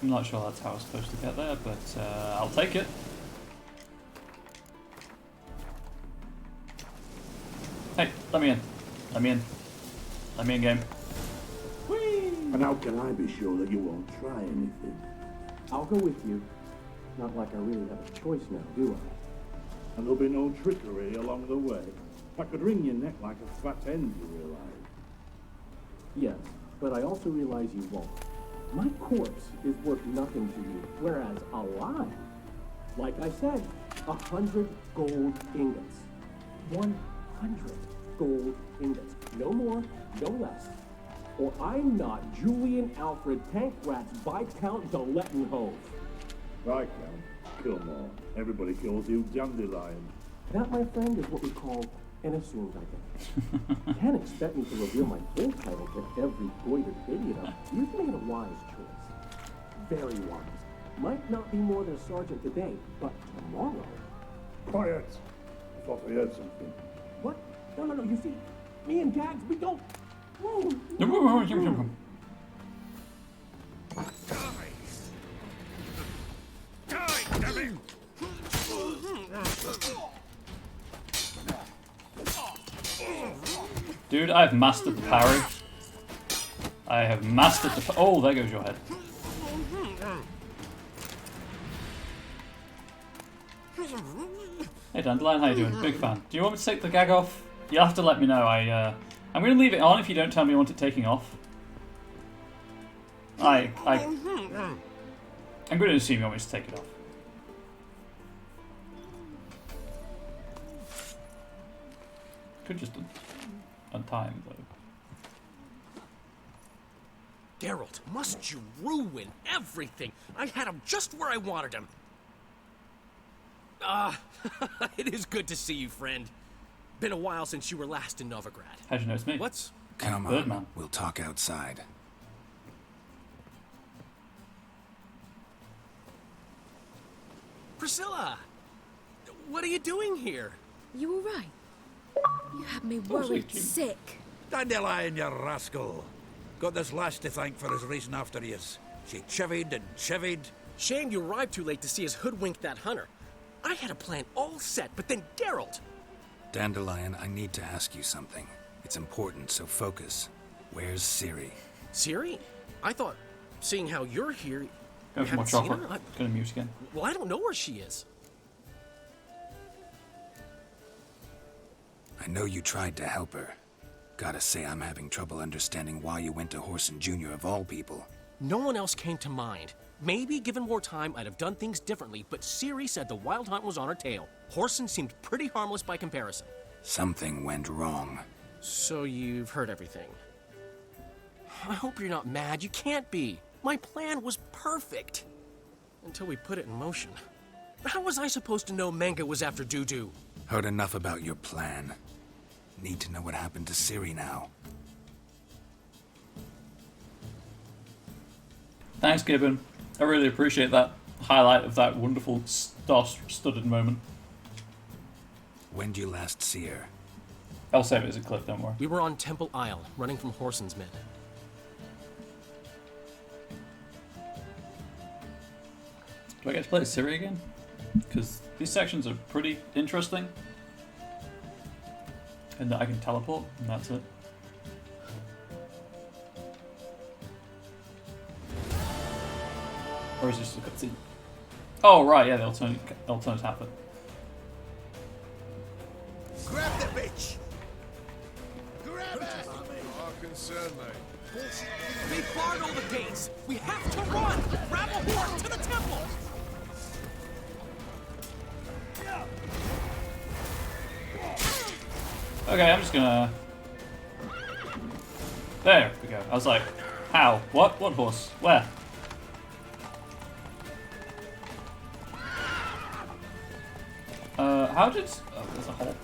I'm not sure that's how I was supposed to get there, but I'll take it. Hey, let me in. Let me in. Let me in, game. Whee! And how can I be sure that you won't try anything? I'll go with you. Not like I really have a choice now, do I? And there'll be no trickery along the way. I could wring your neck like a fat end, you realize? Yes, but I also realize you won't. My corpse is worth nothing to you, whereas alive, like I said, 100 gold ingots. 100 gold ingots. No more, no less. Or I'm not Julian Alfred Tankratz Viscount de Lettenhove. Viscount? Come on. Everybody calls you Dandelion. That, my friend, is what we call an assumed identity. Can't expect me to reveal my full title to every goitered idiot. You've made a wise choice. Very wise. Might not be more than a sergeant today, but tomorrow... Quiet! I thought we heard something. What? No, you see, me and Gags, we don't... Whoa. Dude, I've mastered the parry. I have mastered the... Oh, there goes your head. Hey Dandelion, how you doing? Big fan. Do you want me to take the gag off? You'll have to let me know. I'm going to leave it on if you don't tell me you want it taking off. I'm going to assume you want me to take it off. Could just untie him, though. Geralt, must you ruin everything? I had him just where I wanted him. It is good to see you, friend. Been a while since you were last in Novigrad. How'd you know it's me? What's... Come on, we'll talk outside. Priscilla! What are you doing here? You all right? You had me worried sick. Dandelion, you rascal. Got this lass to thank for his racing after yous. She chivied and chivied. Shame you arrived too late to see us hoodwink that hunter. I had a plan all set, but then Geralt... Dandelion, I need to ask you something. It's important, so focus. Where's Ciri? Ciri? I thought, seeing how you're here, Go you for more haven't seen chocolate. her? Gonna mute again. Well, I don't know where she is. I know you tried to help her. Gotta say, I'm having trouble understanding why you went to Whoreson Jr. of all people. No one else came to mind. Maybe, given more time, I'd have done things differently, but Ciri said the Wild Hunt was on her tail. Whoreson seemed pretty harmless by comparison. Something went wrong. So you've heard everything. I hope you're not mad. You can't be. My plan was perfect. Until we put it in motion. How was I supposed to know Manga was after Dudu? Heard enough about your plan. Need to know what happened to Ciri now. Thanks, Gibbon. I really appreciate that highlight of that wonderful star-studded moment. When did you last see her? I'll save it as a clip, don't worry. We were on Temple Isle, running from Whoreson's Mid. Do I get to play Ciri again? Because these sections are pretty interesting. And that I can teleport, and that's it. Or is it just a cutscene? Oh, right, yeah, the alternate happen. Grab the bitch! Grab it! Our concern, mate. They barred all the gates! We have to run! Grab a horse to the temple! Okay, I'm just gonna... There we go. I was like, how? What? What horse? Where? How did... Oh, there's a hole.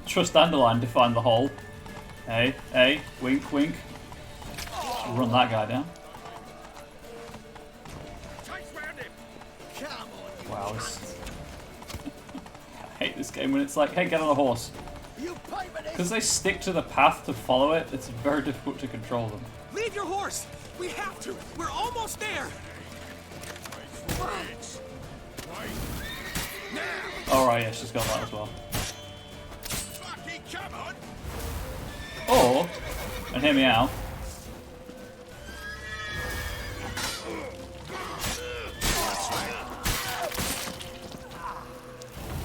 Trust Dandelion to find the hole. Hey, hey, wink, wink. Just run that guy down. Wow, this... I hate this game when it's like, hey, get on a horse. Because they stick to the path to follow it, it's very difficult to control them. Leave your horse! We have to! We're almost there! Alright, yeah, she's got that as well. Or, and hear me out,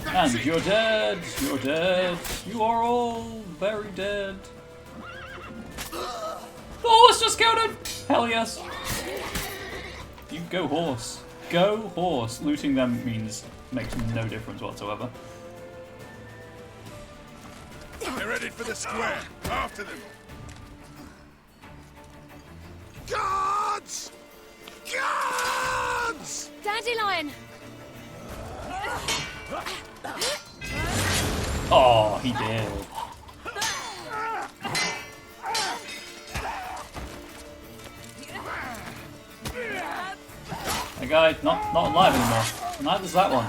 and you're dead, you're dead, you are all very dead. The horse just killed him! Hell yes. You go horse. Go horse. Looting them makes no difference whatsoever. They're headed for the square. After them. Guards! Guards! Dandelion! Oh, he did. That guy not alive anymore. Neither's that one.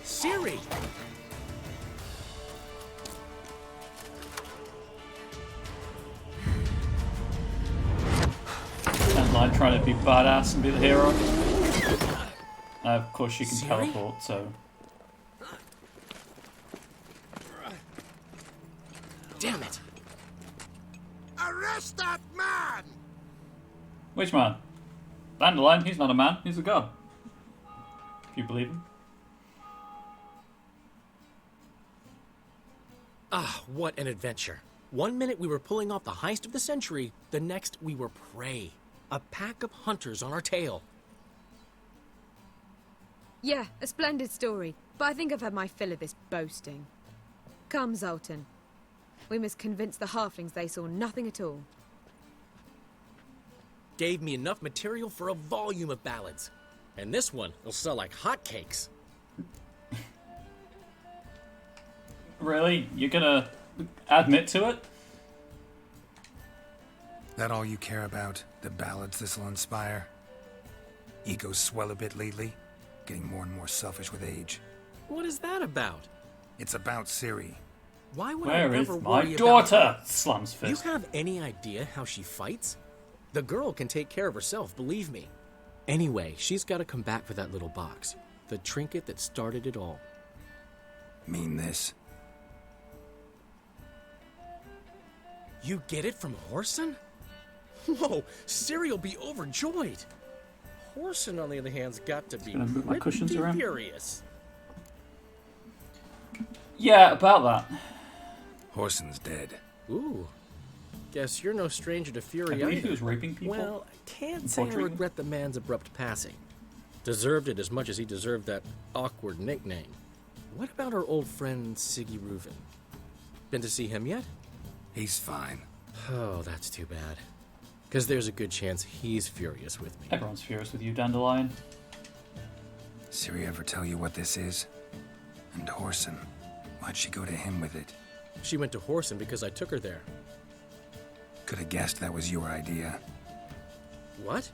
Ciri! Dandelion trying to be badass and be the hero. Of course she can teleport, so... Damn it! Arrest that man! Which man? Dandelion, he's not a man, he's a god. If you believe him. Ah, what an adventure. 1 minute we were pulling off the heist of the century, the next we were prey. A pack of hunters on our tail. Yeah, a splendid story, but I think I've had my fill of this boasting. Come, Zoltan. We must convince the halflings they saw nothing at all. Gave me enough material for a volume of ballads. And this one will sell like hotcakes. Really? You're gonna admit to it? That all you care about? The ballads this'll inspire? Egos swell a bit lately? Getting more and more selfish with age. What is that about? It's about Ciri. Why would Where I is ever my worry daughter? about her? Slams fist. You have any idea how she fights? The girl can take care of herself, believe me. Anyway, she's got to come back for that little box. The trinket that started it all. Mean this? You get it from Whoreson? Whoa, Ciri'll be overjoyed. Whoreson, on the other hand's got to be Gonna move my cushions pretty around. furious. Yeah, about that. Whoreson's dead. Ooh. Guess you're no stranger to fury I believe either. he was raping people. Well, I can't and say I torturing them. regret the man's abrupt passing. Deserved it as much as he deserved that awkward nickname. What about our old friend Siggy Reuven? Been to see him yet? He's fine. Oh, that's too bad. Because there's a good chance he's furious with me. Everyone's furious with you, Dandelion. Ciri ever tell you what this is? And Whoreson, why'd she go to him with it? She went to Whoreson because I took her there. Could have guessed that was your idea. What?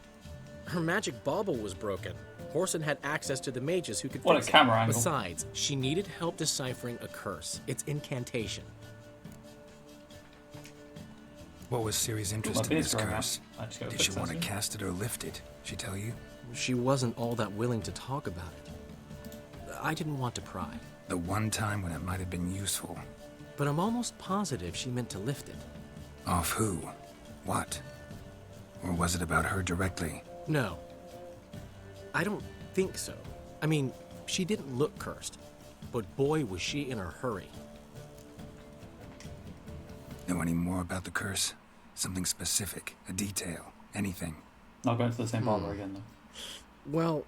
Her magic bauble was broken. Whoreson had access to the mages who could What fix a camera it. angle. Besides, she needed help deciphering a curse. It's incantation. What was Ciri's interest in beard's this growing out. curse? I just gotta Did fix she that want to soon. cast it or lift it? She tell you? She wasn't all that willing to talk about it. I didn't want to pry. The one time when it might have been useful. But I'm almost positive she meant to lift it. Off who? What? Or was it about her directly? No. I don't think so. I mean, she didn't look cursed. But boy, was she in a hurry. Know any more about the curse? Something specific, a detail, anything? Not going to the same barber again, though. Well,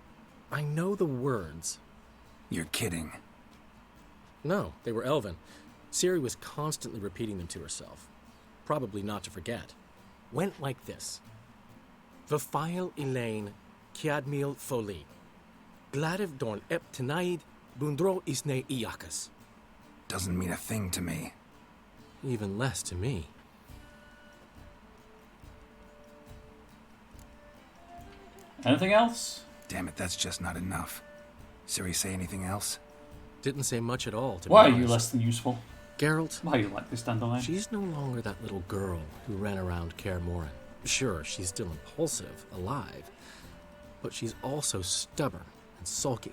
I know the words. You're kidding. No, they were Elven. Ciri was constantly repeating them to herself. Probably not to forget. Went like this. Vafile Elaine, Kiadmil Foli. Gladiv Dorn Ep Tenaid, Bundro Isne Iakas. Doesn't mean a thing to me. Even less to me. Anything else? Damn it, that's just not enough. Ciri say anything else? Didn't say much at all, to Why be are you honest. less than useful? Geralt? Why are you like this, Dandelion? She's no longer that little girl who ran around Kaer Morhen. Sure, she's still impulsive, alive, but she's also stubborn and sulky.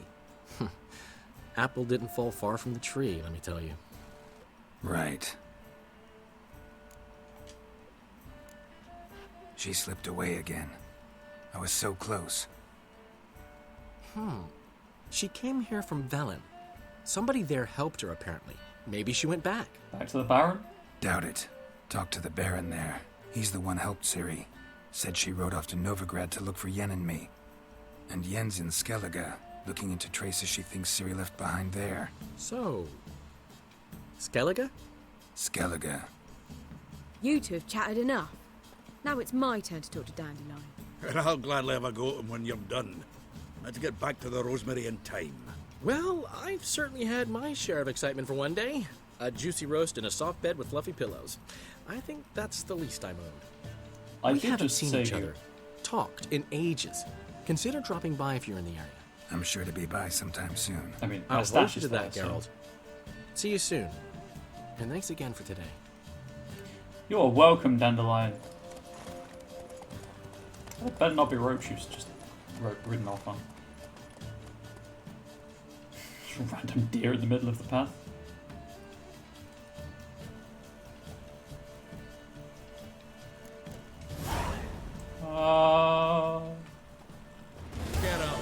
Apple didn't fall far from the tree, let me tell you. Right. She slipped away again. I was so close. She came here from Velen. Somebody there helped her, apparently. Maybe she went back. Back to the Baron? Doubt it. Talk to the Baron there. He's the one helped Ciri. Said she rode off to Novigrad to look for Yen and me. And Yen's in Skellige, looking into traces she thinks Ciri left behind there. So, Skellige? Skellige. You two have chatted enough. Now it's my turn to talk to Dandelion. And I'll gladly have a go at him when you're done. Let's get back to the Rosemary in time. Well, I've certainly had my share of excitement for one day. A juicy roast in a soft bed with fluffy pillows. I think that's the least I own. We did haven't just seen say each you- other, talked in ages. Consider dropping by if you're in the area. I'm sure to be by sometime soon. I mean, I'll my hold stash you is to that, there, so- Geralt. See you soon. And thanks again for today. You are welcome, Dandelion. That better not be rope shoes, just ridden off on. Just a random deer in the middle of the path. Get out.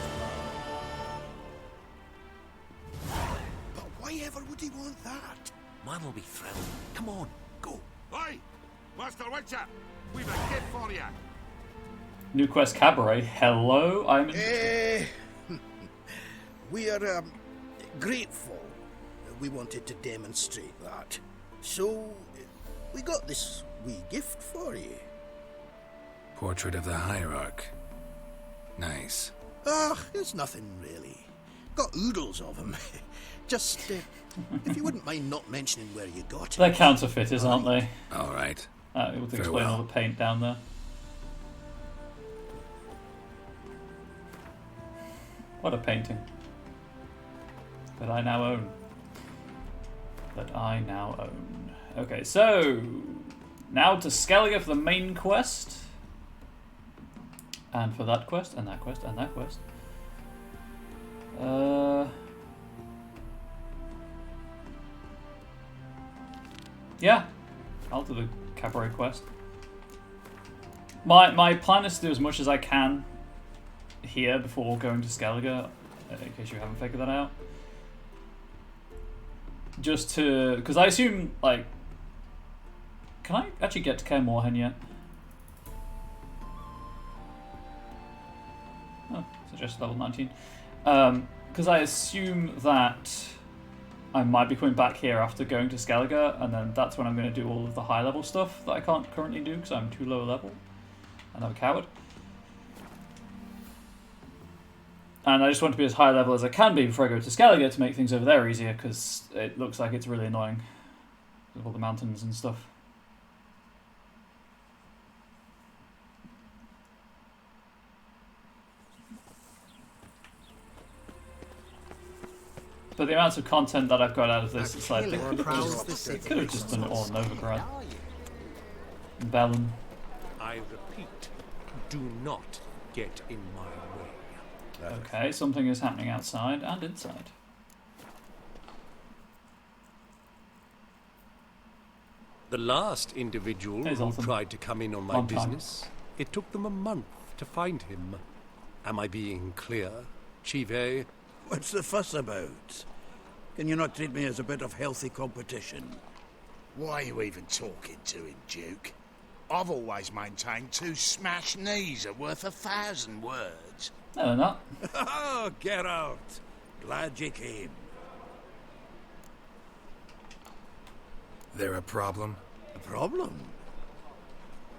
But why ever would he want that? Man will be thrilled. Come on, go. Hey, Master Witcher, we've a gift for you. New Quest Cabaret. Hello, I'm in. We are grateful. We wanted to demonstrate that. So, we got this wee gift for you. Portrait of the Hierarch. Nice. Ah, it's nothing really. Got oodles of them. Just, if you wouldn't mind not mentioning where you got it. They're counterfeiters, aren't they? All right. Able to explain all the paint down there. What a painting. That I now own. Okay, so now to Skellige for the main quest. And for that quest, and that quest, and that quest. Yeah, I'll do the cabaret quest. My plan is to do as much as I can here before going to Skellige, in case you haven't figured that out. Just to, because I assume, like, can I actually get to Kaer Morhen yet? Oh, suggest level 19. Because I assume that I might be coming back here after going to Skellige, and then that's when I'm going to do all of the high level stuff that I can't currently do because I'm too low level and I'm a coward. And I just want to be as high level as I can be before I go to Skellige to make things over there easier, because it looks like it's really annoying with all the mountains and stuff. But the amounts of content that I've got out of this, it's like, they could have just done it all in Novigrad. Bellum. I repeat, do not get in my way. Okay, something is happening outside and inside. The last individual who tried to come in on my business, it took them a month to find him. Am I being clear, Chive? What's the fuss about? Can you not treat me as a bit of healthy competition? Why are you even talking to him, Duke? I've always maintained 2 smashed knees are worth 1,000 words. No, they're not. Oh, Geralt. Glad you came. There a problem? A problem?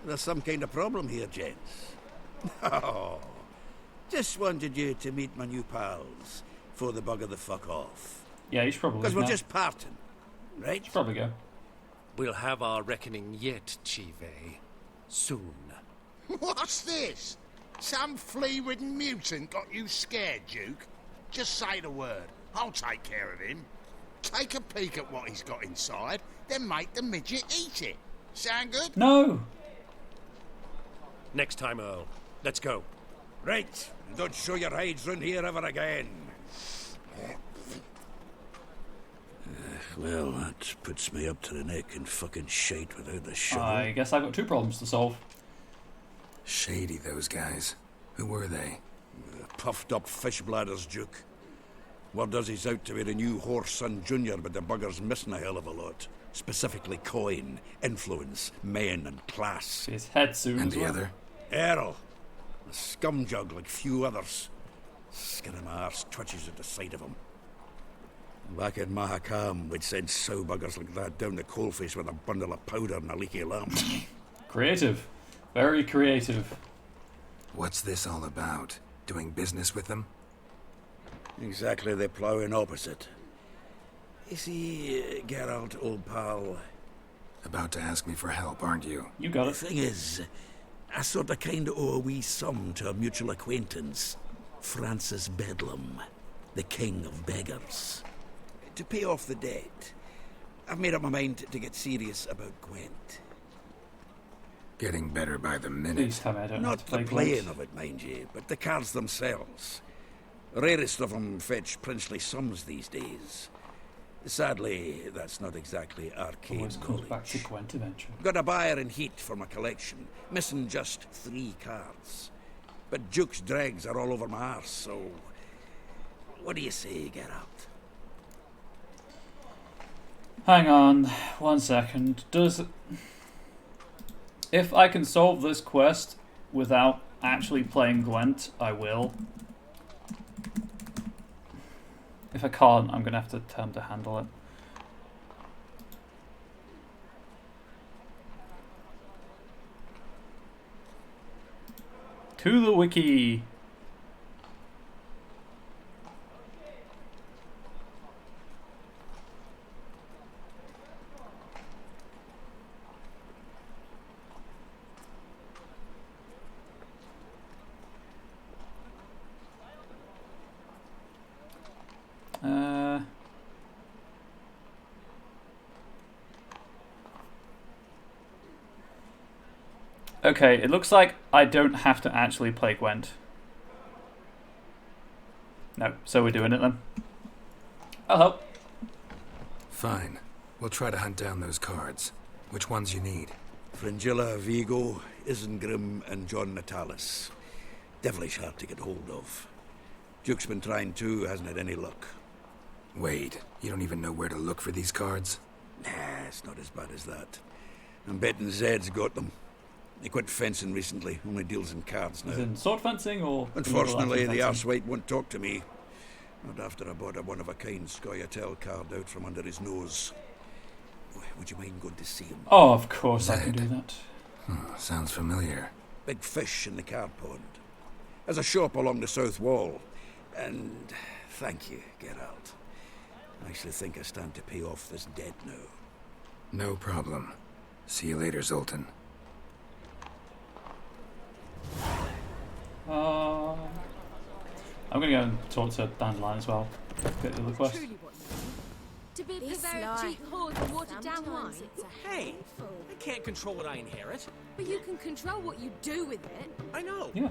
There's some kind of problem here, gents. Oh, just wanted you to meet my new pals before they bugger the fuck off. Yeah, you should probably Because we're just parting, right? Should probably go. We'll have our reckoning yet, Chive. Soon. What's this? Some flea-ridden mutant got you scared, Duke? Just say the word. I'll take care of him. Take a peek at what he's got inside, then make the midget eat it. Sound good? No! Next time, Earl. Let's go. Right. Don't show your hides round here ever again. Well, that puts me up to the neck in fucking shite without the shovel. I guess I've got 2 problems to solve. Shady, those guys. Who were they? Puffed up fish bladders, Duke. Word does he's out to be the new Horse Son Jr., but the bugger's missing a hell of a lot. Specifically coin, influence, men, and class. His head soon. And the other? Errol. A scumjug like few others. Skin of my arse twitches at the sight of him. Back in Mahakam, we'd send sow buggers like that down the coalface with a bundle of powder and a leaky lamp. Creative. Very creative. What's this all about? Doing business with them? Exactly the ploughing opposite. You see, Geralt, old pal... About to ask me for help, aren't you? You got it. The thing is, I sort of kind of owe a wee sum to a mutual acquaintance. Francis Bedlam, the king of beggars. To pay off the debt, I've made up my mind to get serious about Gwent. Getting better by the minute. Please tell me I don't Not have to play the playing Gwent. of it, mind you, but the cards themselves. Rarest of them fetch princely sums these days. Sadly, that's not exactly arcane Always comes knowledge. back to Gwent eventually. Got a buyer in heat for my collection, missing just 3 cards. But Duke's dregs are all over my arse, so... What do you say, Geralt? Hang on 1 second. If I can solve this quest without actually playing Gwent, I will. If I can't, I'm gonna have to tell him to handle it. To the wiki. Okay, it looks like I don't have to actually play Gwent. No, so we're doing it then. I'll help. Fine. We'll try to hunt down those cards. Which ones you need? Fringilla, Vigo, Isengrim, and John Natalis. Devilish hard to get hold of. Duke's been trying too, hasn't had any luck. Wait, you don't even know where to look for these cards? Nah, it's not as bad as that. I'm betting Zed's got them. He quit fencing recently, only deals in cards now. Is it sword fencing or... Unfortunately, the arsewite won't talk to me. Not after I bought a one-of-a-kind Scoia'tael card out from under his nose. Would you mind going to see him? Oh, of course I can do that. Sounds familiar. Big fish in the card pond. There's a shop along the south wall. And thank you, Geralt. I actually think I stand to pay off this debt now. No problem. See you later, Zoltan. I'm gonna go and talk to Dandelion as well. Get the other quest. To be very cheap horse and watered down wine. Hey, I can't control what I inherit. But you can control what you do with it. I know. Yeah.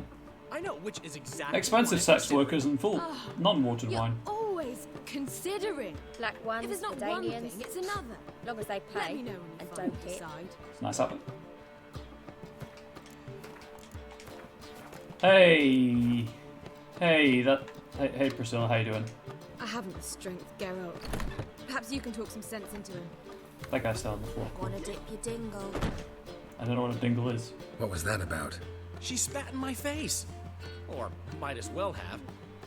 I know, which is exactly Expensive what sex workers and full non-watered You're wine. always considering. Black ones, If it's not one thing, it's another. As long as they Let pay me know when you and finally don't hit. decide. It's nice happening. Hey, hey Priscilla, how you doing? I haven't the strength, Geralt. Perhaps you can talk some sense into him. That guy's still on the floor. Wanna dip your dingle? I don't know what a dingle is. What was that about? She spat in my face. Or might as well have.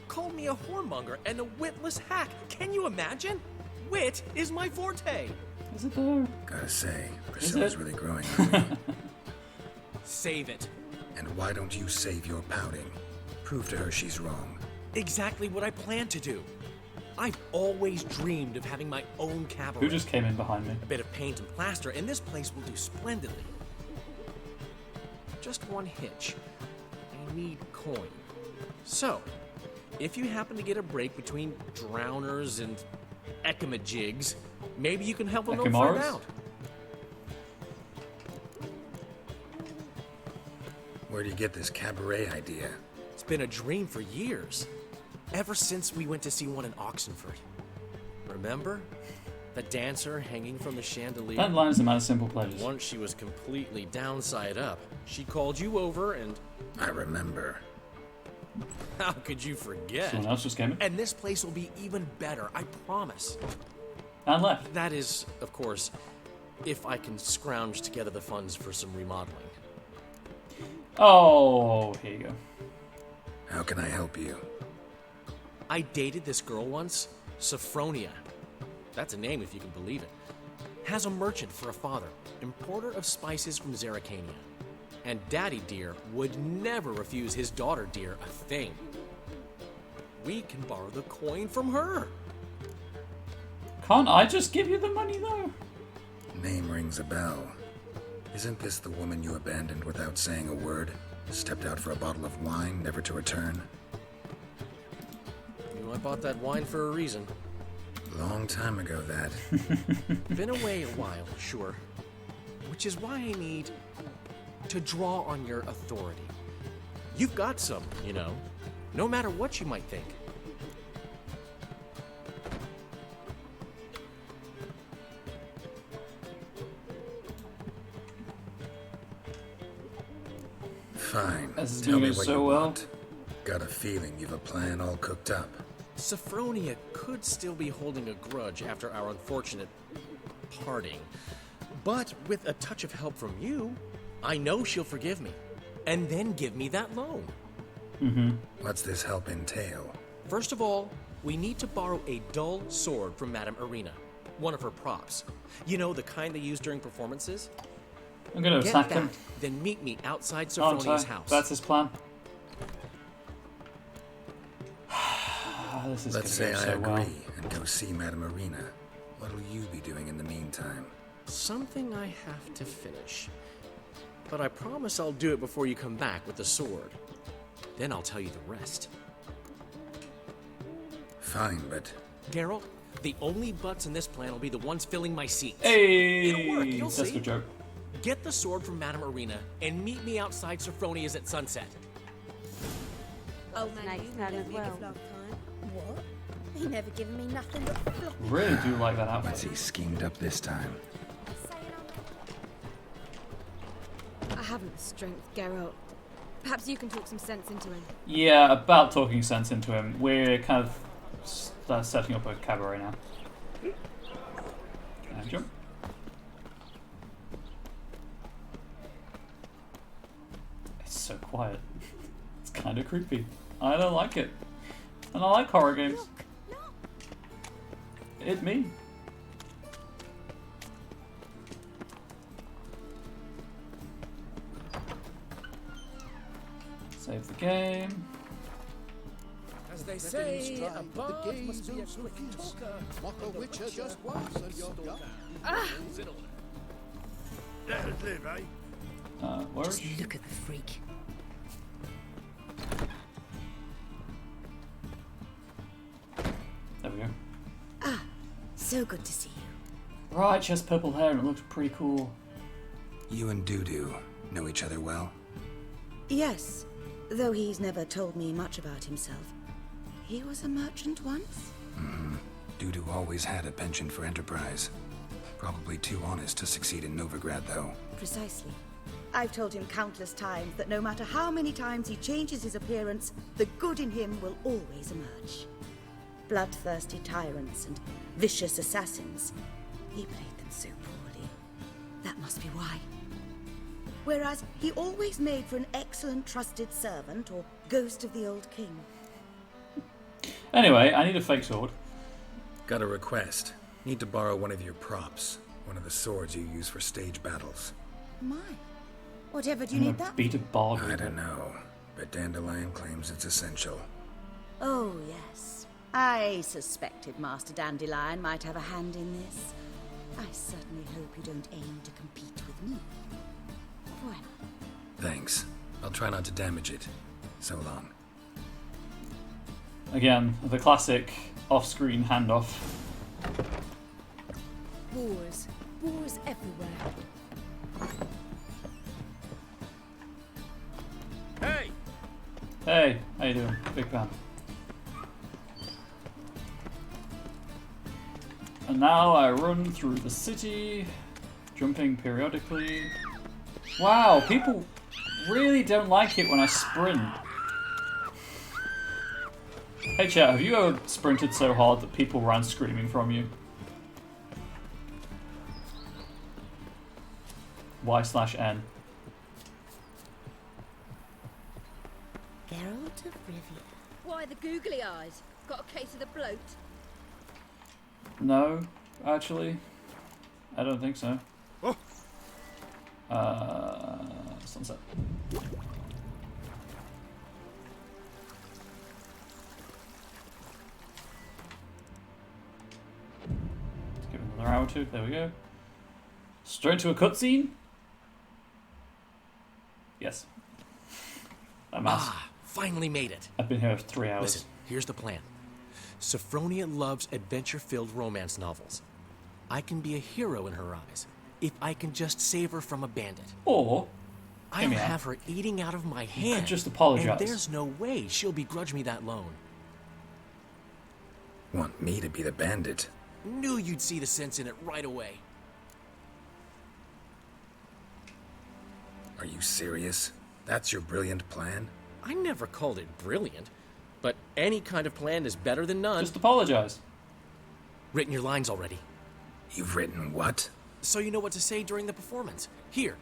Called me a whoremonger and a witless hack. Can you imagine? Wit is my forte. Is it though? Gotta say, Priscilla's really growing on me. Save it. And why don't you save your pouting? Prove to her she's wrong. Exactly what I plan to do. I've always dreamed of having my own cabaret. Who just came in behind me? A bit of paint and plaster, and this place will do splendidly. Just one hitch. I need coin. So, if you happen to get a break between drowners and ekamajigs, maybe you can help a little find out. Where do you get this cabaret idea? It's been a dream for years. Ever since we went to see one in Oxenford. Remember? The dancer hanging from the chandelier? That line's the man of simple pleasures. Once she was completely downside up. She called you over and... I remember. How could you forget? Someone else just came in. And this place will be even better, I promise. And left. That is, of course, if I can scrounge together the funds for some remodeling. Oh, here you go. How can I help you? I dated this girl once, Sophronia. That's a name if you can believe it. Has a merchant for a father, importer of spices from Zerrikania. And Daddy Dear would never refuse his daughter Dear a thing. We can borrow the coin from her. Can't I just give you the money though? Name rings a bell. Isn't this the woman you abandoned without saying a word? Stepped out for a bottle of wine, never to return? You know, I bought that wine for a reason. Long time ago, that. Been away a while, sure. Which is why I need to draw on your authority. You've got some, you know, no matter what you might think. Fine. As Tell me doing what so you well. want. Got a feeling you've a plan all cooked up. Sophronia could still be holding a grudge after our unfortunate parting. But with a touch of help from you, I know she'll forgive me. And then give me that loan. Mm-hmm. What's this help entail? First of all, we need to borrow a dull sword from Madame Irina. One of her props. You know, the kind they use during performances? I'm gonna Get attack that, him. then meet me outside Oh, Sophronia's sorry. house. That's his plan. This is Let's say gonna I go so agree well. and go see Madame Irina. What'll you be doing in the meantime? Something I have to finish. But I promise I'll do it before you come back with the sword. Then I'll tell you the rest. Fine, but... Geralt, the only butts in this plan will be the ones filling my seats. Hey! It'll work, you'll That's see. a joke. Get the sword from Madame Irina and meet me outside Sophronia's at sunset. Oh, man, Nice you plan let as me well. give love time. What? He never given me nothing but floppy. Really do like that outfit. What's he schemed up this time? I haven't the strength, Geralt. Perhaps you can talk some sense into him. Yeah, about talking sense into him. We're kind of setting up a cabaret now. Can I jump? It's so quiet. It's kind of creepy. I don't like it. And I like horror games. It me. Save the game. As they say, a bard must be a quick talker. Mock a witcher just once and you're done. That'll live, eh? Where Just look at the freak. There we go. Ah, so good to see you. Right, she has purple hair and it looks pretty cool. You and Dudu know each other well? Yes, though he's never told me much about himself. He was a merchant once? Mm-hmm. Dudu always had a penchant for enterprise. Probably too honest to succeed in Novigrad, though. Precisely. I've told him countless times that no matter how many times he changes his appearance, the good in him will always emerge. Bloodthirsty tyrants and vicious assassins. He played them so poorly. That must be why. Whereas he always made for an excellent trusted servant or ghost of the old king. Anyway, I need a fake sword. Got a request. Need to borrow one of your props. One of the swords you use for stage battles. My. Whatever do you need that? Beat a bog. I don't know, but Dandelion claims it's essential. Oh, yes. I suspected Master Dandelion might have a hand in this. I certainly hope you don't aim to compete with me. Why not? Thanks. I'll try not to damage it. So long. Again, the classic off-screen handoff. Boars. Boars everywhere. Hey! Hey, how you doing? Big fan. And now I run through the city, jumping periodically. Wow, people really don't like it when I sprint. Hey chat, have you ever sprinted so hard that people ran screaming from you? Y/N. Geralt of Rivia. Why the googly eyes? Got a case of the bloat? No, actually. I don't think so. Oh. Sunset. Let's give it another hour or two. There we go. Straight to a cutscene? Yes. Finally made it. I've been here for 3 hours. Listen, here's the plan. Sophronia loves adventure-filled romance novels. I can be a hero in her eyes if I can just save her from a bandit. Or I'll have her eating out of my hand. You could just apologize. And there's no way she'll begrudge me that loan. Want me to be the bandit? Knew you'd see the sense in it right away. Are you serious? That's your brilliant plan? I never called it brilliant, but any kind of plan is better than none. Just apologize. Written your lines already. You've written what? So you know what to say during the performance. Here,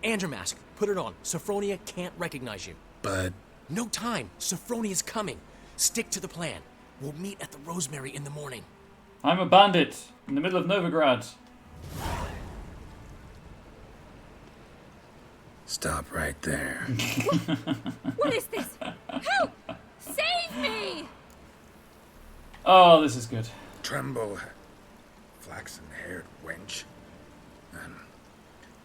and your mask. Put it on. Sophronia can't recognize you. But... No time. Sophronia's coming. Stick to the plan. We'll meet at the Rosemary in the morning. I'm a bandit in the middle of Novigrad. Stop right there. What is this? Help! Save me! Oh, this is good. Tremble, flaxen-haired wench.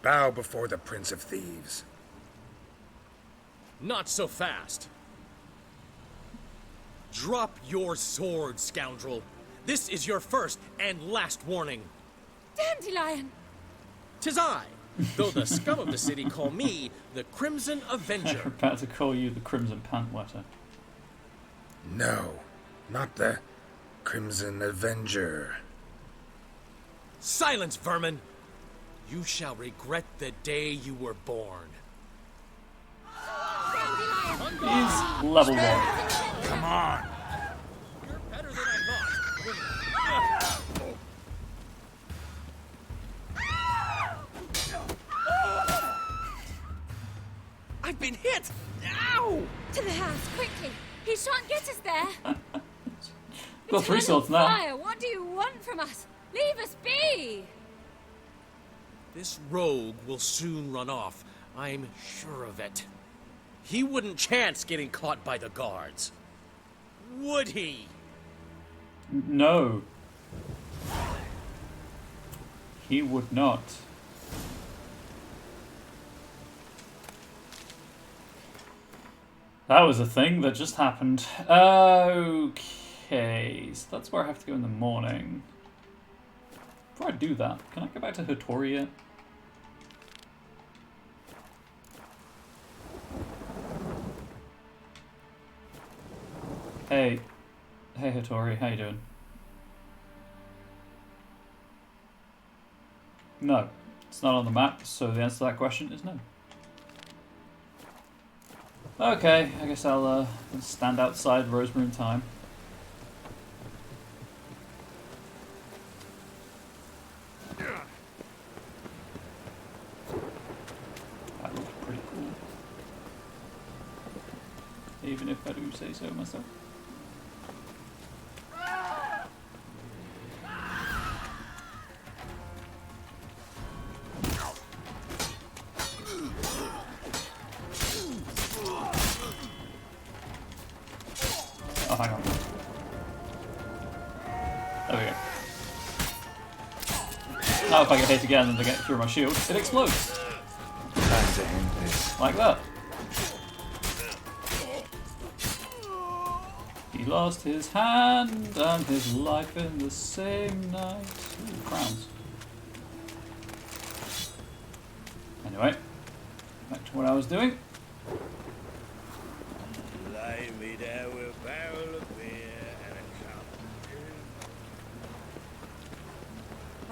Bow before the Prince of Thieves. Not so fast. Drop your sword, scoundrel. This is your first and last warning. Dandelion! 'Tis I, though the scum of the city call me the Crimson Avenger. I'm about to call you the Crimson Pantwetter. No, not the Crimson Avenger. Silence, vermin! You shall regret the day you were born. He's level 1. Come on! You're better than I thought. I've been hit! Ow! To the house, quickly! He shan't get us there! Got 3 Eternal swords now. Fire, what do you want from us? Leave us be! This rogue will soon run off. I'm sure of it. He wouldn't chance getting caught by the guards. Would he? No. He would not. That was a thing that just happened. Okay, so that's where I have to go in the morning. Before I do that, can I go back to Hattori yet? Hey. Hey Hattori, how you doing? No. It's not on the map, so the answer to that question is no. Okay, I guess I'll stand outside Rosemary in time. That looks pretty cool. Even if I do say so myself. Oh, hang on. There we go. Now if I get hit again and I get through my shield, it explodes. Time to end this. Like that. He lost his hand and his life in the same night. Ooh, crowns. Anyway, back to what I was doing. Lay me there with a barrel of beer and a cup.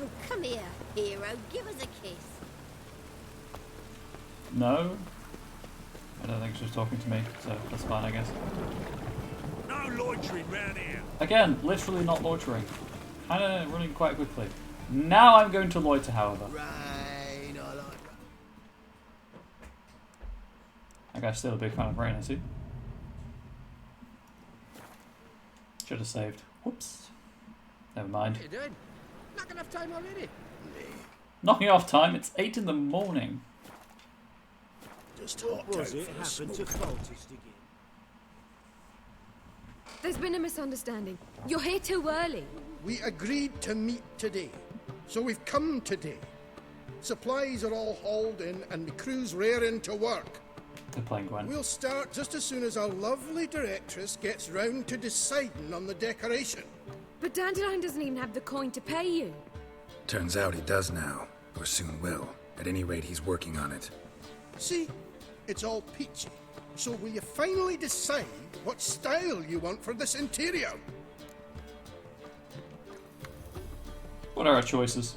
Oh, come here, hero. Give us a kiss. No. I don't think she was talking to me, so that's fine, I guess. No loitering round here. Again, literally not loitering. Kinda running quite quickly. Now I'm going to loiter, however. Rain, I like That guy's still a big fan of rain, I see. Should have saved. Whoops. Never mind. What are you doing? Not enough time already. Knocking off time, it's 8 in the morning. Just hot Was out it for a happened smoke. to Cultist again? There's been a misunderstanding. You're here too early. We agreed to meet today, so we've come today. Supplies are all hauled in and the crew's raring to work. They're playing Gwen. We'll start just as soon as our lovely directress gets round to deciding on the decoration. But Dandelion doesn't even have the coin to pay you. Turns out he does now, or soon will. At any rate, he's working on it. See, it's all peachy. So will you finally decide what style you want for this interior? What are our choices?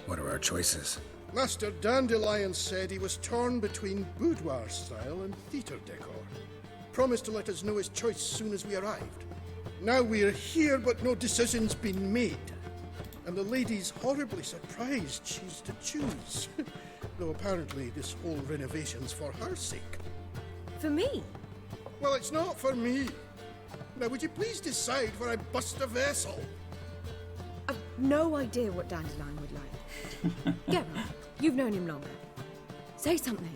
What are our choices? Master Dandelion said he was torn between boudoir style and theatre decor. Promised to let us know his choice soon as we arrived. Now we're here, but no decision's been made. And the lady's horribly surprised she's to choose. Though apparently this whole renovation's for her sake. For me? Well, it's not for me. Now, would you please decide where I bust a vessel? I've no idea what Dandelion would like. Geralt, you've known him longer. Say something.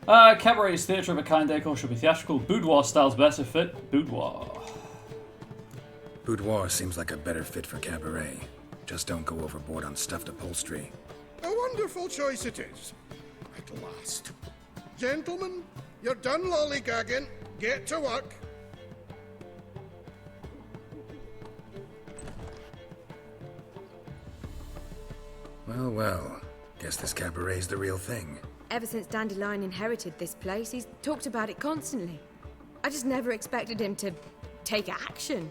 Cabaret's theatre of a kind decor should be theatrical. Boudoir style's better fit. Boudoir. Boudoir seems like a better fit for cabaret. Just don't go overboard on stuffed upholstery. A wonderful choice it is. At last. Gentlemen, you're done lollygagging. Get to work. Well, well. Guess this cabaret's the real thing. Ever since Dandelion inherited this place, he's talked about it constantly. I just never expected him to take action.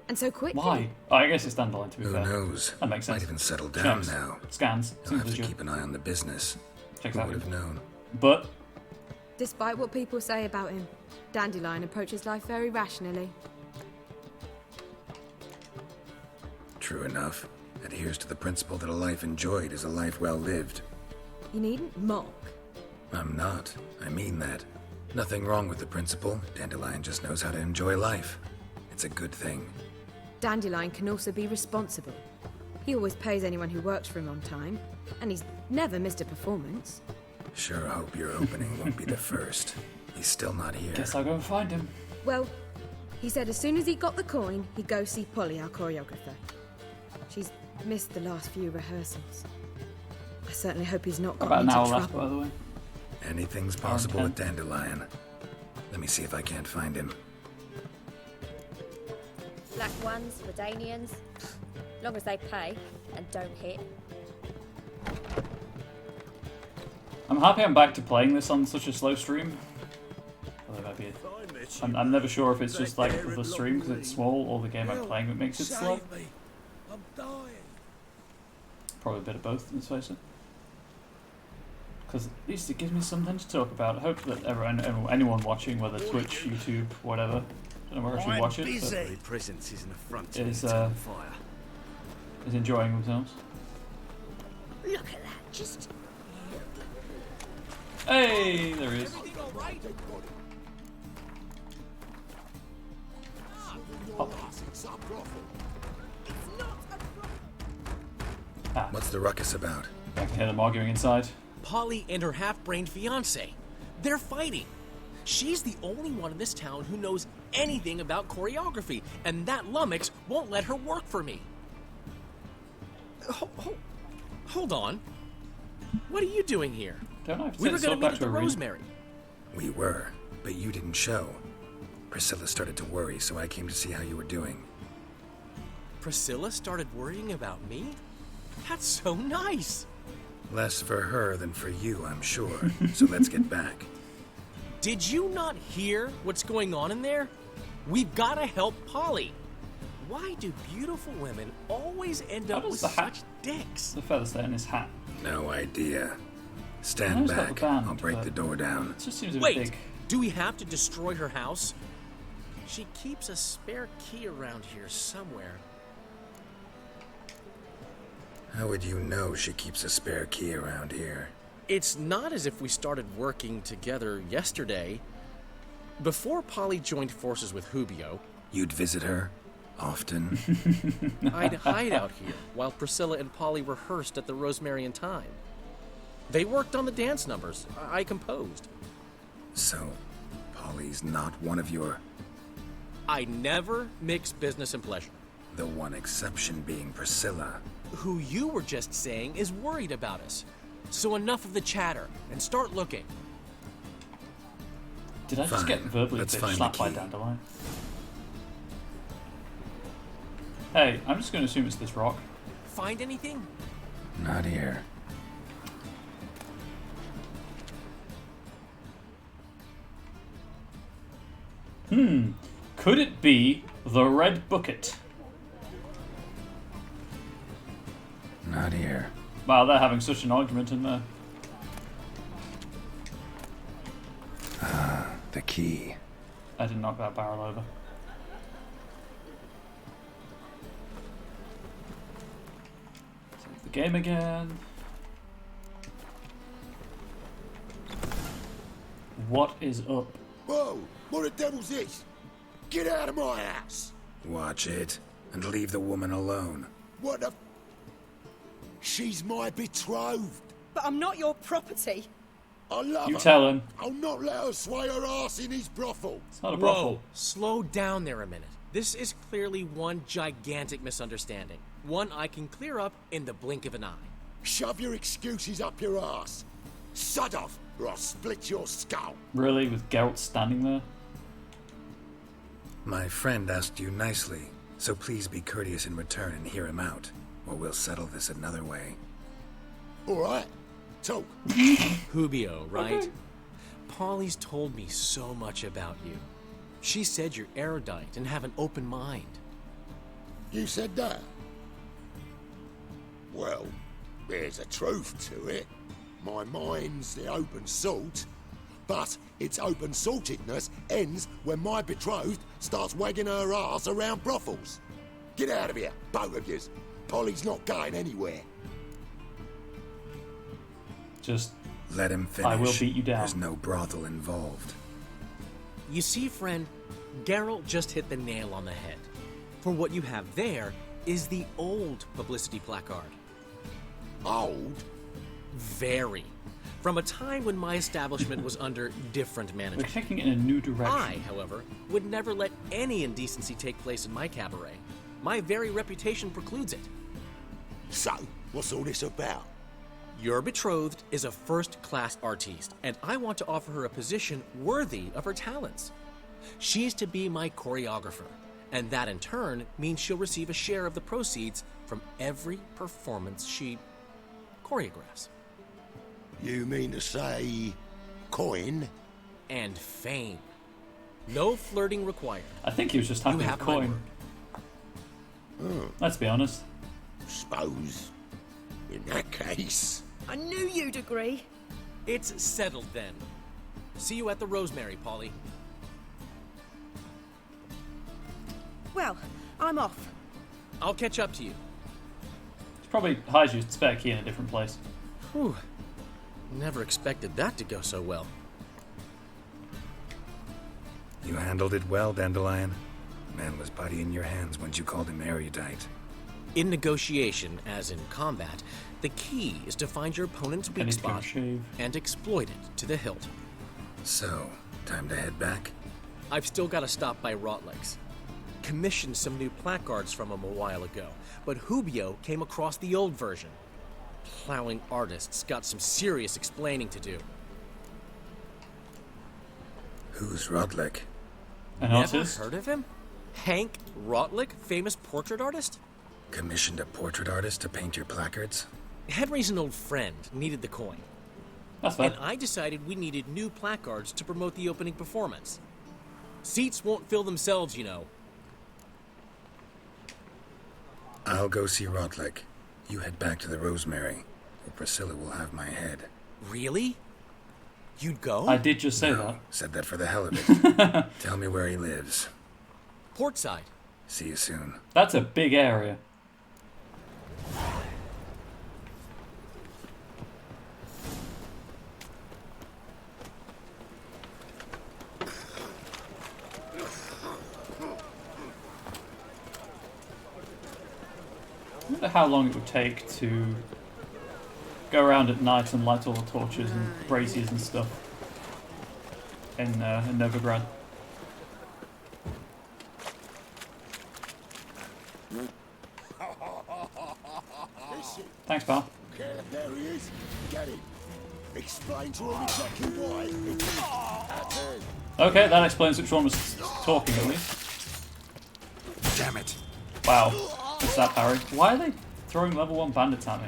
And so quickly. Why? Oh, I guess it's Dandelion, to be fair. Who knows? That makes sense. Might even settle down Checks. now. Scans. I'll Seems have to legit. keep an eye on the business. Checks Who out. would have known? But Despite what people say about him, Dandelion approaches life very rationally. True enough. Adheres to the principle that a life enjoyed is a life well lived. You needn't mock. I'm not. I mean that. Nothing wrong with the principle. Dandelion just knows how to enjoy life. It's a good thing. Dandelion can also be responsible. He always pays anyone who works for him on time, and he's never missed a performance. Sure hope your opening won't be the first. He's still not here. guess I'll go and find him. Well, he said as soon as he got the coin, he'd go see Polly, our choreographer. She's missed the last few rehearsals. I certainly hope he's not got About an into hour trouble. left, by the way. Anything's possible with Dandelion. Let me see if I can't find him. Black ones, Redanians. Long as they pay and don't hit. I'm happy I'm back to playing this on such a slow stream. Although maybe I'm never sure if it's just like the stream because it's small or the game I'm playing that makes it slow. I'm dying. Probably a bit of both, let's face it. Because at least it gives me something to talk about. I hope that anyone watching, whether Twitch, YouTube, whatever, I don't know where else you watch it, but Presence is an affront to is, fire. is enjoying themselves. Look at that, just... Hey, there he is. What's the ruckus about? I can hear them arguing inside. Polly and her half-brained fiancé. They're fighting. She's the only one in this town who knows anything about choreography, and that lummox won't let her work for me. Hold on. What are you doing here? Don't know. We were going to meet at the Rosemary. We were, but you didn't show. Priscilla started to worry, so I came to see how you were doing. Priscilla started worrying about me? That's so nice. Less for her than for you, I'm sure. So let's get back. Did you not hear what's going on in there? We've got to help Polly. Why do beautiful women always end up with such dicks? The feather stay in his hat. No idea. Stand back. I'll break the door down. It just seems a bit Wait, big. do we have to destroy her house? She keeps a spare key around here somewhere. How would you know she keeps a spare key around here? It's not as if we started working together yesterday. Before Polly joined forces with Hubio, You'd visit her? Often? I'd hide out here while Priscilla and Polly rehearsed at the Rosemary and Thyme. They worked on the dance numbers. I composed. So, Polly's not one of your... I never mix business and pleasure. The one exception being Priscilla. Who you were just saying is worried about us. So enough of the chatter, and start looking. Did I just get verbally Let's find slapped the by key. Dandelion? Hey, I'm just going to assume it's this rock. Find anything? Not here. Could it be the red bucket? Not here. Wow, they're having such an argument in there. The key. I did knock that barrel over. Save the game again. What is up? Whoa! What the devil's this? Get out of my house! Watch it, and leave the woman alone. What the... She's my betrothed. But I'm not your property. I love You her. tell him. I'll not let her sway her ass in his brothel. It's not a Whoa, brothel. slow down there a minute. This is clearly one gigantic misunderstanding. One I can clear up in the blink of an eye. Shove your excuses up your ass. Sod off, or I'll split your skull. Really, with Geralt standing there? My friend asked you nicely, so please be courteous in return and hear him out, or we'll settle this another way. All right, talk. Hubio, right? Polly's told me so much about you. She said you're erudite and have an open mind. You said that? Well, there's a truth to it. My mind's the open salt, but its open saltedness ends when my betrothed starts wagging her ass around brothels. Get out of here, both of yous. Polly's not going anywhere. Just let him finish. I will beat you down. There's no brothel involved. You see, friend, Geralt just hit the nail on the head. For what you have there is the old publicity placard. Old? Very. From a time when my establishment was under different management. We're taking it in a new direction. I, however, would never let any indecency take place in my cabaret. My very reputation precludes it. So, what's all this about? Your betrothed is a first-class artiste, and I want to offer her a position worthy of her talents. She's to be my choreographer, and that in turn means she'll receive a share of the proceeds from every performance she choreographs. You mean to say coin? And fame. No flirting required. I think he was just having a coin. Let's be honest. Suppose. In that case. I knew you'd agree. It's settled then. See you at the Rosemary, Polly. Well, I'm off. I'll catch up to you. It's probably hides your spare key in a different place. Whew. Never expected that to go so well. You handled it well, Dandelion. Man was putty in your hands once you called him erudite. In negotiation, as in combat, the key is to find your opponent's weak spot and exploit it to the hilt. So, time to head back? I've still got to stop by Rotlick's. Commissioned some new placards from him a while ago, but Hubio came across the old version. Plowing artists got some serious explaining to do. Who's Rotlick? An Never artist? heard of him? Hank Rotlick, famous portrait artist? Commissioned a portrait artist to paint your placards? Henry's an old friend, needed the coin. That's fine. And I decided we needed new placards to promote the opening performance. Seats won't fill themselves, you know. I'll go see Rotlick. You head back to the Rosemary, or Priscilla will have my head. Really? You'd go? I did just say that. Said that for the hell of it. Tell me where he lives. Portside. See you soon. That's a big area. I wonder how long it would take to go around at night and light all the torches and braziers and stuff in Novigrad. Thanks, pal. There he is. Get him. Explain to him exactly why. Okay, that explains which one was talking at least. Damn it. Wow. What's that, Harry? Why are they throwing level 1 bandits at me?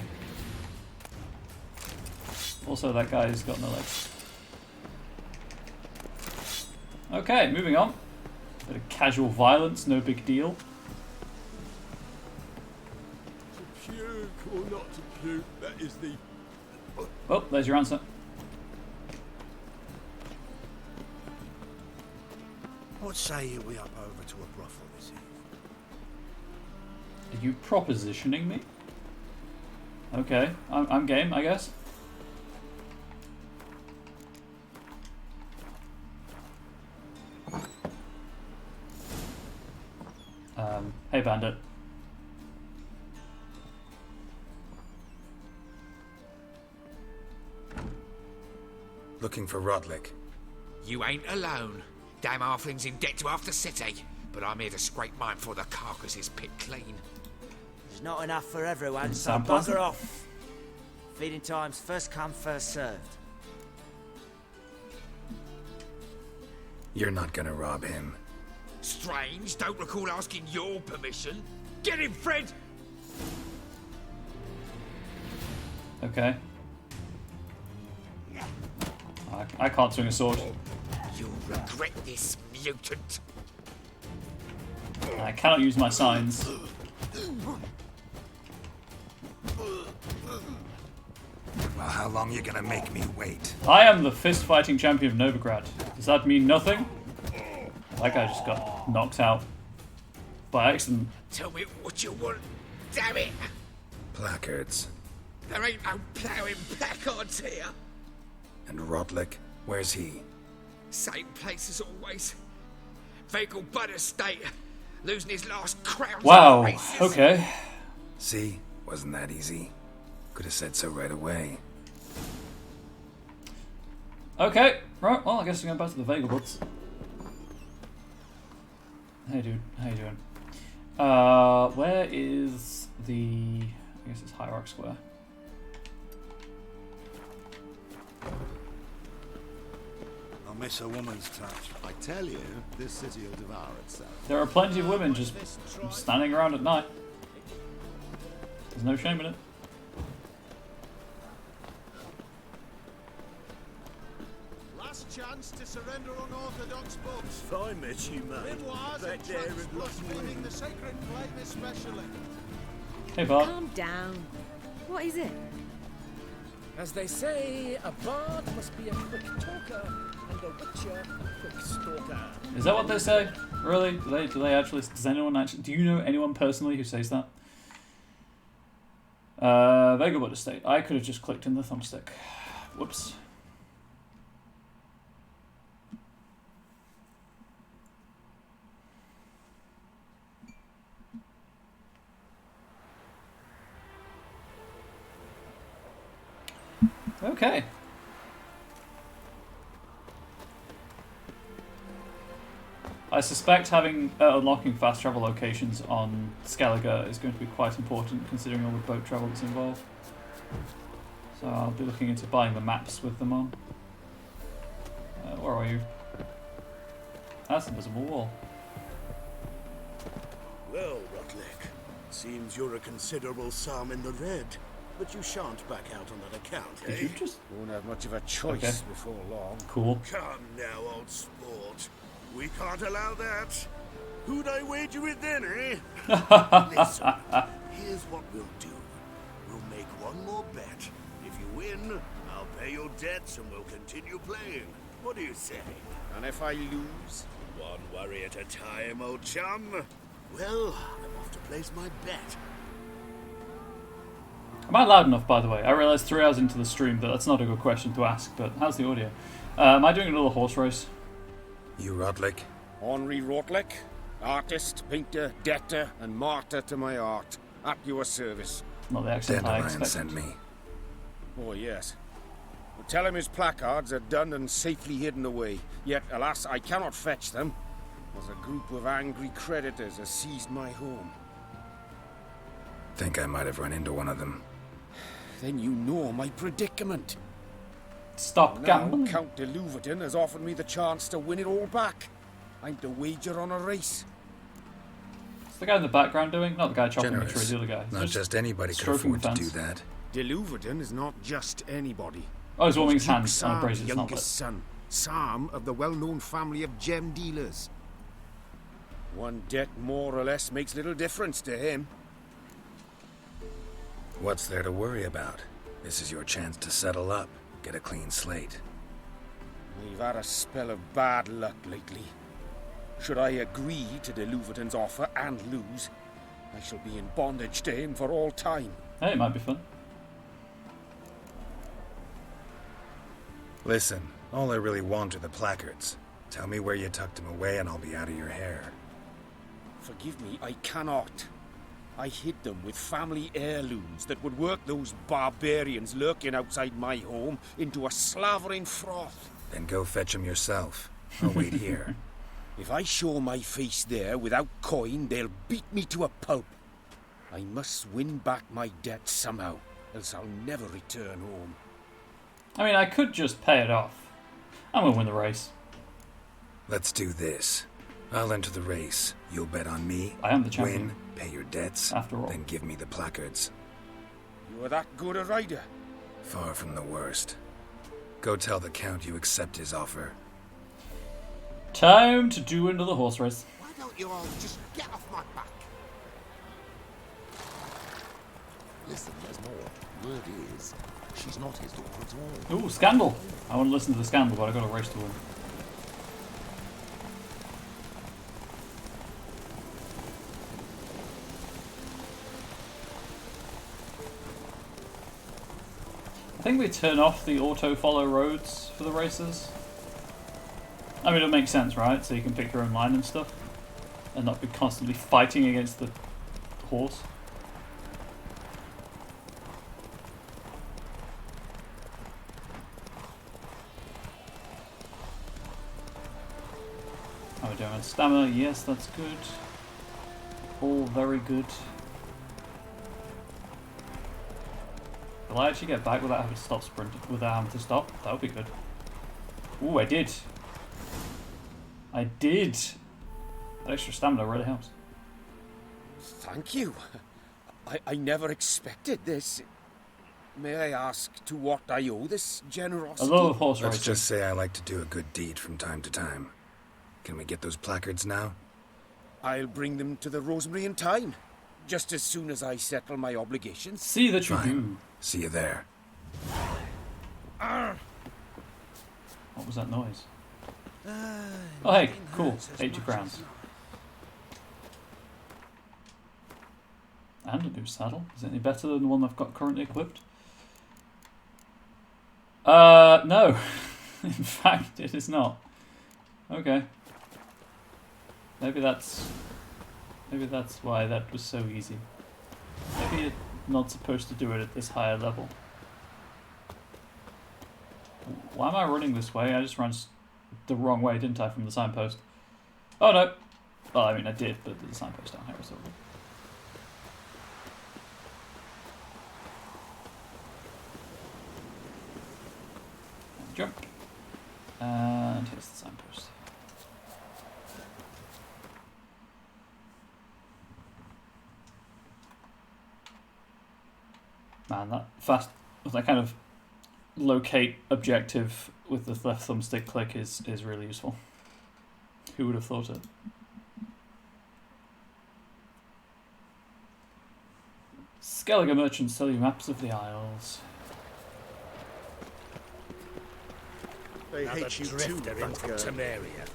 Also, that guy's got no legs. Okay, moving on. Bit of casual violence, no big deal. To puke or not to puke, that is the... Oh, there's your answer. What say you we up over to a brothel this evening? Are you propositioning me? Okay, I'm game, I guess. Hey, bandit. Looking for Rotlick. You ain't alone. Damn halfling's in debt to half the city. But I'm here to scrape mine before the carcass is picked clean. There's not enough for everyone, so Sound pleasant? bugger off. Feeding time's first come, first served. You're not gonna rob him. Strange, don't recall asking your permission. Get him, Fred! Okay. I can't swing a sword. You'll regret this, mutant! I cannot use my signs. Well, how long you gonna make me wait? I am the fist-fighting champion of Novigrad. Does that mean nothing? That guy just got knocked out by accident. Tell me what you want, damn it! Placards. There ain't no ploughing placards here. And Rotlick, where's he? Same place as always. Vegal Bud Estate. Losing his last crowns. Wow, okay. See? Wasn't that easy? Could have said so right away. Okay, right, well, I guess we're going back to the Vegal Buds. Hey, dude, how you doing? Where is the... I guess it's Hierarch Square. I'll miss a woman's touch. I tell you, this city will devour itself. There are plenty of women just standing around at night. There's no shame in it. Last chance to surrender unorthodox books. If I met you, mate, Memoirs and transplus feeding the sacred flame especially. Hey, Bart. Calm down. What is it? As they say, a bard must be a quick talker, and a witcher a quick stalker. Is that what they say? Really? Do they actually? Does anyone actually? Do you know anyone personally who says that? Vegal Bud Estate. I could have just clicked in the thumbstick. Whoops. Okay. I suspect having unlocking fast travel locations on Skellige is going to be quite important, considering all the boat travel that's involved. So I'll be looking into buying the maps with them on. Where are you? That's an invisible wall. Well, Rotlick, seems you're a considerable sum in the red. But you shan't back out on that account, eh? Did you just... Won't have much of a choice before long. Cool. Come now, old sport. We can't allow that. Who'd I wager with then, eh? Listen, here's what we'll do. We'll make one more bet. If you win, I'll pay your debts and we'll continue playing. What do you say? And if I lose? One worry at a time, old chum. Well, I'm off to place my bet. Am I loud enough, by the way? I realised 3 hours into the stream that that's not a good question to ask, but how's the audio? Am I doing a little horse race? You Rotlick? Henri Rotlick, artist, painter, debtor, and martyr to my art. At your service. Not the accent I Dandelion expected. sent me. Oh, yes. Well, tell him his placards are done and safely hidden away. Yet, alas, I cannot fetch them, as a group of angry creditors has seized my home. Think I might have run into one of them. Then you know my predicament. Stop now, gambling. Count de Louverton has offered me the chance to win it all back. I'm to wager on a race. What's the guy in the background doing? Not the guy chopping the Generous. tree, the other guy. Not just anybody could stroking afford the to do fence. that. De Louverton is not just anybody. Oh, he's warming his Duke hands on a Sam's brazier. It's not lit. youngest son, Sam of the well-known family of gem dealers. One debt more or less makes little difference to him. What's there to worry about? This is your chance to settle up, get a clean slate. We've had a spell of bad luck lately. Should I agree to de Louverton's offer and lose, I shall be in bondage to him for all time. Hey, it might be fun. Listen, all I really want are the placards. Tell me where you tucked them away and I'll be out of your hair. Forgive me, I cannot. I hid them with family heirlooms that would work those barbarians lurking outside my home into a slavering froth. Then go fetch them yourself. I'll wait here. If I show my face there without coin, they'll beat me to a pulp. I must win back my debt somehow, else I'll never return home. I mean, I could just pay it off. I'm gonna win the race. Let's do this. I'll enter the race. You'll bet on me. I am the champion. Win, pay your debts, After all. then give me the placards. You are that good a rider? Far from the worst. Go tell the Count you accept his offer. Time to do another horse race. Why don't you all just get off my back? Listen, there's more. Word is, she's not his daughter at all. Ooh, scandal! I want to listen to the scandal, but I've got a race to win. I think we turn off the auto-follow roads for the races. I mean, it makes sense, right? So you can pick your own line and stuff. And not be constantly fighting against the horse. How are we doing on stamina? Yes, that's good. All very good. Will I actually get back without having to stop sprinting? Without having to stop? That would be good. Ooh, I did. I did. That extra stamina really helps. Thank you. I never expected this. May I ask to what I owe this generosity? A lot of horse Let's racing. just say I like to do a good deed from time to time. Can we get those placards now? I'll bring them to the Rosemary in time. Just as soon as I settle my obligations. See that you Fine. do. See you there. What was that noise? Oh hey, cool. 80 crowns. And a new saddle. Is it any better than the one I've got currently equipped? No. In fact, it is not. Okay. Maybe that's why that was so easy. Maybe it's not supposed to do it at this higher level. Why am I running this way? I just ran the wrong way, didn't I, from the signpost? Oh no! Well, I mean, I did, but the signpost down here is over. Jump. And here's the signpost. Man, that kind of locate objective with the left thumbstick click is really useful. Who would have thought it? Skellige merchants sell you maps of the Isles. They hate you too, Bunker. Temeria.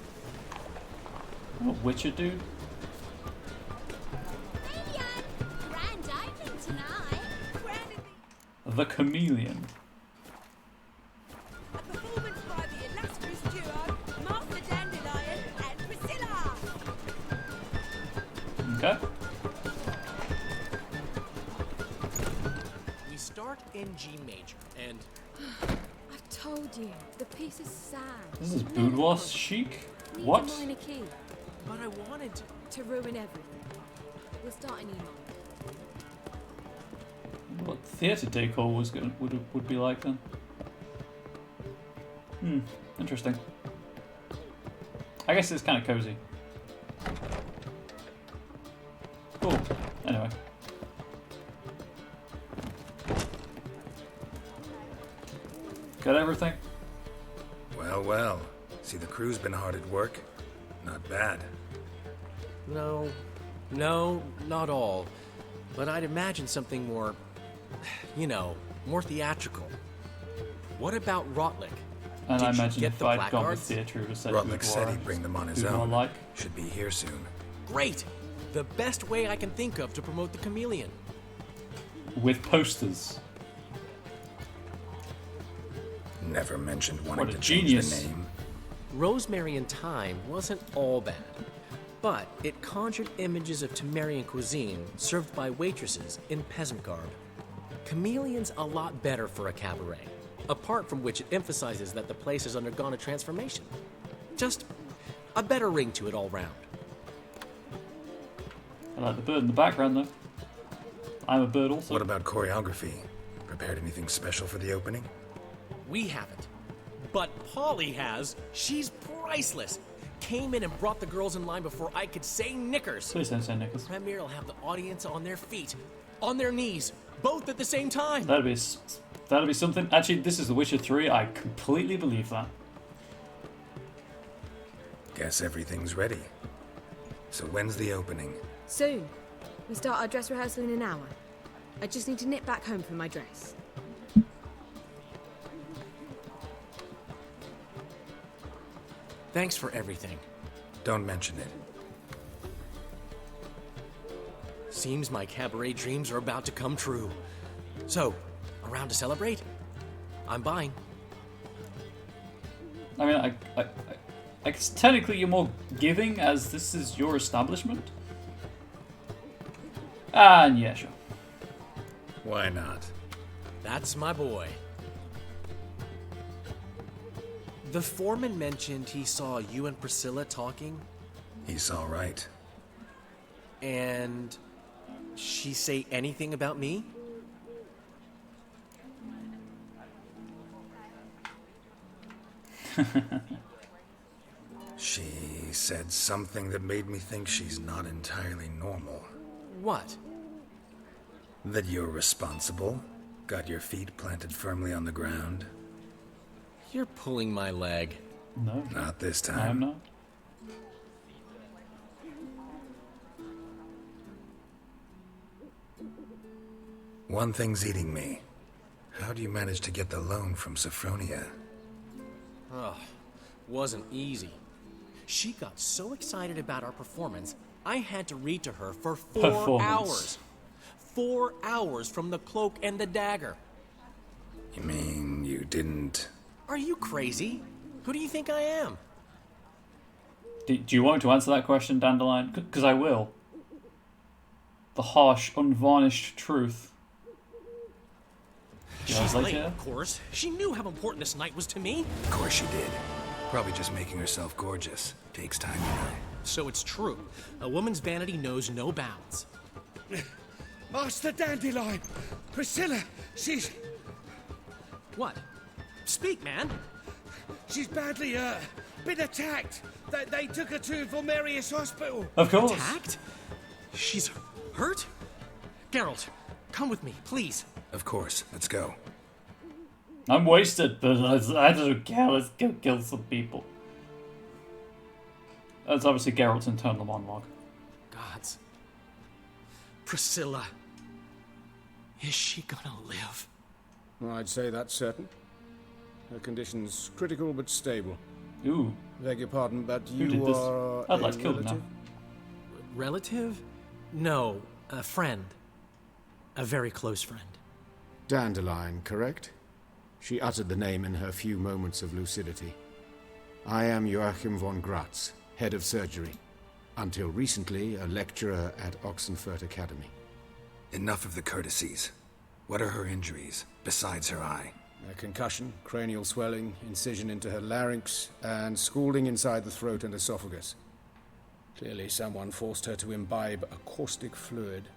What, Witcher dude? Grand opening tonight. The Chameleon. A performance by the illustrious duo, Martha Dandelion and Priscilla. Okay. We start in G major, and I've told you, the piece is sad. This is boudoir chic? Needs What? a minor key. but I wanted To ruin everything. We'll start in E minor. What theatre decor would be like then? Interesting. I guess it's kind of cozy. Cool. Anyway. Got everything? Well, well. See, the crew's been hard at work. Not bad. No, not all. But I'd imagine something more, more theatrical. What about Rotlick? And I Did you imagine get if the I'd gone with placards? theatre, it would have said Rotlick said boudoir. he'd bring them on his Boudoir own. like. Should be here soon. Great! The best way I can think of to promote the Chameleon. With posters. Never mentioned What wanting a to change genius. the name. Rosemary in Time wasn't all bad, but it conjured images of Temerian cuisine served by waitresses in peasant garb. Chameleon's a lot better for a cabaret, apart from which it emphasizes that the place has undergone a transformation. Just a better ring to it all round. I like the bird in the background though. I'm a bird also. What about choreography? Prepared anything special for the opening? We haven't. But Polly has. She's priceless. Came in and brought the girls in line before I could say knickers. Please don't say knickers. Premier will have the audience on their feet, on their knees, both at the same time. That'd be something. Actually, this is The Witcher 3. I completely believe that. Guess everything's ready. So when's the opening? Soon. We start our dress rehearsal in an hour. I just need to nip back home for my dress. Thanks for everything. Don't mention it. Seems my cabaret dreams are about to come true. So, around to celebrate? I'm buying. I mean, I guess technically you're more giving, as this is your establishment. And yeah, sure. Why not? That's my boy. The foreman mentioned he saw you and Priscilla talking. He's all right. And she say anything about me? She said something that made me think she's not entirely normal. What? That you're responsible, got your feet planted firmly on the ground. You're pulling my leg. No. Not this time. I'm not. One thing's eating me. How do you manage to get the loan from Sophronia? Ugh, wasn't easy. She got so excited about our performance, I had to read to her for 4 hours. 4 hours from the Cloak and the Dagger. You mean you didn't... Are you crazy? Who do you think I am? Do you want me to answer that question, Dandelion? Because I will. The harsh, unvarnished truth. She's late, of course. She knew how important this night was to me. Of course she did. Probably just making herself gorgeous. Takes time, you know. So it's true. A woman's vanity knows no bounds. Master Dandelion! Priscilla, she's... What? Speak, man. She's badly, been attacked. They took her to Vulmerius Hospital. Of course. Attacked? She's hurt? Geralt, come with me, please. Of course. Let's go. I'm wasted, but I don't care. Let's go kill some people. That's obviously Geralt's internal monologue. Gods. Priscilla. Is she gonna live? I'd say that's certain. Her condition's critical but stable. Ooh. Beg your pardon, but Who you did this? are I'd like a to kill them relative? now. Relative? No, a friend. A very close friend. Dandelion, correct? She uttered the name in her few moments of lucidity. I am Joachim von Gratz, head of surgery. Until recently, a lecturer at Oxenfurt Academy. Enough of the courtesies. What are her injuries, besides her eye? A concussion, cranial swelling, incision into her larynx, and scalding inside the throat and esophagus. Clearly someone forced her to imbibe a caustic fluid.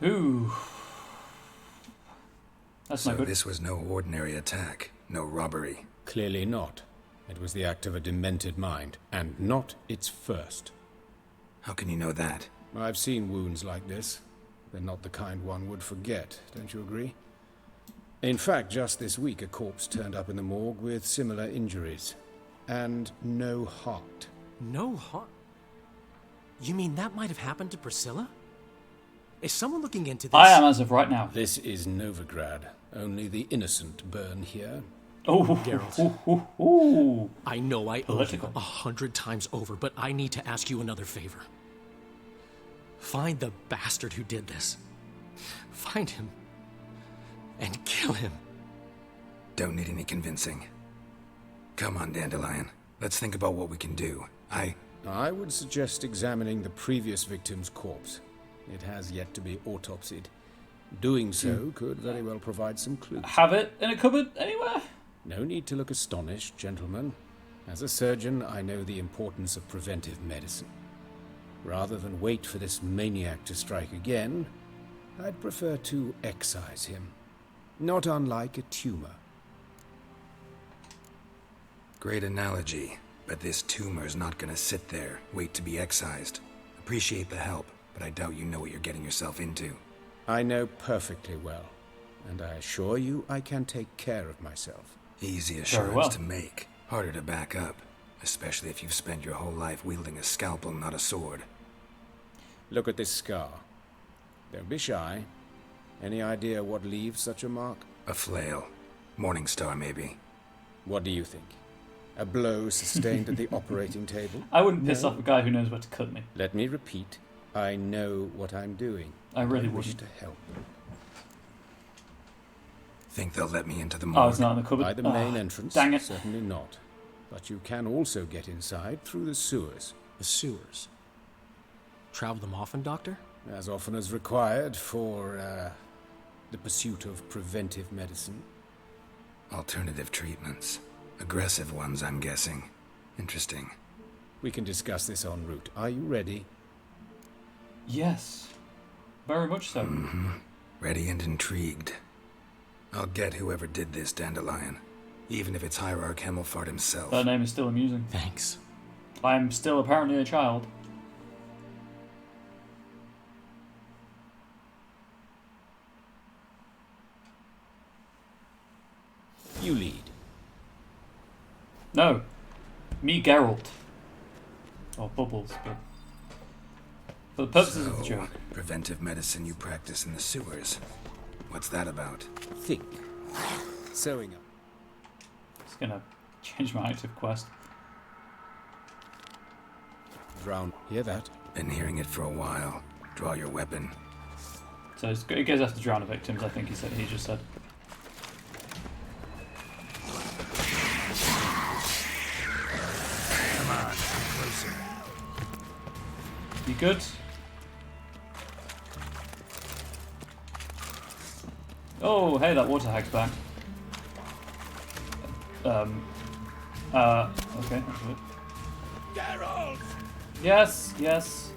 Ooh. That's not So good. this was no ordinary attack, no robbery. Clearly not. It was the act of a demented mind, and not its first. How can you know that? I've seen wounds like this. They're not the kind one would forget, don't you agree? In fact, just this week a corpse turned up in the morgue with similar injuries. And no heart. No heart? You mean that might have happened to Priscilla? Is someone looking into this? I am as of right now. This is Novigrad. Only the innocent burn here. Oh, Geralt. I know I owe you Political. 100 times over, but I need to ask you another favor. Find the bastard who did this. Find him. And kill him. Don't need any convincing. Come on, Dandelion. Let's think about what we can do. I would suggest examining the previous victim's corpse. It has yet to be autopsied. Doing so could very well provide some clues. Have it in a cupboard anywhere? No need to look astonished, gentlemen. As a surgeon, I know the importance of preventive medicine. Rather than wait for this maniac to strike again, I'd prefer to excise him. Not unlike a tumor. Great analogy, but this tumor's not gonna sit there, wait to be excised. Appreciate the help, but I doubt you know what you're getting yourself into. I know perfectly well. and I assure you I can take care of myself. Easy Very assurance well. to make. Harder to back up, especially if you've spent your whole life wielding a scalpel, not a sword. Look at this scar. Don't be shy. Any idea what leaves such a mark? A flail. Morning star, maybe. What do you think? A blow sustained at the operating table? I wouldn't piss No? off a guy who knows where to cut me. Let me repeat. I know what I'm doing. I really wish wouldn't. to help. Think they'll let me into the Oh, morgue? it's not in the cupboard. By the main entrance? Dang it. Certainly not. But you can also get inside through the sewers. The sewers. Travel them often, Doctor? As often as required for, the pursuit of preventive medicine. Alternative treatments. Aggressive ones, I'm guessing. Interesting. We can discuss this en route. Are you ready? Yes. Very much so. Mm-hmm. Ready and intrigued. I'll get whoever did this, Dandelion. Even if it's Hierarch Hemmelfart himself. That name is still amusing. Thanks. I'm still apparently a child. You lead. No. Me, Geralt. Or Bubbles, but... For the purposes of the joke. Preventive medicine you practice in the sewers. What's that about? Think. Sewing up. It's gonna change my active quest. Drown. Hear that? Been hearing it for a while. Draw your weapon. So it goes after drown victims, I think he just said. Come on, closer. You good? Oh, hey, that water hag's back. Okay, that's good. Geralt! Yes, yes.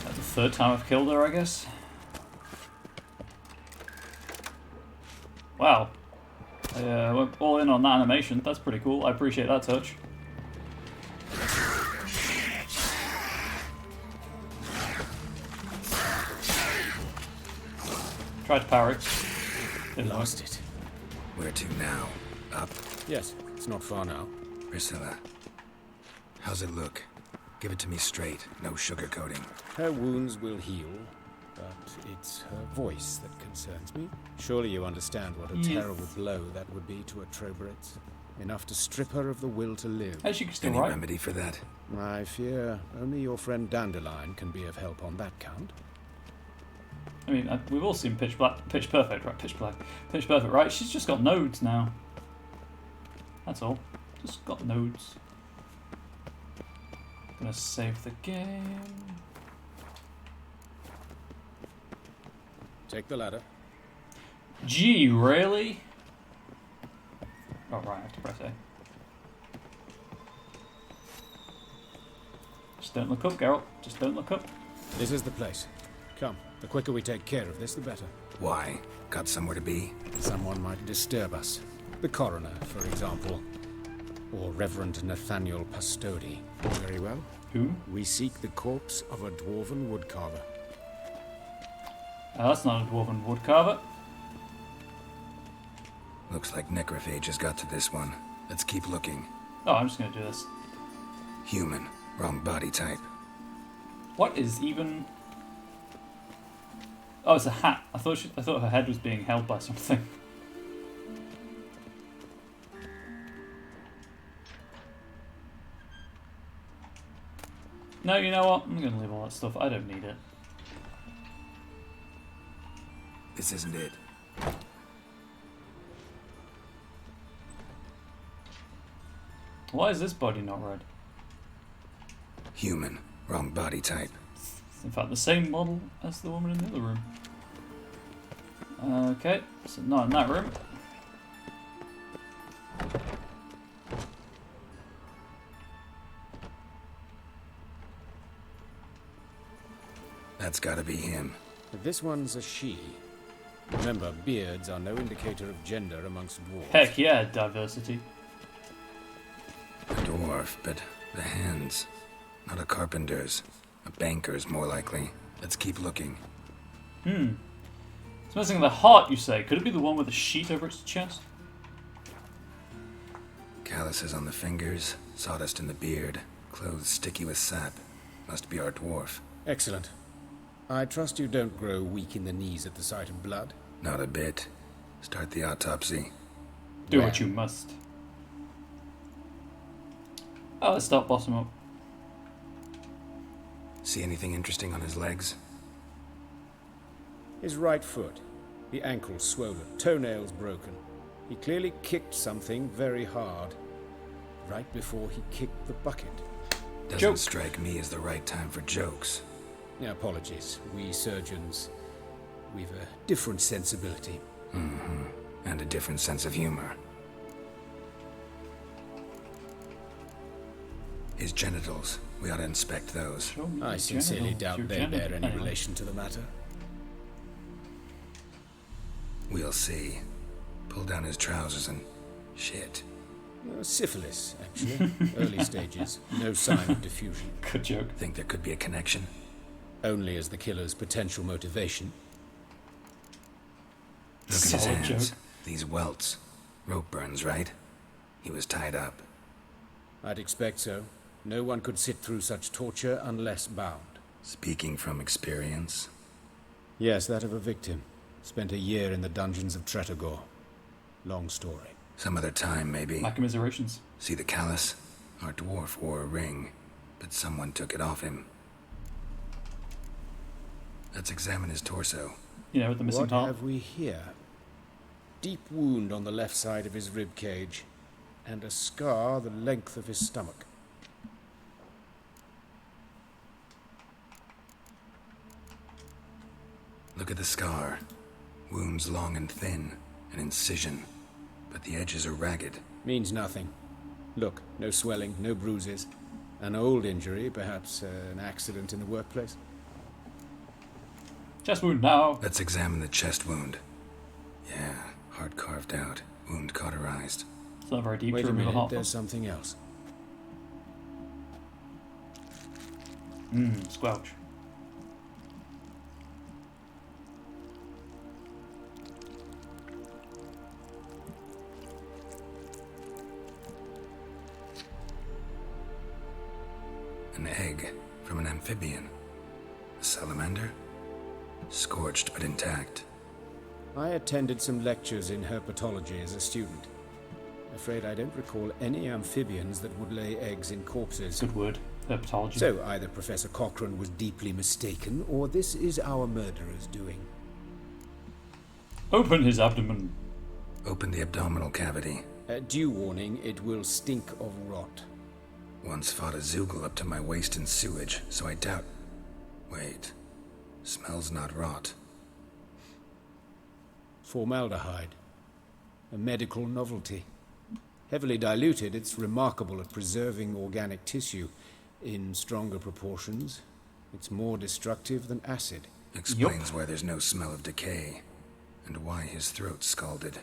That's the third time I've killed her, I guess. Wow. Went all in on that animation. That's pretty cool. I appreciate that touch. Tried to power it. Didn't Lost it. Where to now? Up? Yes, it's not far now. Priscilla. How's it look? Give it to me straight, no sugarcoating. Her wounds will heal, but it's her voice that concerns me. Surely you understand what a Yes. terrible blow that would be to a Troberet. Enough to strip her of the will to live. Hey, she can still Any write. remedy for that? I fear only your friend Dandelion can be of help on that count. I mean, we've all seen Pitch Perfect, right? Pitch Perfect, right? She's just got nodes now. That's all. Just got nodes. Gonna save the game. Take the ladder. Gee, really? Oh, right, I have to press A. Just don't look up, Geralt. Just don't look up. This is the place. Come, the quicker we take care of this, the better. Why? Got somewhere to be? Someone might disturb us. The coroner, for example. Or Reverend Nathaniel Pastodi. Very well. Who? We seek the corpse of a dwarven woodcarver. That's not a dwarven woodcarver. Looks like necrophage has got to this one. Let's keep looking. Oh, I'm just gonna do this. Human. Wrong body type. What is even... Oh, it's a hat. I thought her head was being held by something. No, you know what? I'm gonna leave all that stuff. I don't need it. This isn't it. Why is this body not red? Human. Wrong body type. It's in fact the same model as the woman in the other room. Okay, so not in that room. That's gotta be him. This one's a she. Remember, beards are no indicator of gender amongst dwarves. Heck yeah, diversity. A dwarf, but the hands. Not a carpenter's. A banker's, more likely. Let's keep looking. It's missing the heart, you say. Could it be the one with a sheet over its chest? Calluses on the fingers, sawdust in the beard, clothes sticky with sap. Must be our dwarf. Excellent. I trust you don't grow weak in the knees at the sight of blood. Not a bit. Start the autopsy. Do what you must. Oh, let's start bottom up. See anything interesting on his legs? His right foot. The ankle swollen, toenails broken. He clearly kicked something very hard. Right before he kicked the bucket. Doesn't strike me as the right time for jokes. Apologies. We surgeons, we've a different sensibility. Mm-hmm. And a different sense of humor. His genitals. We ought to inspect those. I sincerely doubt they bear any relation to the matter. We'll see. Pull down his trousers and... shit. Syphilis, actually. Early stages. No sign of diffusion. Good joke. Think there could be a connection? Only as the killer's potential motivation. Look at his hands. These welts. Rope burns, right? He was tied up. I'd expect so. No one could sit through such torture unless bound. Speaking from experience? Yes, that of a victim. Spent a year in the dungeons of Tretogor. Long story. Some other time, maybe. My commiserations. See the callus? Our dwarf wore a ring, but someone took it off him. Let's examine his torso. You know, with the missing What heart. have we here? Deep wound on the left side of his rib cage, and a scar the length of his stomach. Look at the scar. Wounds long and thin, an incision, but the edges are ragged. Means nothing. Look, no swelling, no bruises. An old injury, perhaps an accident in the workplace. Chest wound now. Let's examine the chest wound. Yeah, heart carved out, wound cauterized. It's not very deep. Wait to a remove minute, heart there's something else. Squelch. An egg from an amphibian. A salamander? Scorched but intact. I attended some lectures in herpetology as a student. Afraid I don't recall any amphibians that would lay eggs in corpses. Good word. Herpetology. So either Professor Cochrane was deeply mistaken, or this is our murderer's doing. Open his abdomen. Open the abdominal cavity. Due warning, it will stink of rot. Once fought a Zoogle up to my waist in sewage, so I doubt... Wait. Smells not rot. Formaldehyde. A medical novelty. Heavily diluted, it's remarkable at preserving organic tissue. In stronger proportions, it's more destructive than acid. Explains why there's no smell of decay, and why his throat's scalded.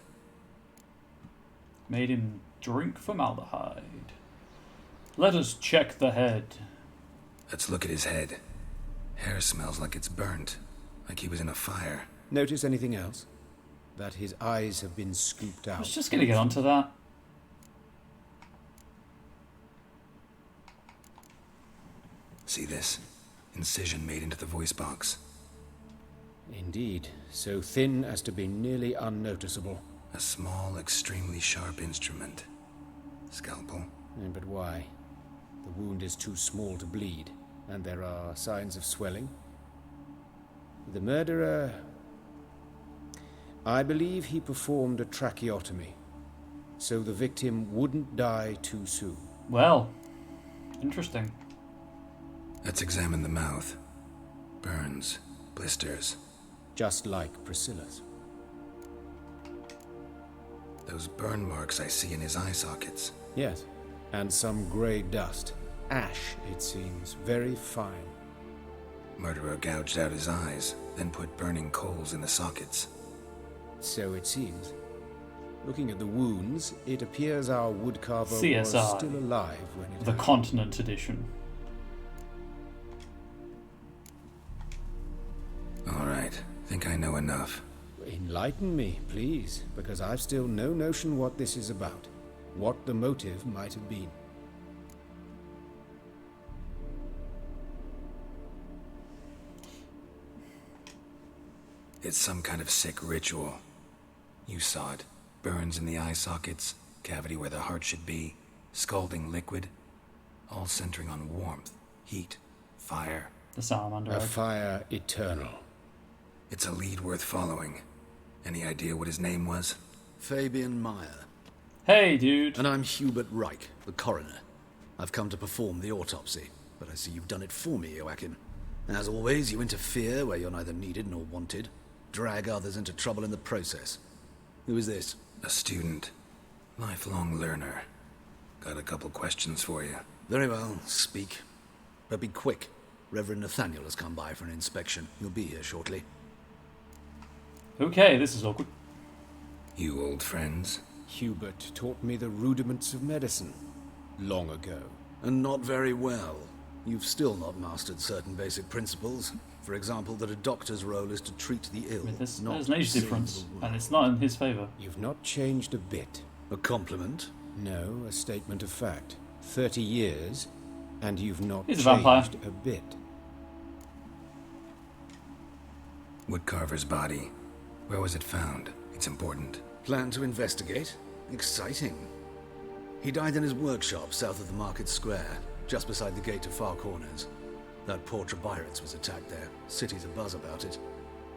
Made him drink formaldehyde. Let us check the head. Let's look at his head. Hair smells like it's burnt, like he was in a fire. Notice anything else? That his eyes have been scooped out. I was just going to get onto that. See this? Incision made into the voice box. Indeed, so thin as to be nearly unnoticeable. A small, extremely sharp instrument. Scalpel. But why? The wound is too small to bleed, and there are signs of swelling. The murderer... I believe he performed a tracheotomy, so the victim wouldn't die too soon. Well, interesting. Let's examine the mouth. Burns, blisters. Just like Priscilla's. Those burn marks I see in his eye sockets. Yes, and some grey dust. Ash, it seems, very fine. Murderer gouged out his eyes, then put burning coals in the sockets. So it seems. Looking at the wounds, it appears our woodcarver was CSI, still alive when it the happened. Continent Edition. All right, think I know enough. Enlighten me, please, because I've still no notion what this is about. What the motive might have been. It's some kind of sick ritual. You saw it. Burns in the eye sockets, cavity where the heart should be, scalding liquid, all centering on warmth, heat, fire. The salamander. A fire eternal. It's a lead worth following. Any idea what his name was? Fabian Meyer. Hey, dude. And I'm Hubert Reich, the coroner. I've come to perform the autopsy, but I see you've done it for me, Joachim. As always, you interfere where you're neither needed nor wanted. Drag others into trouble in the process. Who is this? A student. Lifelong learner. Got a couple questions for you. Very well, speak. But be quick. Reverend Nathaniel has come by for an inspection. He'll be here shortly. Okay, this is awkward. You old friends? Hubert taught me the rudiments of medicine. Long ago. And not very well. You've still not mastered certain basic principles. For example, that a doctor's role is to treat the ill, There's not an age save difference, the wound. and it's not in his favour. You've not changed a bit. A compliment? No, a statement of fact. 30 years, and you've not He's a vampire. changed a bit. Woodcarver's body. Where was it found? It's important. Plan to investigate? Exciting. He died in his workshop south of the market square, just beside the gate to Far Corners. That poor Trebirates was attacked there. City's abuzz about it.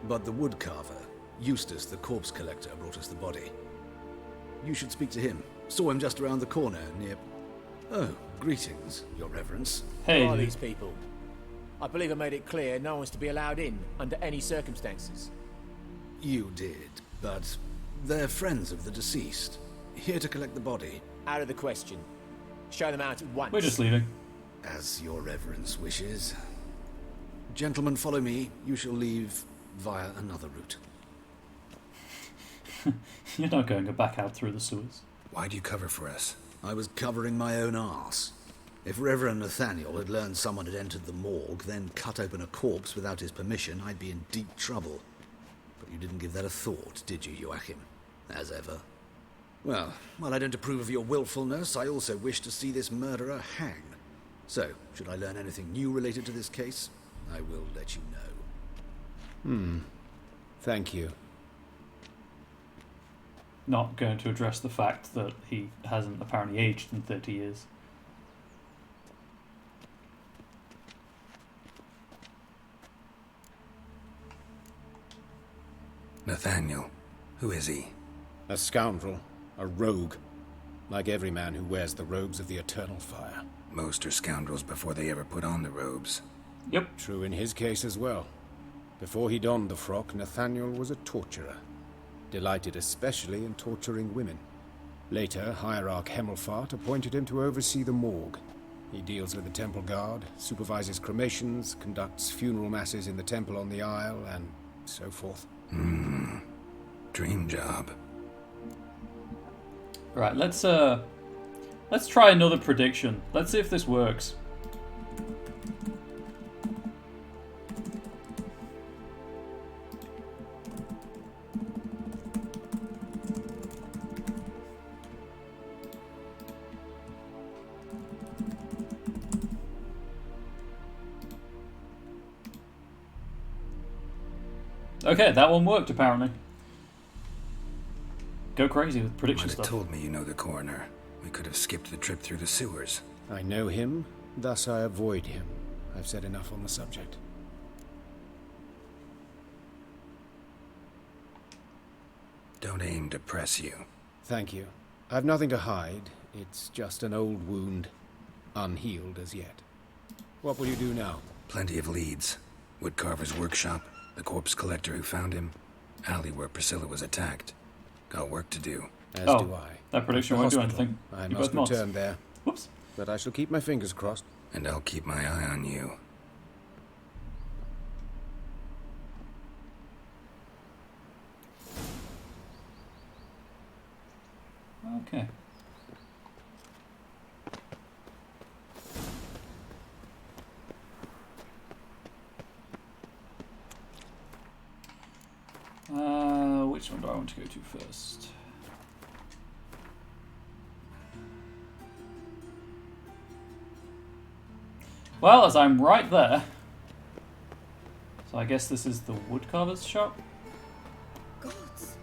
But the woodcarver, Eustace the corpse collector, brought us the body. You should speak to him. Saw him just around the corner near... Oh, greetings, your reverence. Hey, Who are dude. these people? I believe I made it clear no one's to be allowed in under any circumstances. You did, but they're friends of the deceased. Here to collect the body. Out of the question. Show them out at once. We're just leaving. As your reverence wishes. Gentlemen, follow me. You shall leave via another route. You're not going back out through the sewers. Why'd you cover for us? I was covering my own arse. If Reverend Nathaniel had learned someone had entered the morgue, then cut open a corpse without his permission, I'd be in deep trouble. But you didn't give that a thought, did you, Joachim? As ever. Well, while I don't approve of your willfulness, I also wish to see this murderer hang. So, should I learn anything new related to this case, I will let you know. Thank you. Not going to address the fact that he hasn't apparently aged in 30 years. Nathaniel. Who is he? A scoundrel. A rogue. Like every man who wears the robes of the eternal fire. Most are scoundrels before they ever put on the robes. Yep. True in his case as well. Before he donned the frock, Nathaniel was a torturer. Delighted especially in torturing women. Later, Hierarch Hemmelfart appointed him to oversee the morgue. He deals with the temple guard, supervises cremations, conducts funeral masses in the temple on the Isle, and so forth. Dream job. Right, let's try another prediction. Let's see if this works. Okay, that one worked apparently. Go crazy with prediction Might have stuff. told me you know the coroner. We could have skipped the trip through the sewers. I know him, thus I avoid him. I've said enough on the subject. Don't aim to press you. Thank you. I've nothing to hide. It's just an old wound, unhealed as yet. What will you do now? Plenty of leads. Woodcarver's workshop, the corpse collector who found him, alley where Priscilla was attacked. Got work to do. As Oh, do I. that prediction The won't do hospital. anything. I You must both mods. return there. Whoops. But I shall keep my fingers crossed. And I'll keep my eye on you. Okay. Which one do I want to go to first? Well, as I'm right there, so I guess this is the woodcarver's shop?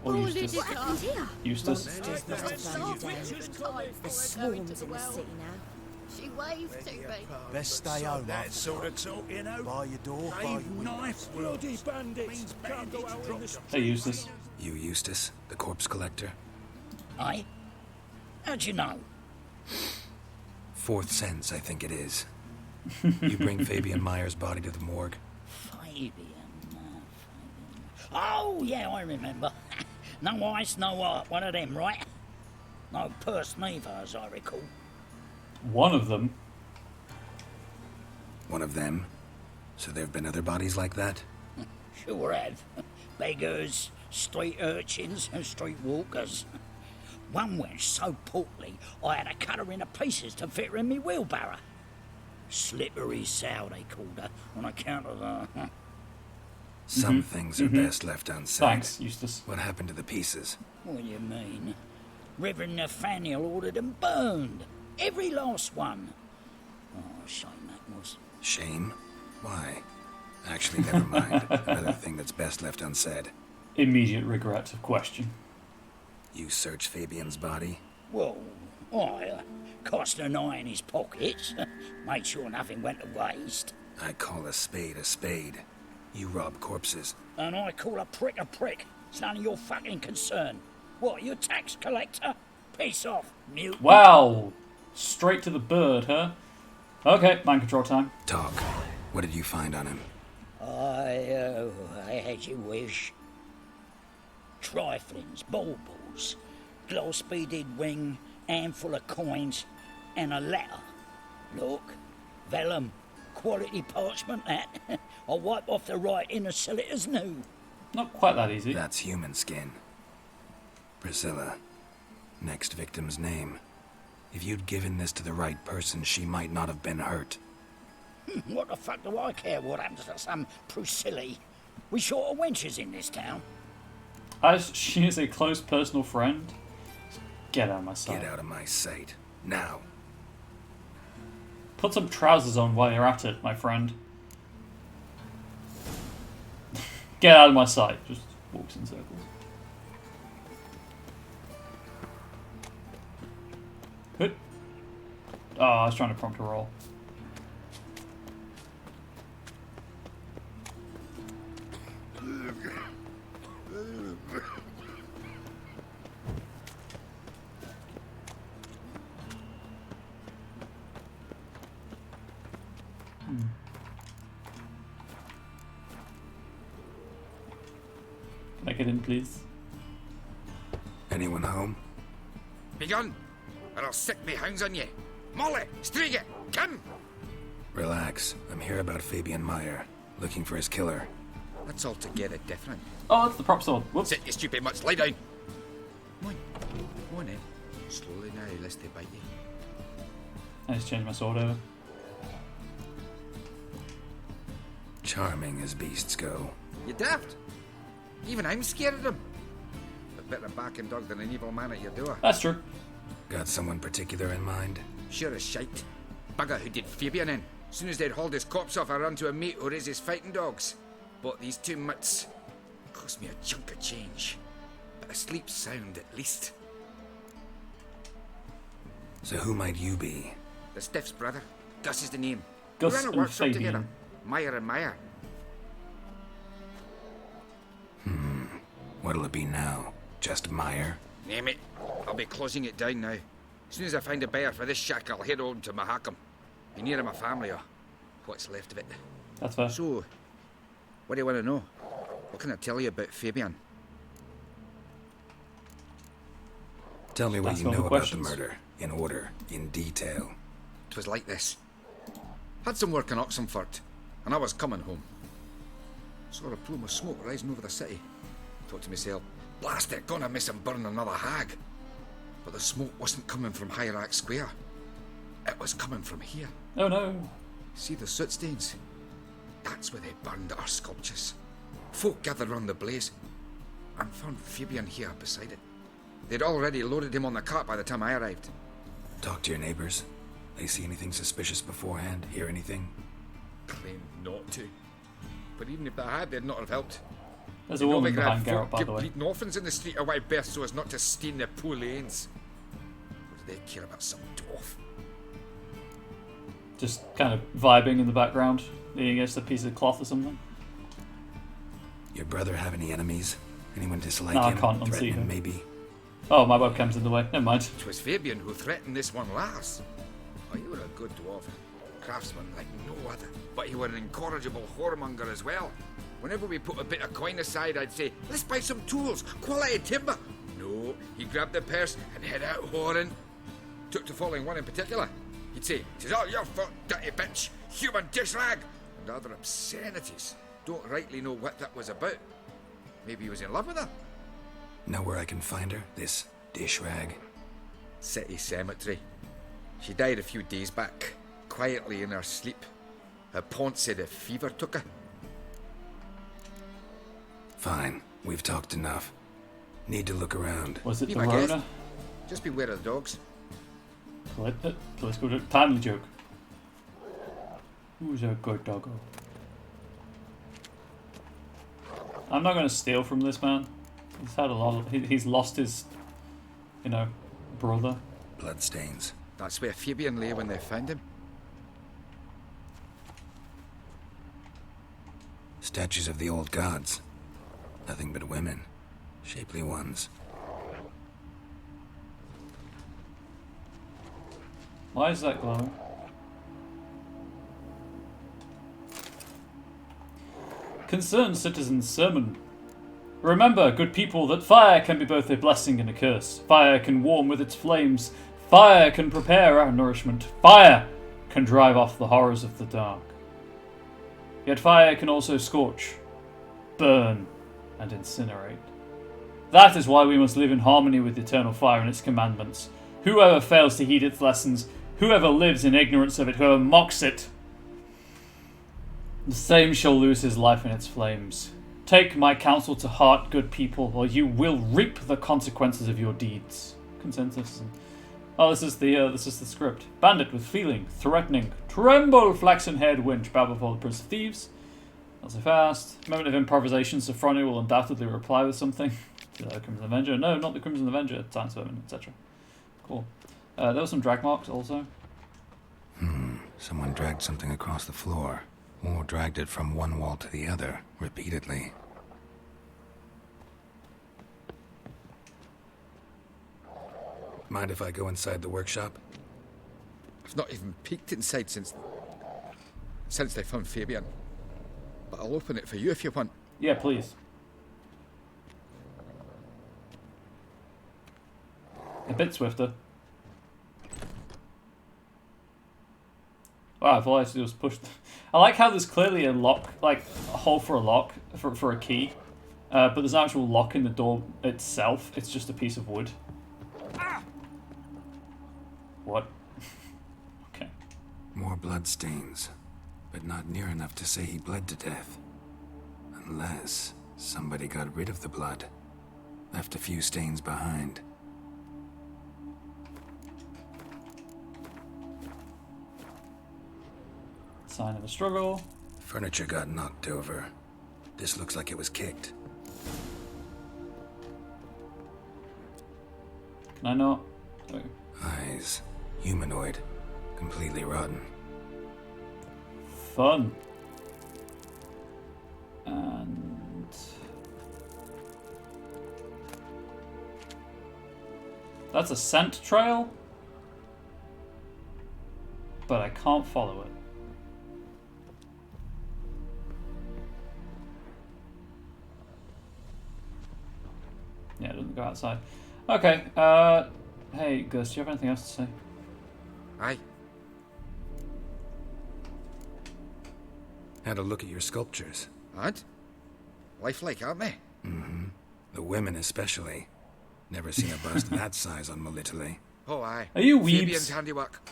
Or Eustace? Eustace? The swarms in the city now. She waved to me. Best stay home. That sort of talk, you know. By your door, by your window. Knife bloody bandits. Can't go out in the Hey, Eustace. You Eustace, the corpse collector? Aye? How'd you know? Fourth sense, I think it is. You bring Fabian Meyer's body to the morgue? Fabian. Oh, yeah, I remember. No ice, no art, one of them, right? No purse neither, as I recall. One of them? One of them? So there have been other bodies like that? Sure have. Beggars, street urchins, and street walkers. One went so portly, I had to cut her into pieces to fit her in me wheelbarrow. Slippery sow, they called her, on account of the... Some things are best left unsaid. Thanks, Eustace. What happened to the pieces? What do you mean? Reverend Nathaniel ordered them burned. Every last one. Oh, shame that was. Shame? Why? Actually, never mind. Another thing that's best left unsaid. Immediate regret of question. You searched Fabian's body? Well, I cast an eye in his pockets. Made sure nothing went to waste. I call a spade a spade. You rob corpses. And I call a prick a prick. It's none of your fucking concern. What, you a tax collector? Piss off, mutant. Wow! Straight to the bird, huh? Okay, mind control time. Talk. What did you find on him? I had your wish. Triflings, baubles, gloss-beaded ring, handful of coins, and a letter. Look, vellum, quality parchment that. I'll wipe off the writing and sell it as new. Not quite that easy. That's human skin. Priscilla. Next victim's name. If you'd given this to the right person, she might not have been hurt. What the fuck do I care what happens to some Priscilla? We short of wenches in this town. As she is a close personal friend, get out of my sight. Get out of my sight. Now. Put some trousers on while you're at it, my friend. Get out of my sight. Just walks in circles. Good. Oh, I was trying to prompt a roll. Can I get in, please? Anyone home? Begone, or I'll sick me hounds on you. Molly, Striga, come! Relax. I'm here about Fabian Meyer, looking for his killer. That's altogether different. Oh, that's the prop sword. Whoops. Sit, you stupid mutts, lie down. Come on in. Slowly now, lest they bite you. I just changed my sword over. Charming as beasts go. You daft. Even I'm scared of them. But better barking dog than an evil man at your door. That's true. Got someone particular in mind? Sure as shite. Bugger who did Fabian in. Soon as they'd hauled his corpse off, I ran to a mate who raises fighting dogs. Bought these two mutts. Cost me a chunk of change. But I sleep sound at least. So who might you be? The Stiff's brother. Gus is the name. Gus we ran a and workshop Fabian. together. Meyer and Meyer. What'll it be now? Just Meyer? Name it. I'll be closing it down now. As soon as I find a buyer for this shack, I'll head on to Mahakam. Be near my family, or what's left of it. That's fair. So, what do you want to know? What can I tell you about Fabian? Tell me what Ask you all the know about the questions. murder. In order. In detail. It was like this. Had some work in Oxenford, and I was coming home. Saw a plume of smoke rising over the city. Thought to myself, blast it, gonna miss him burn another hag. But the smoke wasn't coming from Hierarch Square. It was coming from here. Oh no. See the soot stains? That's where they burned our sculptures. Folk gathered round the blaze and found Fabian here beside it. They'd already loaded him on the cart by the time I arrived. Talk to your neighbors. They see anything suspicious beforehand? Hear anything? Claimed not to. But even if they had, they'd not have helped. There's a woman behind Geralt, by the Keep way. bleeding orphans in the street a wide berth so as not to stain their poor lanes. What do they care about some dwarf? Just kind of vibing in the background, leaning against a piece of cloth or something. Your brother have any enemies? Anyone dislike No, I him? can't unsee Threaten him. him, maybe? Oh, my webcam's in the way. Never mind. 'Twas Fabian who threatened this one last. Oh, you were a good dwarf. Craftsman like no other. But you were an incorrigible whoremonger as well. Whenever we put a bit of coin aside, I'd say, let's buy some tools, quality timber. No, he grabbed the purse and head out whoring. Took to following one in particular. He'd say, "'Tis all your fault, dirty bitch, human dish rag," and other obscenities. Don't rightly know what that was about. Maybe he was in love with her. Know where I can find her? This dish rag? City cemetery. She died a few days back, quietly in her sleep. Her pont said a fever took her. Fine. We've talked enough. Need to look around. Was it Be the my Rona? guest. Just beware of the dogs. Political joke. Timely joke. Who's a good doggo? I'm not going to steal from this man. He's had a lot of... He's lost his, you know, brother. Bloodstains. That's where Fabian lay when they found him. Statues of the old gods. Nothing but women. Shapely ones. Why is that glowing? Concerned citizens' sermon. Remember, good people, that fire can be both a blessing and a curse. Fire can warm with its flames. Fire can prepare our nourishment. Fire can drive off the horrors of the dark. Yet fire can also scorch, burn, and incinerate. That is why we must live in harmony with eternal fire and its commandments. Whoever fails to heed its lessons, whoever lives in ignorance of it, whoever mocks it, the same shall lose his life in its flames. Take my counsel to heart, good people, or you will reap the consequences of your deeds. Consensus. Oh, this is the script. Bandit with feeling, threatening, tremble, flaxen-haired wench, bow before the prince of thieves. Not so fast. Moment of improvisation. Sophronia will undoubtedly reply with something. To the Crimson Avenger. No, not the Crimson Avenger. Time Servant, etc. Cool. There were some drag marks also. Someone dragged something across the floor. Or dragged it from one wall to the other, repeatedly. Mind if I go inside the workshop? I've not even peeked inside since they found Fabian. But I'll open it for you if you want. Yeah, please. A bit swifter. Wow, if all I had to do was push... I like how there's clearly a lock, like a hole for a lock, for a key. But there's an actual lock in the door itself. It's just a piece of wood. What? Okay. More bloodstains, but not near enough to say he bled to death. Unless somebody got rid of the blood. Left a few stains behind. Sign of a struggle. Furniture got knocked over. This looks like it was kicked. Can I not? Oh. Eyes. Humanoid. Completely rotten. Fun. And... that's a scent trail? But I can't follow it. Yeah, it doesn't go outside. Okay, hey, Gus, do you have anything else to say? Aye. Had a look at your sculptures. And? Lifelike, aren't they? Mm-hmm. The women especially. Never seen a bust that size on Melitele. Oh, aye. Are you Fabian's weebs? handiwork.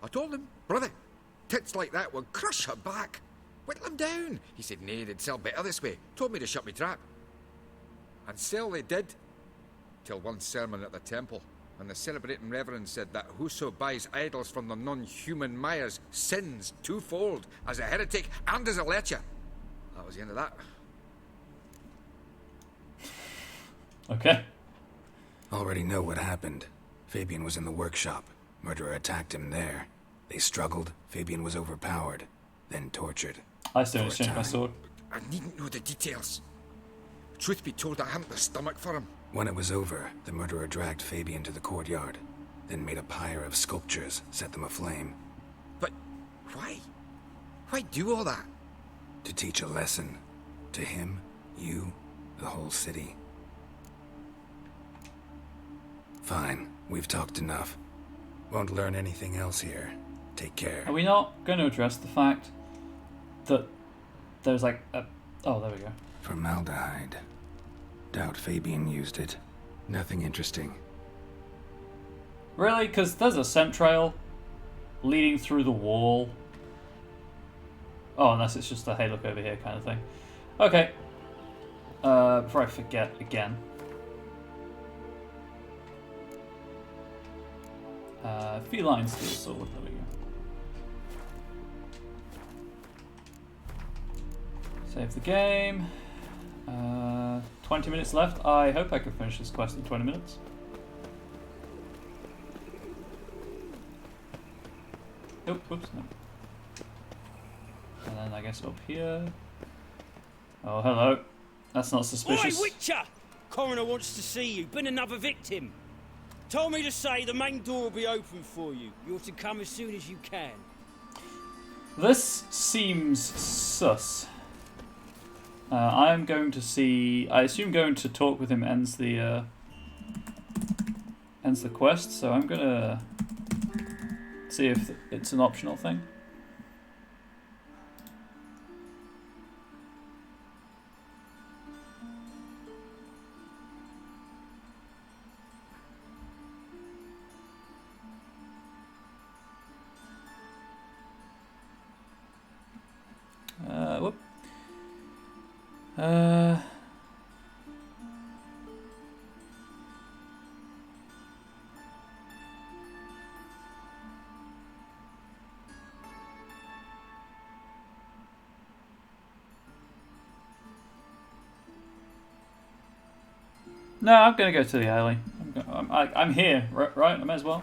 I told him, brother, tits like that would crush her back. Whittle him down. He said, nay, they'd sell better this way. Told me to shut me trap. And sell they did. Till one sermon at the temple. And the celebrating reverend said that whoso buys idols from the non-human Myers sins twofold, as a heretic and as a lecher. That was the end of that. Okay. Already know what happened. Fabian was in the workshop. Murderer attacked him there. They struggled. Fabian was overpowered, then tortured. I still exchange my sword. I needn't know the details. Truth be told, I hadn't the stomach for him. When it was over, the murderer dragged Fabian to the courtyard, then made a pyre of sculptures, set them aflame. But why? Why do all that? To teach a lesson. To him, you, the whole city. Fine, we've talked enough. Won't learn anything else here. Take care. Are we not going to address the fact that there's like a... Oh, there we go. Formaldehyde. Doubt Fabian used it. Nothing interesting. Really? Because there's a scent trail leading through the wall. Oh, unless it's just a hey, look over here kind of thing. Okay. Before I forget again. Feline steel sword, there we go. Save the game. 20 minutes left. I hope I can finish this quest in 20 minutes. Oh, whoops, no. And then I guess up here. Oh, hello. That's not suspicious. Oi, Witcher! Coroner wants to see you. Been another victim. Told me to say the main door will be open for you. You're to come as soon as you can. This seems sus. I'm going to see... I assume going to talk with him ends the quest, so I'm gonna see if it's an optional thing. Whoop. No, I'm gonna go to the alley. I'm here, right? I may as well.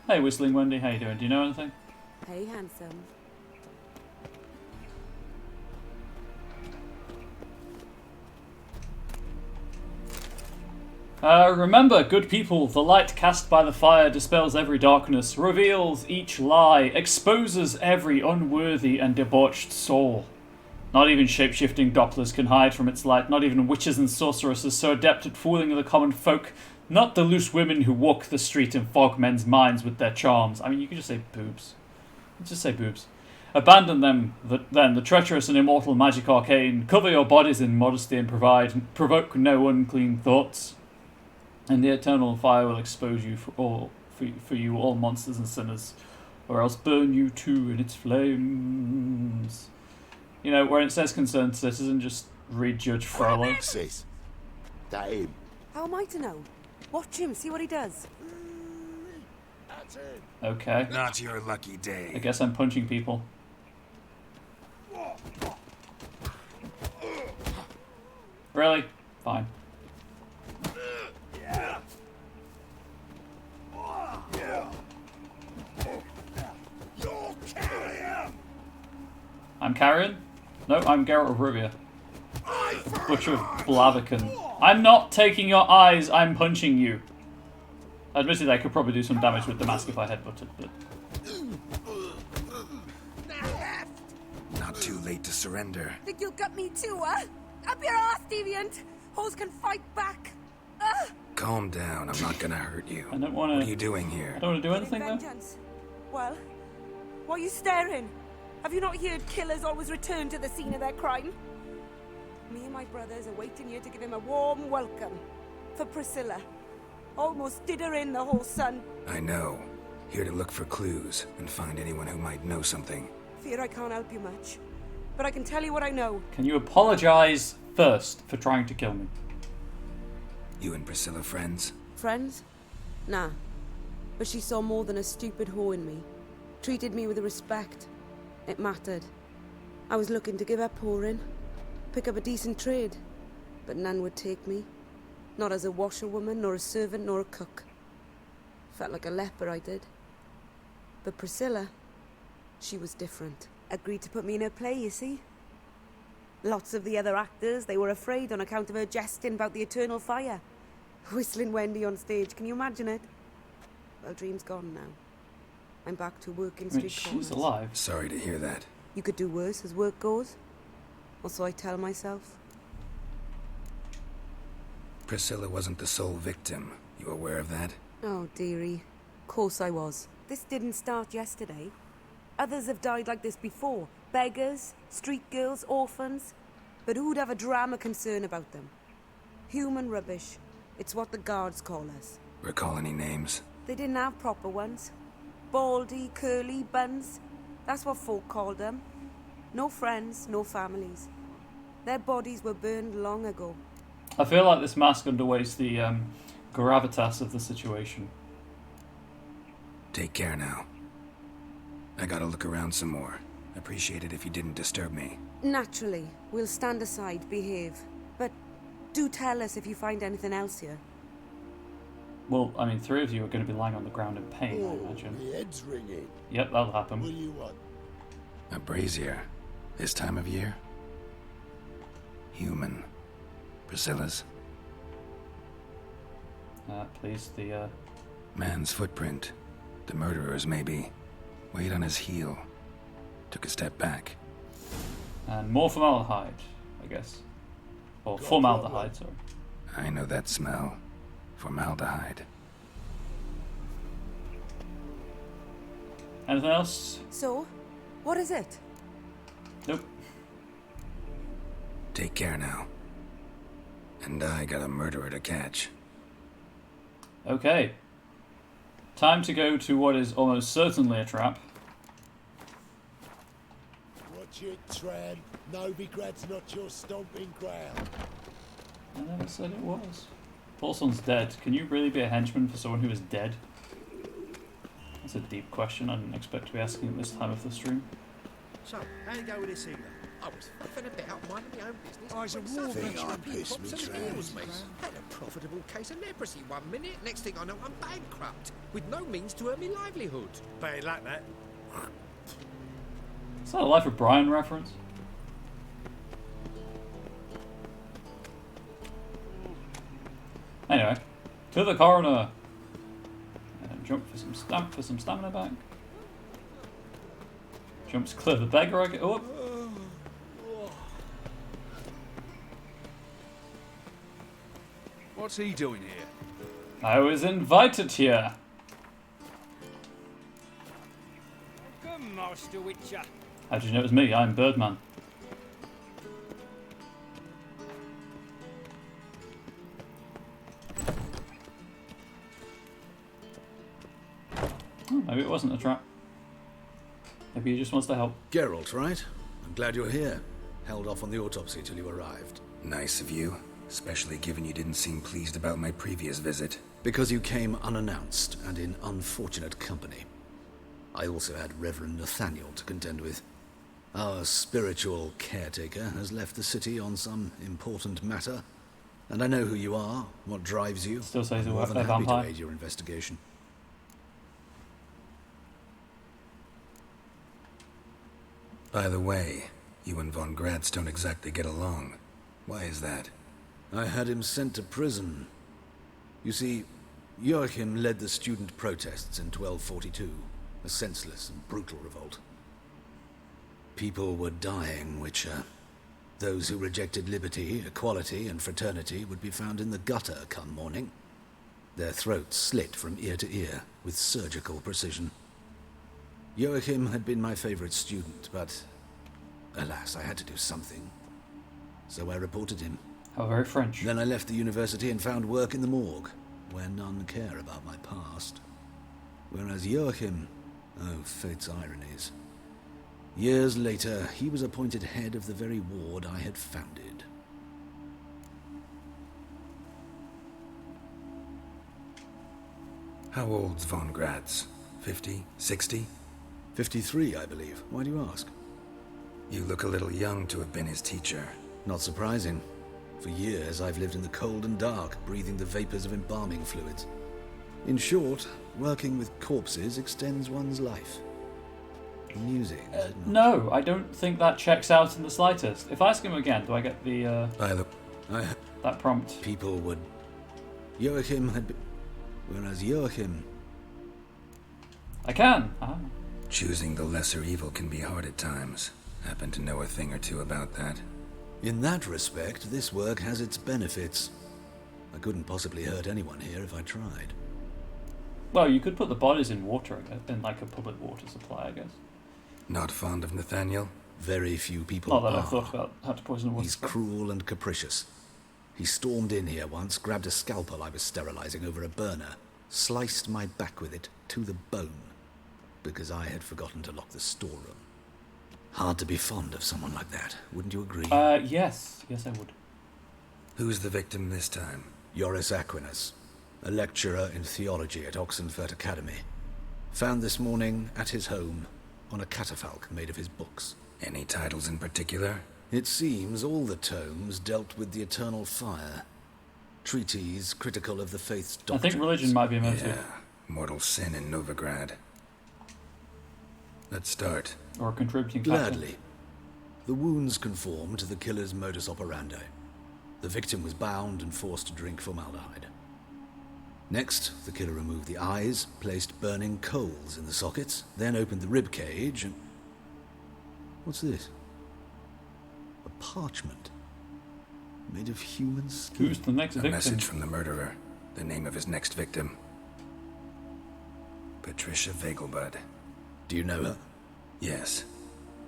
Hey, Whistling Wendy, how you doing? Do you know anything? Hey, handsome. Remember, good people, the light cast by the fire dispels every darkness, reveals each lie, exposes every unworthy and debauched soul. Not even shape-shifting Dopplers can hide from its light, not even witches and sorceresses so adept at fooling the common folk, not the loose women who walk the street and fog men's minds with their charms. I mean, you could just say boobs. Just say boobs. Abandon them, then, the treacherous and immortal magic arcane. Cover your bodies in modesty and provoke no unclean thoughts. And the eternal fire will expose you for you all monsters and sinners, or else burn you too in its flames. You know, where it says concerned citizen, just read Judge Frollo. Sis, that him. How am I to know? Watch him, see what he does. Okay. Not your lucky day. I guess I'm punching people. Really? Fine. I'm carrying? No, I'm Geralt of Rivia. Butcher of Blaviken. I'm not taking your eyes, I'm punching you. Admittedly, I could probably do some damage with the mask if I headbutted, but... Not too late to surrender. Think you'll gut me too, huh? Up your ass, deviant! Hoes can fight back! Calm down, I'm not gonna hurt you. I don't wanna... What are you doing here? I don't want to do anything, though. Vengeance. Well, why are you staring? Have you not heard killers always return to the scene of their crime? Me and my brothers are waiting here to give him a warm welcome. For Priscilla. Almost did her in, the whole son. I know. Here to look for clues and find anyone who might know something. Fear I can't help you much. But I can tell you what I know. Can you apologize first for trying to kill me? You and Priscilla friends? Friends? Nah. But she saw more than a stupid whore in me. Treated me with respect. It mattered. I was looking to give up whoring. Pick up a decent trade. But none would take me. Not as a washerwoman, nor a servant, nor a cook. Felt like a leper, I did. But Priscilla, she was different. Agreed to put me in her play, you see. Lots of the other actors, they were afraid on account of her jesting about the eternal fire. Whistling Wendy on stage, can you imagine it? Well, dream's gone now. I'm back to working street corners. She's alive. Sorry to hear that. You could do worse as work goes. Or so I tell myself. Priscilla wasn't the sole victim. You aware of that? Oh, dearie. Course I was. This didn't start yesterday. Others have died like this before. Beggars, street girls, orphans. But who'd have a drama concern about them? Human rubbish. It's what the guards call us. Recall any names? They didn't have proper ones. Baldy, curly, buns. That's what folk called them. No friends, no families. Their bodies were burned long ago. I feel like this mask underweights the gravitas of the situation. Take care now. I gotta look around some more. Appreciate it if you didn't disturb me. Naturally. We'll stand aside, behave. But do tell us if you find anything else here. Well, I mean, 3 of you are going to be lying on the ground in pain, I imagine. The head's ringing. Yep, that'll happen. What do you want? A brazier. This time of year? Human. Priscilla's. Please, the, Man's footprint. The murderer's, maybe. Weighed on his heel. Took a step back. And more formaldehyde, I guess. Or formaldehyde, sorry. I know that smell. Formaldehyde. Anything else? So, what is it? Nope. Take care now. And I got a murderer to catch. Okay. Time to go to what is almost certainly a trap. Watch it, Tran. Novigrad's not your stomping ground. I never said it was. Paulson's dead. Can you really be a henchman for someone who is dead? That's a deep question I didn't expect to be asking at this time of the stream. So, how'd it go with this evening? I was faffing about, minding my own business. I was a war veteran. Had a profitable case of leprosy 1 minute. Next thing I know, I'm bankrupt, with no means to earn me livelihood. Bad luck, that. Is that a Life of Brian reference? Anyway, to the coroner. And jump for some stamina back. Jumps clear the beggar. I get up. What's he doing here? I was invited here. Come, Master Witcher. How did you know it was me? I'm Birdman. Oh, maybe it wasn't a trap. Maybe he just wants to help. Geralt, right? I'm glad you're here. Held off on the autopsy till you arrived. Nice of you. Especially given you didn't seem pleased about my previous visit. Because you came unannounced and in unfortunate company. I also had Reverend Nathaniel to contend with. Our spiritual caretaker has left the city on some important matter. And I know who you are, what drives you. Still says I'm more than a happy vampire. to aid your investigation. By the way, you and Von Gratz don't exactly get along. Why is that? I had him sent to prison. You see, Joachim led the student protests in 1242, a senseless and brutal revolt. People were dying, Witcher. Those who rejected liberty, equality, and fraternity would be found in the gutter come morning. Their throats slit from ear to ear with surgical precision. Joachim had been my favorite student, but alas, I had to do something. so I reported him. How very French. Then I left the university and found work in the morgue, where none care about my past. Whereas Joachim, oh, fate's ironies. Years later, he was appointed head of the very ward I had founded. How old's von Gratz? 50? 60? 53, I believe. Why do you ask? You look a little young to have been his teacher. Not surprising. For years, I've lived in the cold and dark, breathing the vapors of embalming fluids. In short, working with corpses extends one's life. Amusing, is it not? No, I don't think that checks out in the slightest. If I ask him again, do I get the, that prompt? People would... Joachim had been... Whereas Joachim... I can. Choosing the lesser evil can be hard at times. Happen to know a thing or two about that. In that respect, this work has its benefits. I couldn't possibly hurt anyone here if I tried. Well, you could put the bodies in water, in like a public water supply, I guess. Not fond of Nathaniel? Very few people Not that are. I thought about how to poison water. He's cruel and capricious. He stormed in here once, grabbed a scalpel I was sterilizing over a burner, sliced my back with it to the bone, because I had forgotten to lock the storeroom. Hard to be fond of someone like that, wouldn't you agree? Yes. Yes, I would. Who's the victim this time? Joris Aquinas, a lecturer in theology at Oxenfurt Academy. Found this morning at his home on a catafalque made of his books. Any titles in particular? It seems all the tomes dealt with the eternal fire. Treatises critical of the faith's doctrines. I think religion might be a motive. Yeah, mortal sin in Novigrad. Let's start. Or a contributing factor. Gladly. The wounds conform to the killer's modus operandi. The victim was bound and forced to drink formaldehyde. Next, the killer removed the eyes, placed burning coals in the sockets, then opened the rib cage and... What's this? A parchment. Made of human skin. Who's the next victim? A message from the murderer. The name of his next victim. Patricia Vegelbud. Do you know her? Yes.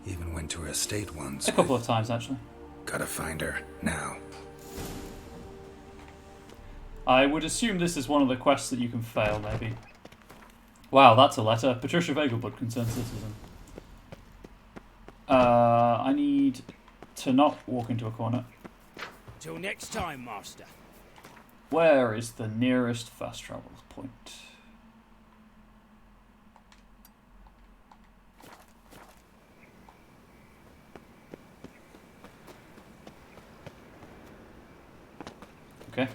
Even went to her estate once. A couple of times, actually. Gotta find her, now. I would assume this is one of the quests that you can fail, maybe. Wow, that's a letter. Patricia Vegelbud, concerned citizen. I need to not walk into a corner. Till next time, Master. Where is the nearest fast travel point? Okay.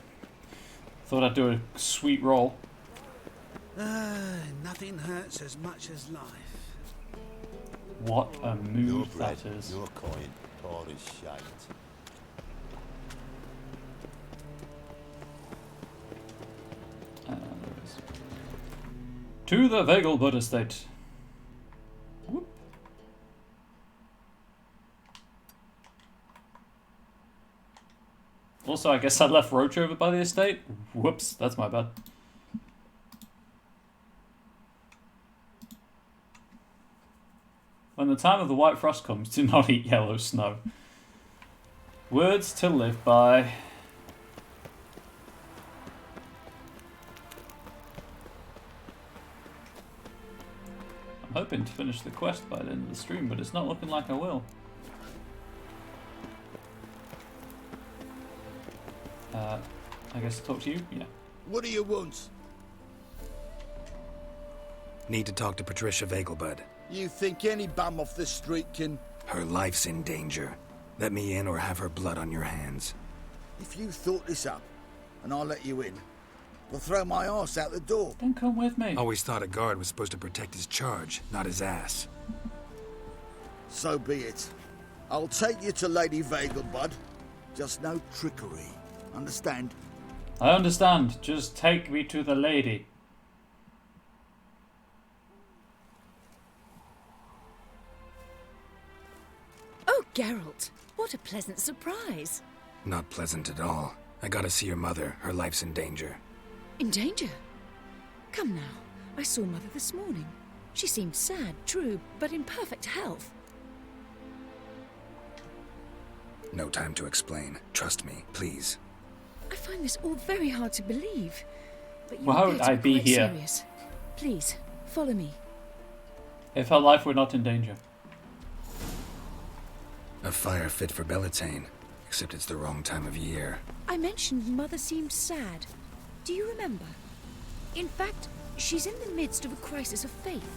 Thought I'd do a sweet roll. Nothing hurts as much as life. What a mood that is. Your coin, poor as shite. There it is. To the Vegelbud estate. Whoop. Also, I guess I left Roach over by the estate. Whoops, that's my bad. When the time of the white frost comes, do not eat yellow snow. Words to live by. I'm hoping to finish the quest by the end of the stream, but it's not looking like I will. I guess talk to you? Yeah. What do you want? Need to talk to Patricia Vegelbud. You think any bum off the street can... Her life's in danger. Let me in or have her blood on your hands. If you thought this up, and I'll let you in, we'll throw my arse out the door. Then come with me. Always thought a guard was supposed to protect his charge, not his ass. So be it. I'll take you to Lady Vegelbud. Just no trickery. Understand? I understand. Just take me to the lady. Oh, Geralt, what a pleasant surprise. Not pleasant at all. I gotta see your mother. Her life's in danger. In danger? Come now. I saw Mother this morning. She seemed sad, true, but in perfect health. No time to explain. Trust me, please. I find this all very hard to believe. But you Well, how appear would to I be quite here? serious. Please, follow me. If her life were not in danger. A fire fit for Bellatane, except it's the wrong time of year. I mentioned Mother seemed sad. Do you remember? In fact, she's in the midst of a crisis of faith.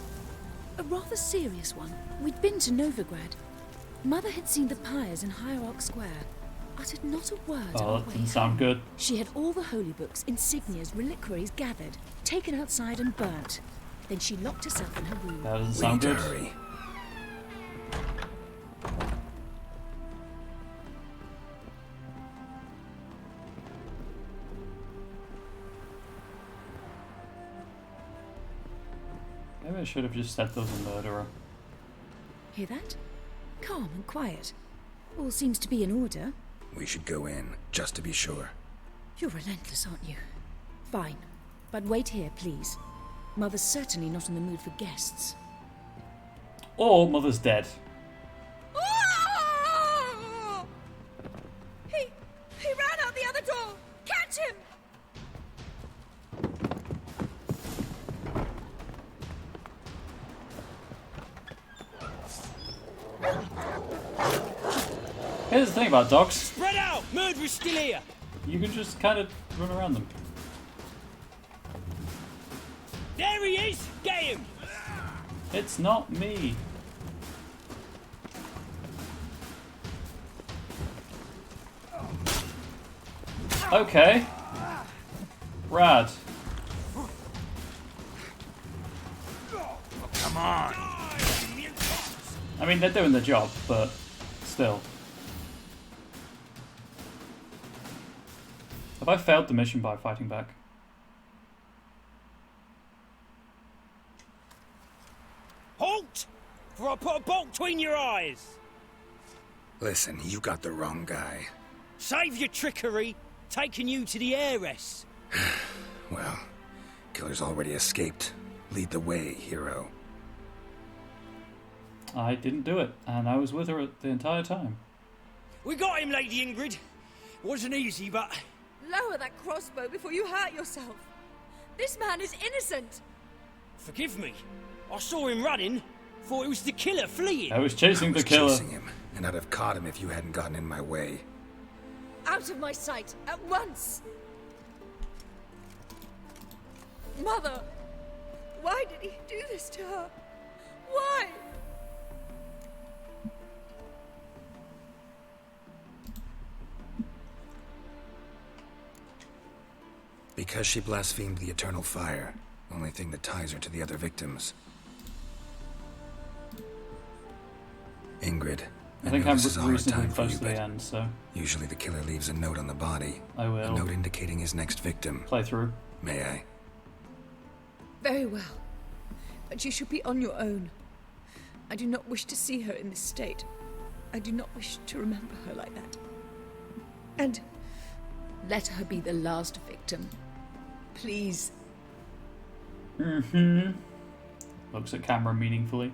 A rather serious one. We'd been to Novigrad. Mother had seen the pyres in Hierarch Square. Uttered not a word Oh, on that the way doesn't sound home. good. She had all the holy books, insignias, reliquaries gathered, taken outside and burnt. Then she locked herself in her room. That doesn't sound good. Hurry. Maybe I should have just said there was a murderer. Hear that? Calm and quiet. All seems to be in order. We should go in, just to be sure. You're relentless, aren't you? Fine. But wait here, please. Mother's certainly not in the mood for guests. Or Mother's dead. He ran out the other door! Catch him! Here's the thing about dogs. Spread out! Murderer's still here! You can just kind of run around them. There he is! Get him! It's not me. Okay. Rad. Come on. I mean, they're doing the job, but still. Have I failed the mission by fighting back? Halt! For I put a bolt between your eyes! Listen, you got the wrong guy. Save your trickery! Taking you to the heiress! Well, killer's already escaped. Lead the way, hero. I didn't do it, and I was with her the entire time. We got him, Lady Ingrid! Wasn't easy, but... Lower that crossbow before you hurt yourself. This man is innocent. Forgive me. I saw him running. Thought it was the killer fleeing. I was chasing the killer. Chasing him, and I'd have caught him if you hadn't gotten in my way. Out of my sight, at once! Mother! Why did he do this to her? Why? Because she blasphemed the eternal fire. Only thing that ties her to the other victims. Ingrid, I think know I'm this is a hard reasonably time for close you, to the but end, so usually the killer leaves a note on the body. I will. A note indicating his next victim. Play through. May I? Very well. But you should be on your own. I do not wish to see her in this state. I do not wish to remember her like that. And let her be the last victim. Please. Mm-hmm. Looks at camera meaningfully.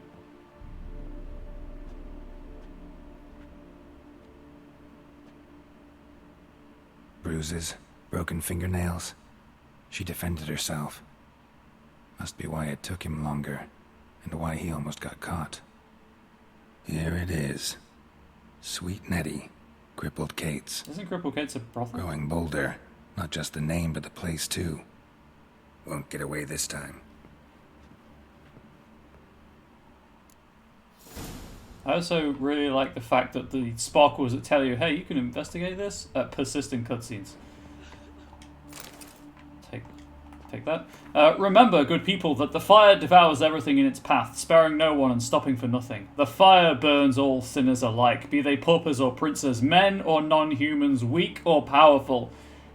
Bruises, broken fingernails. She defended herself. Must be why it took him longer, and why he almost got caught. Here it is. Sweet Nettie, Crippled Kate's. Isn't Crippled Kate's a brothel? Growing bolder. Not just the name, but the place too. Won't get away this time. I also really like the fact that the sparkles that tell you, hey, you can investigate this, persist in cutscenes. Take that. Remember, good people, that the fire devours everything in its path, sparing no one and stopping for nothing. The fire burns all sinners alike, be they paupers or princes, men or non-humans, weak or powerful.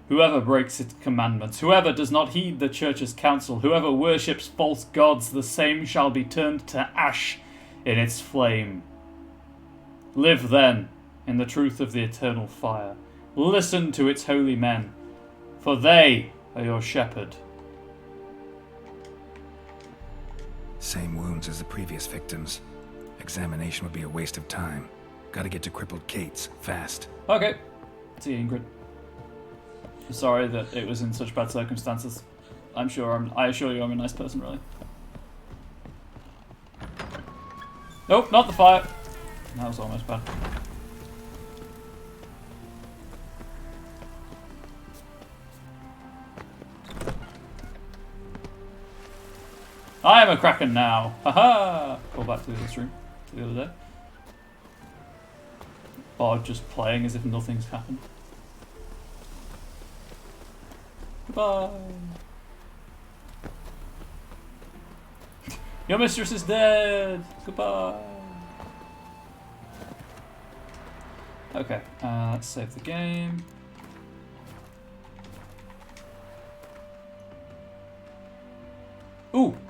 Whoever breaks its commandments, whoever does not heed the church's counsel, whoever worships false gods, the same shall be turned to ash in its flame. Live then in the truth of the eternal fire. Listen to its holy men, for they are your shepherd. Same wounds as the previous victims. Examination would be a waste of time. Gotta get to crippled Kate's, fast. Okay. See you, Ingrid. I'm sorry that it was in such bad circumstances. I assure you I'm a nice person, really. Nope, not the fire. That was almost bad. I am a Kraken now. Haha! Go back to the stream the other day. Bard just playing as if nothing's happened. Goodbye. Your mistress is dead. Goodbye. Okay, let's save the game.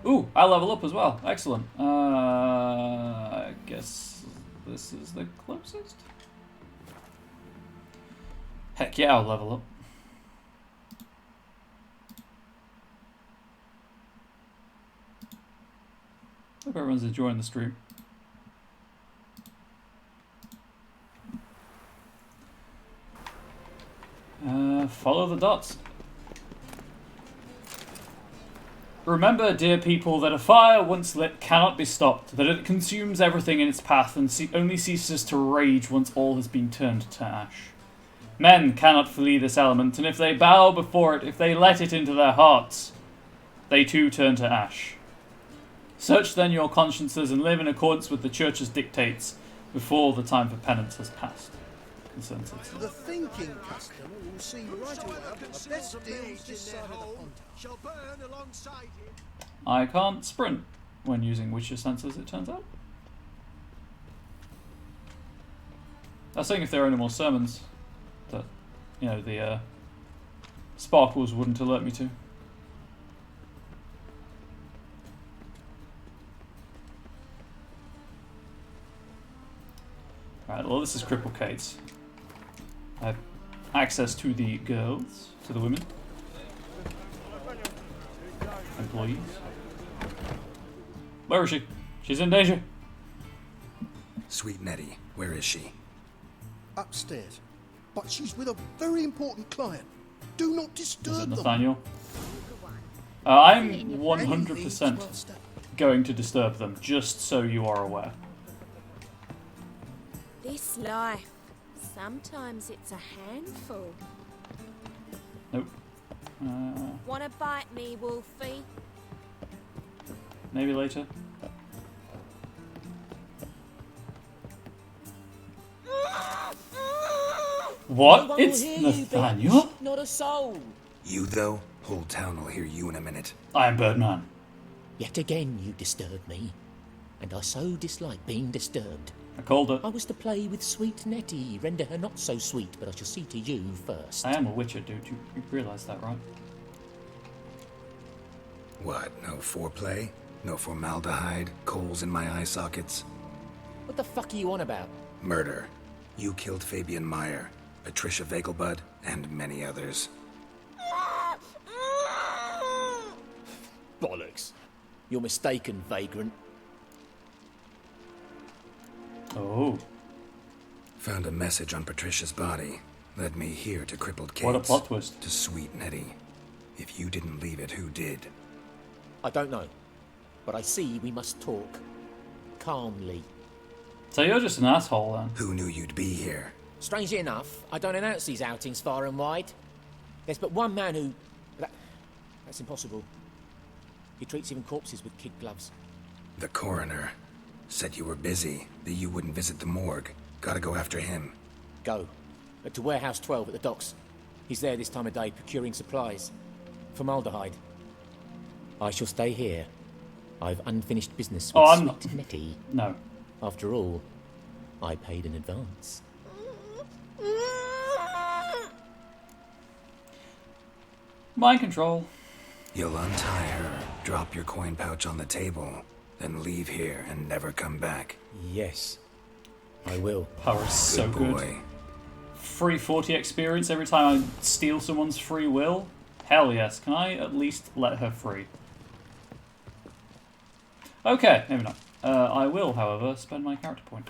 Ooh, I level up as well. Excellent. I guess this is the closest. Heck yeah, I'll level up. Hope everyone's enjoying the stream. Follow the dots. Remember, dear people, that a fire once lit cannot be stopped, that it consumes everything in its path and only ceases to rage once all has been turned to ash. Men cannot flee this element, and if they bow before it, if they let it into their hearts, they too turn to ash. Search then your consciences and live in accordance with the Church's dictates before the time for penance has passed. Consensus. The thinking customer will see right away that the best deals this side of the pond shall burn alongside him. I can't sprint when using Witcher senses, it turns out. I was saying if there are any more sermons that, you know, the sparkles wouldn't alert me to. Right, well, this is Cripple Kate's. I have access to the girls, to the women. Employees. Where is she? She's in danger. Sweet Nettie, where is she? Upstairs. But she's with a very important client. Do not disturb Is it them. Nathaniel? I'm 100% going to disturb them, just so you are aware. This life, sometimes it's a handful. Nope. Wanna bite me, Wolfie? Maybe later. What? No one It's will hear you, Nathaniel? bitch. Not a soul. You, though? Whole town will hear you in a minute. I am Birdman. Yet again you disturb me, and I so dislike being disturbed. I called it. I was to play with sweet Nettie, render her not so sweet, but I shall see to you first. I am a Witcher, dude. You realise that, right? What, no foreplay? No formaldehyde? Coals in my eye sockets? What the fuck are you on about? Murder. You killed Fabian Meyer, Patricia Vegelbud, and many others. Bollocks. You're mistaken, vagrant. Oh. Found a message on Patricia's body. Led me here to crippled Kate's. What a plot twist. To sweet Nettie. If you didn't leave it, who did? I don't know, but I see we must talk. Calmly. So you're just an asshole, then? Who knew you'd be here? Strangely enough, I don't announce these outings far and wide. There's but one man who... That's impossible. He treats even corpses with kid gloves. The coroner. Said you were busy, that you wouldn't visit the morgue. Gotta go after him. Go. To Warehouse 12 at the docks. He's there this time of day, procuring supplies. Formaldehyde. I shall stay here. I've unfinished business with sweet Nettie. No. After all, I paid in advance. Mind control. You'll untie her, drop your coin pouch on the table, then leave here and never come back. Yes, I will. Power is so good. Boy. Free 40 experience every time I steal someone's free will? Hell yes. Can I at least let her free? Okay, maybe not. I will, however, spend my character point.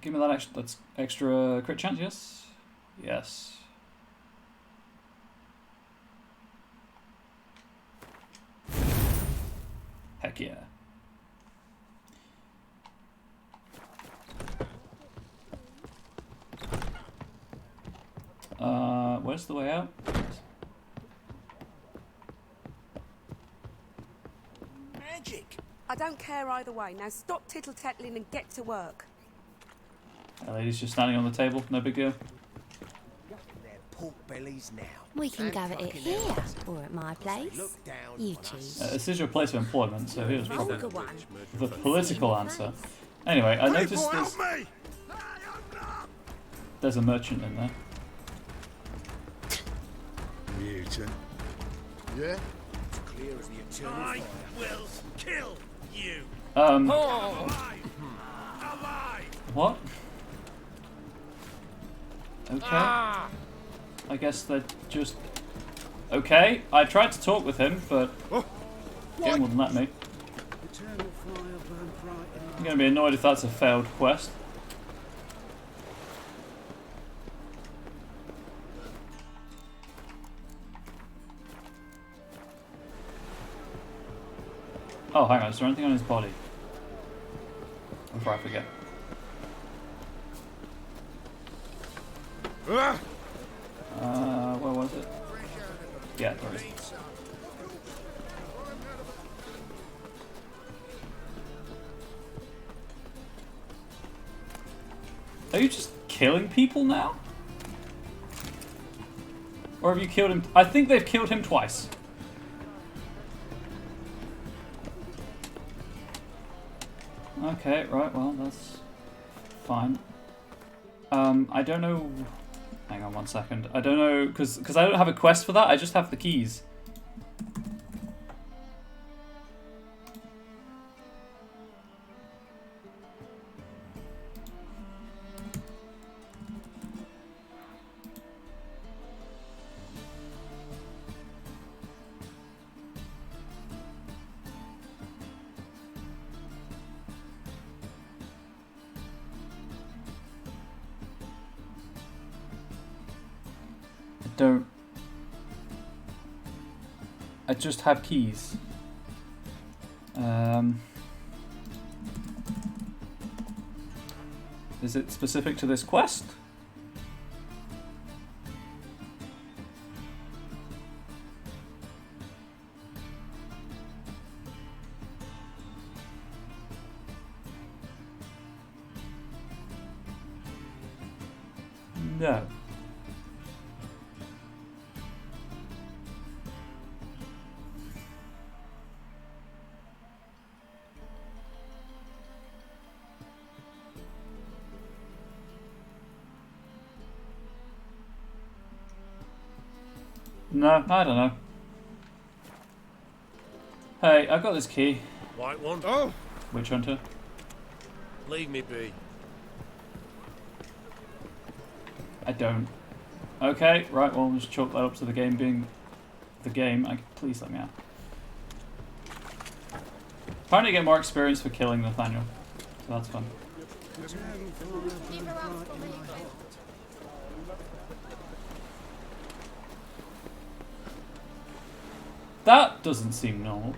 Give me that extra crit chance, yes? Yes. Heck yeah. Where's the way out? Magic! I don't care either way. Now stop tittle-tattling and get to work. That lady's just standing on the table, no big deal. Pork bellies now. We can go at it here or at my place. You choose. This is your place of employment, so here's Vulgar one. the political answer. Anyway, I noticed this. There's a merchant in there. Mutant. Yeah? Clear as the eternal I fire. will kill you. Alive. What? Okay. I guess they're just... Okay, I tried to talk with him, but... Game wouldn't let me. I'm gonna be annoyed if that's a failed quest. Oh, hang on, is there anything on his body? Before I forget. Where was it? Yeah, there it is. Are you just killing people now? Or have you killed him? I think they've killed him twice. Okay, right, well, that's fine. I don't know... Hang on one second. I don't know, because I don't have a quest for that, I just have the keys. I just have keys. Is it specific to this quest? No. No, I don't know. Hey, I've got this key. White one. Oh! Witch Hunter. Leave me be. I don't. Okay, right, well, just chalk that up to the game being the game. Please let me out. Trying to get more experience for killing Nathaniel. So that's fun. That doesn't seem normal.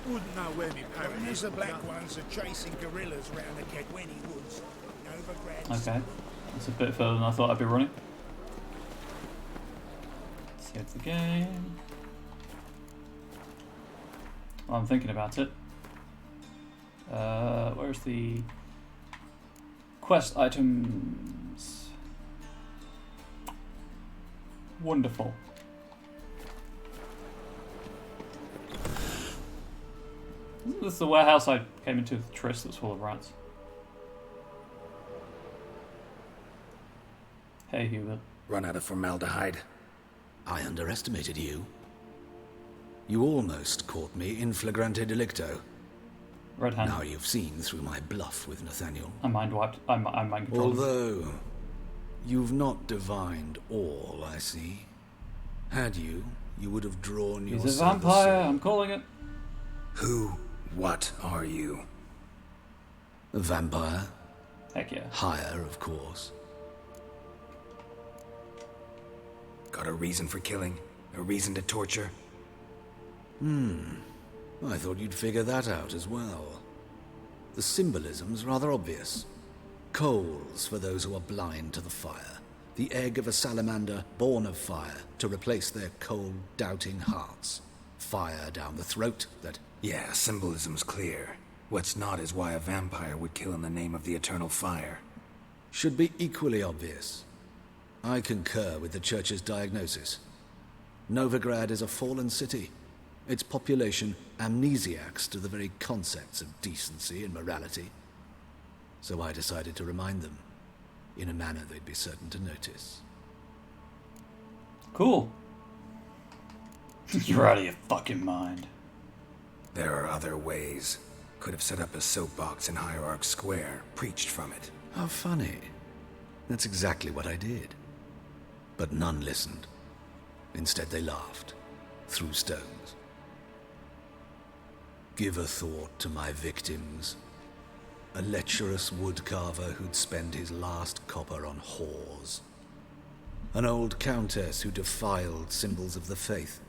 Wouldn't know where me parents. The black ones are chasing gorillas round the Kedweni woods. Novigrad. Okay. That's a bit further than I thought I'd be running. Save the game. Well, I'm thinking about it. Where's the quest items? Wonderful. This is the warehouse I came into with Triss that's full of rats. Hey, Hubert. Run out of formaldehyde. I underestimated you. You almost caught me in flagrante delicto. Red hand. Now you've seen through my bluff with Nathaniel. I'm mind wiped. I'm mind controlled. Although, you've not divined all, I see. Had you, you would have drawn your He's a silver vampire, sword. I'm calling it. What are you? A vampire. Heck yeah. Higher, of course. Got a reason for killing? A reason to torture? I thought you'd figure that out as well. The symbolism's rather obvious. Coals for those who are blind to the fire. The egg of a salamander born of fire to replace their cold, doubting hearts. Fire down the throat that... Yeah, symbolism's clear. What's not is why a vampire would kill in the name of the eternal fire. Should be equally obvious. I concur with the Church's diagnosis. Novigrad is a fallen city. Its population amnesiacs to the very concepts of decency and morality. So I decided to remind them, in a manner they'd be certain to notice. Cool. You're out of your fucking mind. There are other ways. Could have set up a soapbox in Hierarch Square, preached from it. How funny. That's exactly what I did. But none listened. Instead they laughed, threw stones. Give a thought to my victims. A lecherous woodcarver who'd spend his last copper on whores. An old countess who defiled symbols of the faith.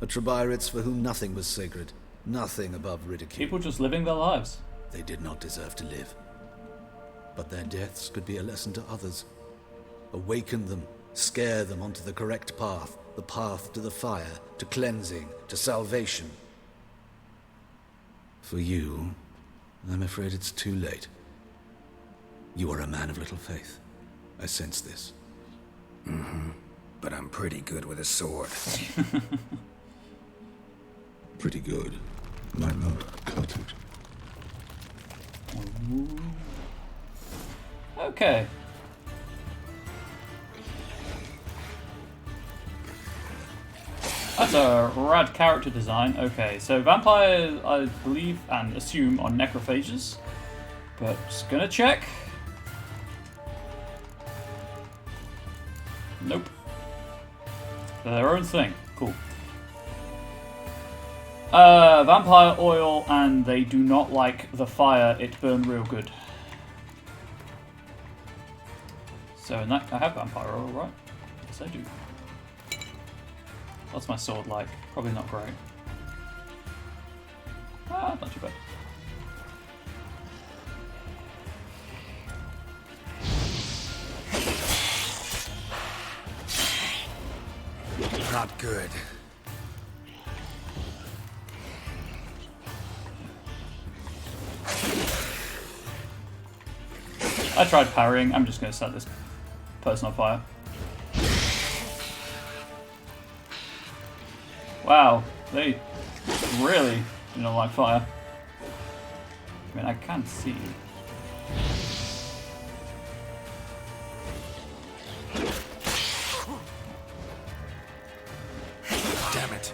A Trebirates for whom nothing was sacred, nothing above ridicule. People just living their lives. They did not deserve to live. But their deaths could be a lesson to others. Awaken them, scare them onto the correct path, the path to the fire, to cleansing, to salvation. For you, I'm afraid it's too late. You are a man of little faith. I sense this. But I'm pretty good with a sword. Pretty good. Might not cut it. Okay. That's a rad character design. Okay, so vampires, I believe and assume, are necrophages. But just gonna check. Nope. They're their own thing. Cool. Vampire oil, and they do not like the fire. It burned real good. So in that, I have vampire oil, right? Yes, I do. What's my sword like? Probably not great. Ah, not too bad. Not good. I tried parrying. I'm just going to set this person on fire. Wow, they really do not like fire. I mean, I can see. Damn it.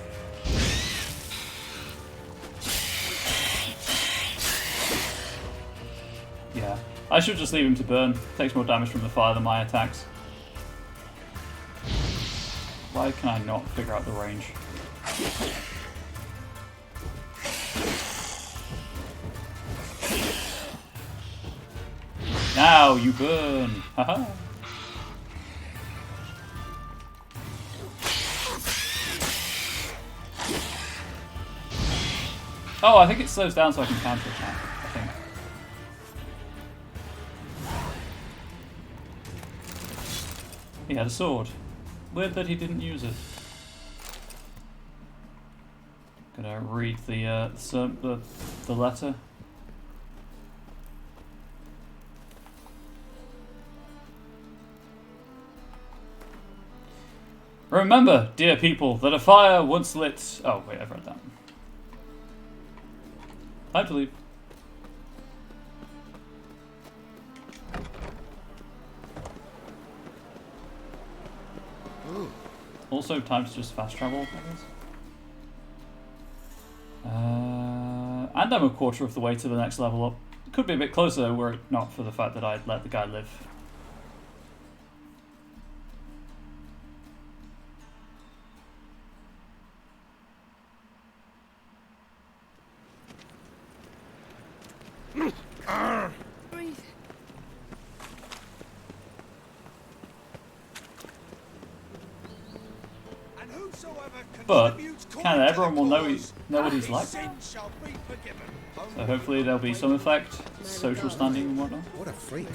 Yeah, I should just leave him to burn. Takes more damage from the fire than my attacks. Why can I not figure out the range? Now you burn! Haha! Oh, I think it slows down so I can counter attack, I think. He had a sword. Weird that he didn't use it. Gonna read the letter. Remember, dear people, that a fire once lit... Oh, wait, I've read that. Time to leave. Ooh. Also, time to just fast travel, I guess. And I'm a quarter of the way to the next level up. Could be a bit closer were it not for the fact that I'd let the guy live. Breathe. And whosoever But contributes coin kind of to everyone the will know cause, what he's his like. sins shall be forgiven. So hopefully there'll be some effect, social standing and whatnot. What a freak.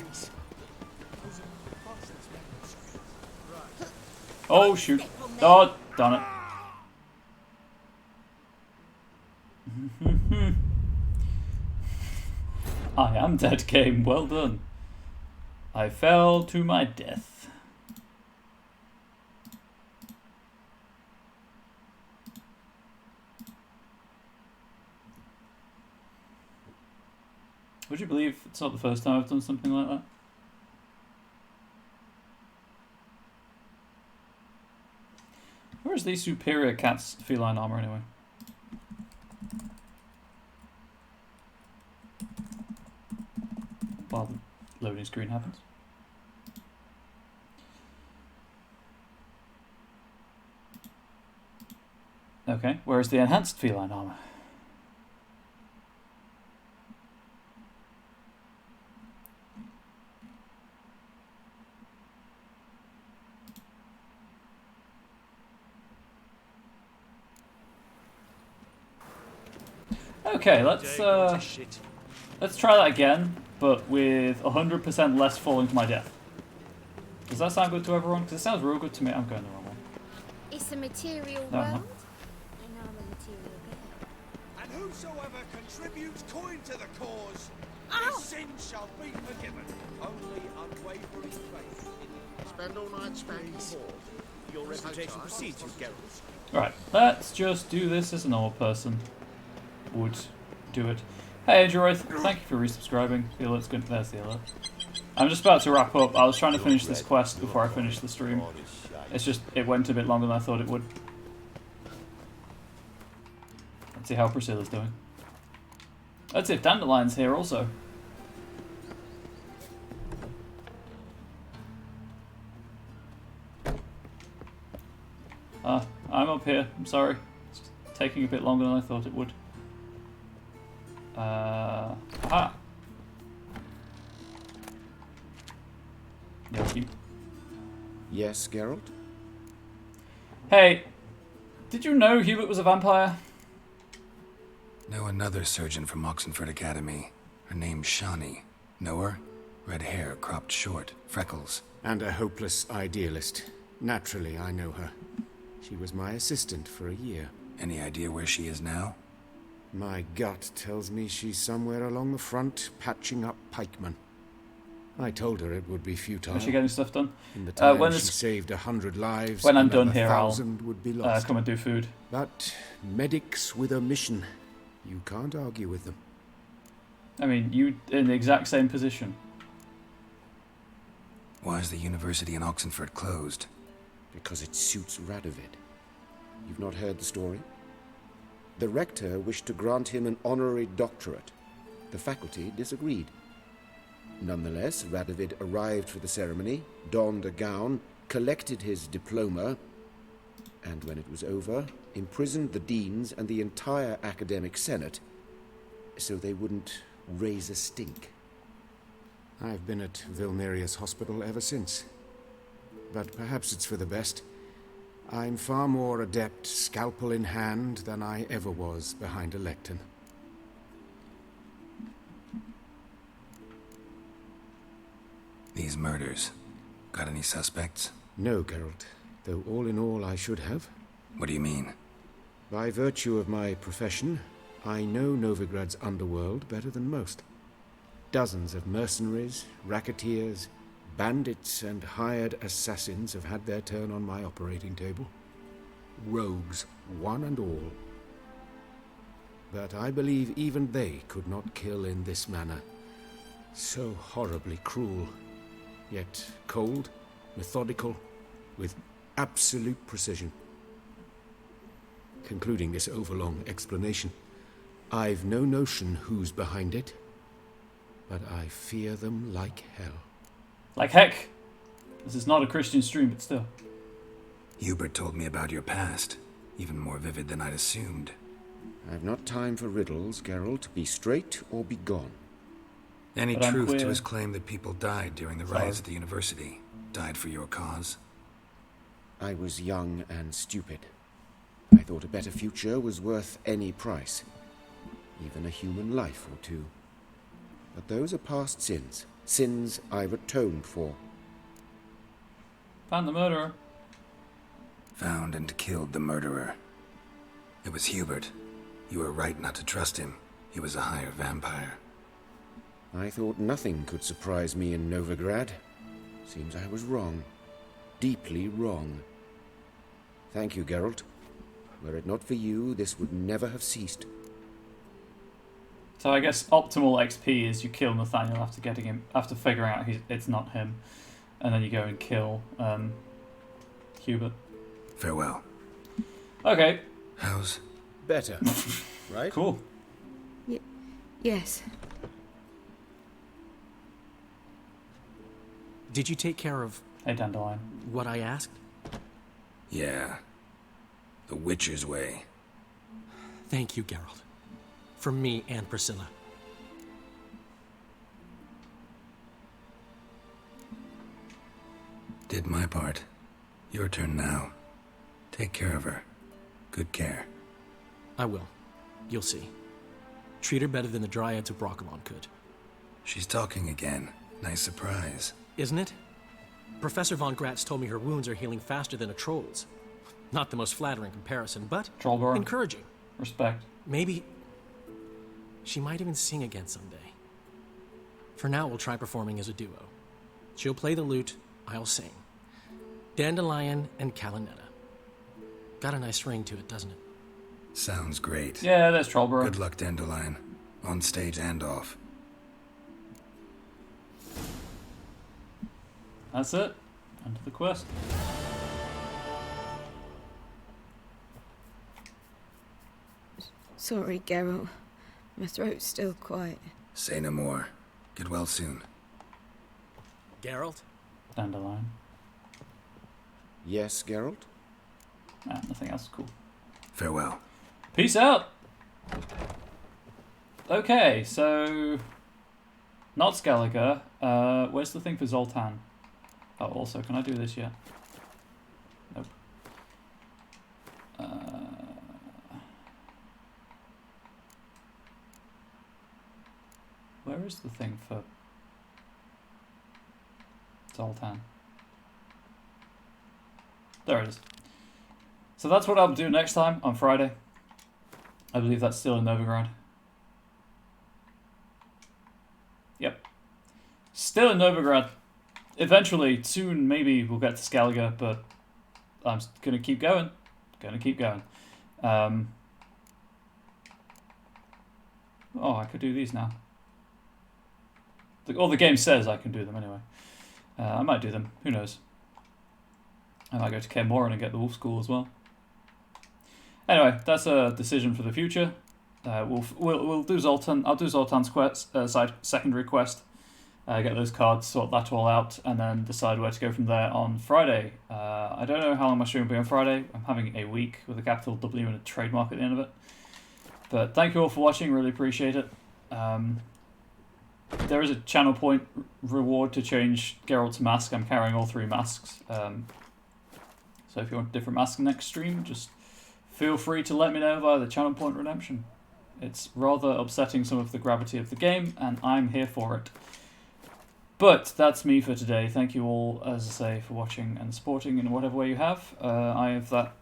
Oh shoot! Oh, darn it! I am dead, game. Well done. I fell to my death. Would you believe it's not the first time I've done something like that? Where is the superior cat's feline armor anyway? While the loading screen happens. Okay, where is the enhanced feline armor? Okay, let's try that again, but with 100% less falling to my death. Does that sound good to everyone? Because it sounds real good to me. I'm going the wrong one. It's a material No, I'm world, not. and I'm a material girl. And whosoever contributes coin to the cause, Ow! his sins shall be forgiven. Only unwavering faith. Spend all night spanking balls. Your reputation precedes you, Geralt. Right, let's just do this as a normal person would do it. Hey Android, thank you for resubscribing. The alert's good. There's the alert. I'm just about to wrap up. I was trying to finish this quest before I finished the stream. It's just, it went a bit longer than I thought it would. Let's see how Priscilla's doing. Let's see if Dandelion's here also. I'm up here. I'm sorry. It's taking a bit longer than I thought it would. Aha! Yoki. Yes, Geralt? Hey, did you know Hubert was a vampire? Know another surgeon from Oxenford Academy. Her name's Shani. Know her? Red hair, cropped short, freckles. And a hopeless idealist. Naturally, I know her. She was my assistant for a year. Any idea where she is now? My gut tells me she's somewhere along the front, patching up pikemen. I told her it would be futile. Is she getting stuff done? In the time when she saved 100 lives, when I'm done another here, I'll 1,000 would be lost. come and do food. But medics with a mission, you can't argue with them. I mean, you in the exact same position. Why is the university in Oxenford closed? Because it suits Radovid. You've not heard the story? The rector wished to grant him an honorary doctorate. The faculty disagreed. Nonetheless, Radovid arrived for the ceremony, donned a gown, collected his diploma, and when it was over, imprisoned the deans and the entire academic senate so they wouldn't raise a stink. I've been at Vilmerius Hospital ever since. But perhaps it's for the best. I'm far more adept, scalpel in hand, than I ever was behind a lectern. These murders. Got any suspects? No, Geralt. Though all in all I should have. What do you mean? By virtue of my profession, I know Novigrad's underworld better than most. Dozens of mercenaries, racketeers, bandits and hired assassins have had their turn on my operating table. Rogues, one and all. But I believe even they could not kill in this manner. So horribly cruel, yet cold, methodical, with absolute precision. Concluding this overlong explanation, I've no notion who's behind it, but I fear them like hell. Like heck! This is not a Christian stream, but still. Hubert told me about your past, even more vivid than I'd assumed. I've not time for riddles, Geralt. Be straight or be gone. Any but I'm truth to queer. his claim that people died during the Sorry. riots at the university? Died for your cause? I was young and stupid. I thought a better future was worth any price. Even a human life or two. But those are past sins. Sins I've atoned for. Found the murderer. Found and killed the murderer. It was Hubert. You were right not to trust him. He was a higher vampire. I thought nothing could surprise me in Novigrad. Seems I was wrong. Deeply wrong. Thank you, Geralt. Were it not for you, this would never have ceased. So I guess optimal XP is you kill Nathaniel after figuring out it's not him, and then you go and kill Hubert. Farewell. Okay. How's... Better, right? Cool. Yes. Did you take care of... Hey, Dandelion. What I asked? Yeah. The Witcher's way. Thank you, Geralt. From me and Priscilla. Did my part. Your turn now. Take care of her. Good care. I will. You'll see. Treat her better than the Dryads of Broccolon could. She's talking again. Nice surprise. Isn't it? Professor von Gratz told me her wounds are healing faster than a troll's. Not the most flattering comparison, but Trollborn. encouraging. Respect. Maybe she might even sing again someday. For now, we'll try performing as a duo. She'll play the lute, I'll sing. Dandelion and Calinetta. Got a nice ring to it, doesn't it? Sounds great. Yeah, that's Trollborn. Good luck, Dandelion. On stage and off. That's it. End of the quest. Sorry, Geralt. My throat's still quite... Say no more. Get well soon. Geralt? Dandelion. Yes, Geralt? Nah, nothing else. Cool. Farewell. Peace out! Okay, so... Not Skellige. Where's the thing for Zoltan? Oh, also, can I do this yet? Nope. Where is the thing for Zoltan? There it is. So that's what I'll do next time on Friday. I believe that's still in Novigrad. Yep. Still in Novigrad. Eventually, soon, maybe we'll get to Skellige, but I'm going to keep going. Oh, I could do these now. The game says I can do them anyway. I might do them. Who knows? I might go to Kaer Morhen and get the Wolf School as well. Anyway, that's a decision for the future. We'll do Zoltan. I'll do Zoltan's quest, secondary quest. Get those cards, sort that all out, and then decide where to go from there on Friday. I don't know how long my stream will be on Friday. I'm having a week with a capital W and a trademark at the end of it. But thank you all for watching. Really appreciate it. There is a channel point reward to change Geralt's mask. I'm carrying all 3 masks. So if you want a different mask next stream, just feel free to let me know via the channel point redemption. It's rather upsetting some of the gravity of the game, and I'm here for it. But that's me for today. Thank you all, as I say, for watching and supporting in whatever way you have. I have that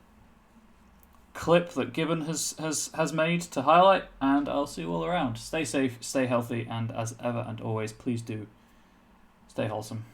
clip that Gibbon has made to highlight, and I'll see you all around. Stay safe, stay healthy, and as ever and always, please do stay wholesome.